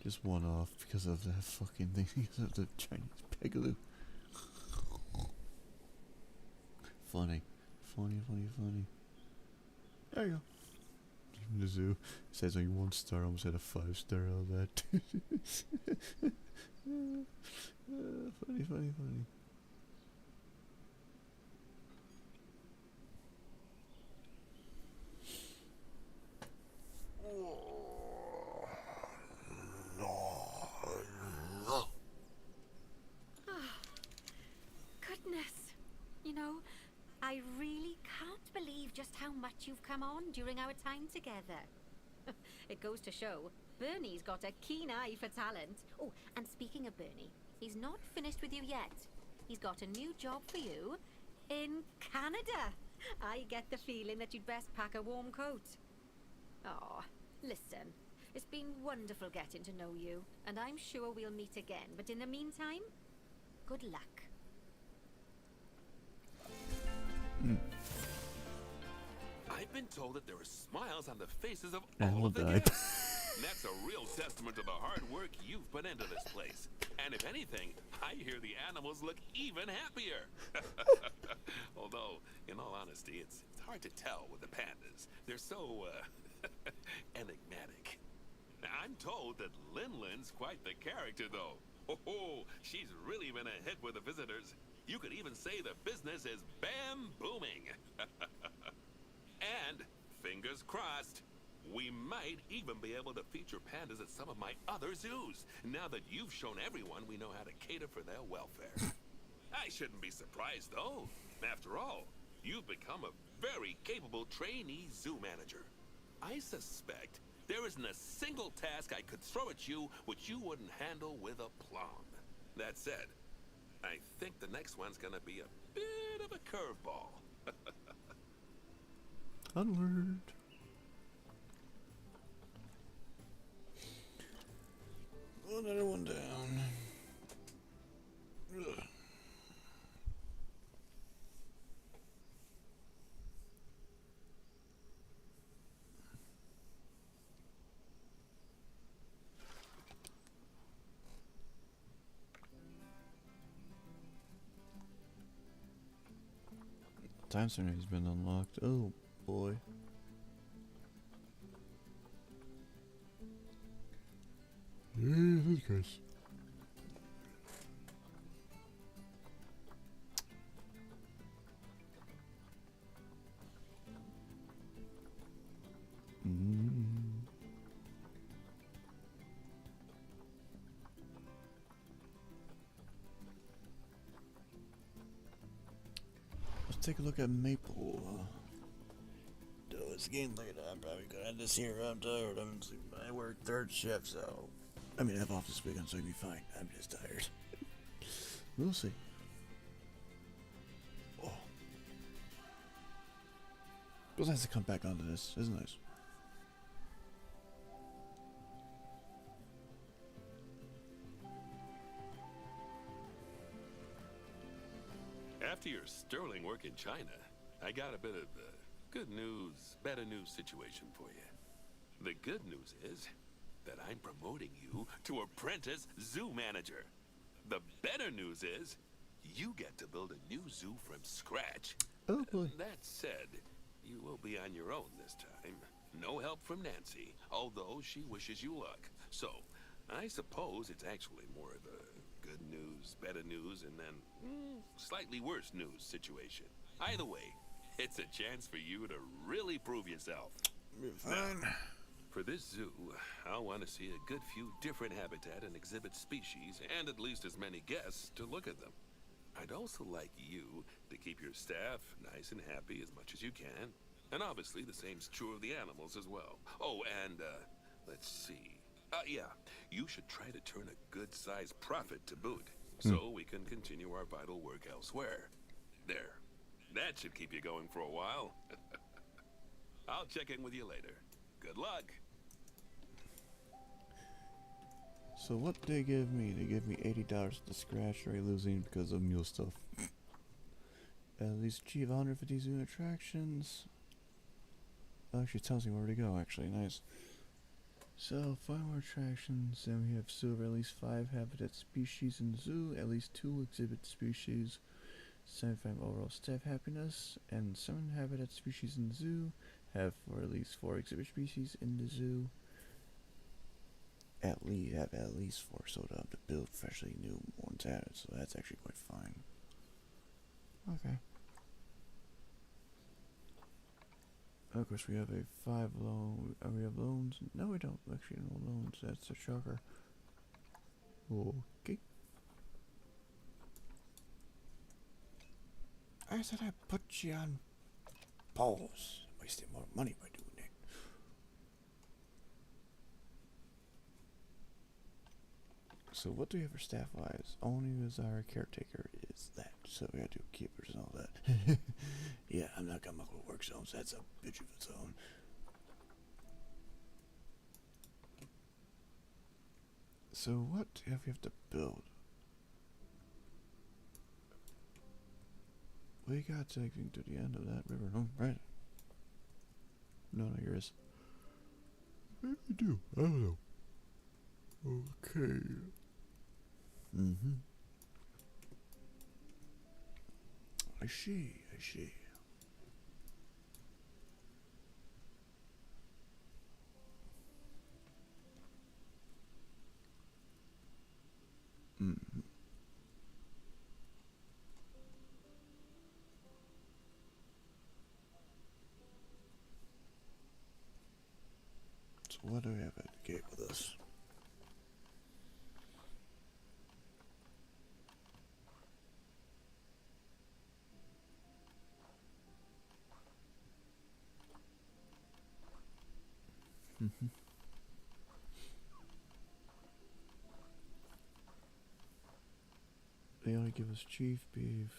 Just one off because of that fucking thing, because of the Chinese pegaloo. Funny. Funny. There you go. The zoo says like 1 star, almost had a 5-star out of that. Funny. Goodness. You know, I really can't believe just how much you've come on during our time together. It goes to show, Bernie's got a keen eye for talent. Oh, and speaking of Bernie, he's not finished with you yet. He's got a new job for you in Canada. I get the feeling that you'd best pack a warm coat. Oh, listen, it's been wonderful getting to know you, and I'm sure we'll meet again. But in the meantime, good luck. I've been told that there are smiles on the faces of Animal all of the died. guests. And that's a real testament to the hard work you've put into this place. And if anything, I hear the animals look even happier. Although, in all honesty, it's hard to tell with the pandas. They're so, enigmatic. Now, I'm told that Lin-Lin's quite the character, though. Oh, she's really been a hit with the visitors. You could even say the business is bam-booming. And, fingers crossed, we might even be able to feature pandas at some of my other zoos, now that you've shown everyone we know how to cater for their welfare. I shouldn't be surprised, though. After all, you've become a very capable trainee zoo manager. I suspect there isn't a single task I could throw at you which you wouldn't handle with aplomb. That said, I think the next one's gonna be a bit of a curveball. Onward. Another one down. Ugh. Time center has been unlocked. Oh boy. Jesus Christ. Let's take a look at Maple. Though it's getting late, I'm probably gonna end this here. I'm tired. I work third shift, so I mean I have off this weekend, so I'll be fine. I'm just tired. We'll see. Oh. Feels nice to come back onto this. Isn't nice. After your sterling work in China, I got a bit of good news, better news situation for you. The good news is that I'm promoting you to apprentice zoo manager. The better news is you get to build a new zoo from scratch. Oh boy. That said, you will be on your own this time. No help from Nancy, although she wishes you luck. So, I suppose it's actually more of a good news, better news, and then slightly worse news situation. Either way, it's a chance for you to really prove yourself. Fine. For this zoo, I'll want to see a good few different habitat and exhibit species, and at least as many guests to look at them. I'd also like you to keep your staff nice and happy as much as you can. And obviously the same's true of the animals as well. Oh, and, let's see. Yeah, you should try to turn a good-sized profit to boot, so we can continue our vital work elsewhere. There. That should keep you going for a while. I'll check in with you later. Good luck. So what they give me? They give me $80 to scratch or losing because of mule stuff. At least achieve 150 zoo attractions. Actually tells me where to go, actually. Nice. So 5 more attractions, then we have zoo of at least 5 habitat species in zoo, at least 2 exhibit species, 75 overall staff happiness, and 7 habitat species in the zoo, have for at least 4 exhibit species in the zoo. Have at least 4 soda to build freshly new ones added, so that's actually quite fine. Okay. Of course, we have a 5 loan. We have loans. No, we don't. Actually, no loans. That's a shocker. Okay. I said I put you on pause. Wasting more money by doing that. So what do we have for staff-wise? Only as our caretaker is that. So we gotta do keepers and all that. Yeah, I'm not gonna muck with work zones. That's a bitch of its own. So what have we have to build? We got taking to the end of that river. No, right? No, yours. Maybe we do. I don't know. Okay. Mm-hmm. I see. Mm-hmm. So what do we have at the gate with us? Mm-hmm. They only give us chief beef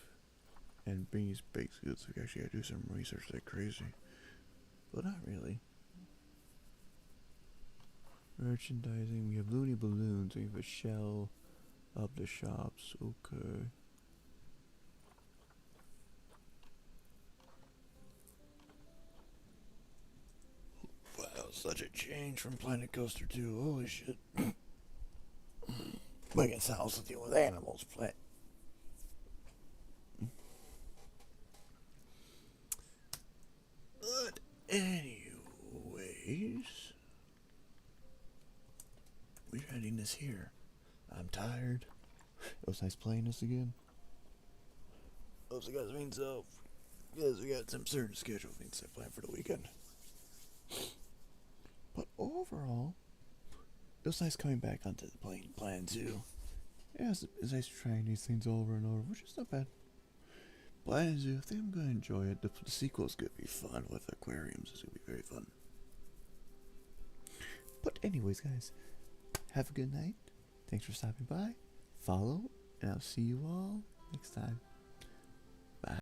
and bees baked goods. We actually gotta do some research like crazy. But not really. Merchandising, we have loony balloons, we have a shell of the shops, okay. Wow, such a change from Planet Coaster 2, holy shit. But I guess I also deal with animals, But anyways, we're ending this here. I'm tired. It was nice playing this again. Also, guys, means because we got some certain schedule things I planned for the weekend. But overall, it was nice coming back onto the Plan Zoo. Yeah, it's nice trying these things over and over, which is not bad. Plan Zoo, I think I'm gonna enjoy it. The sequel's gonna be fun with aquariums. It's gonna be very fun. But anyways, guys, have a good night. Thanks for stopping by. Follow, and I'll see you all next time.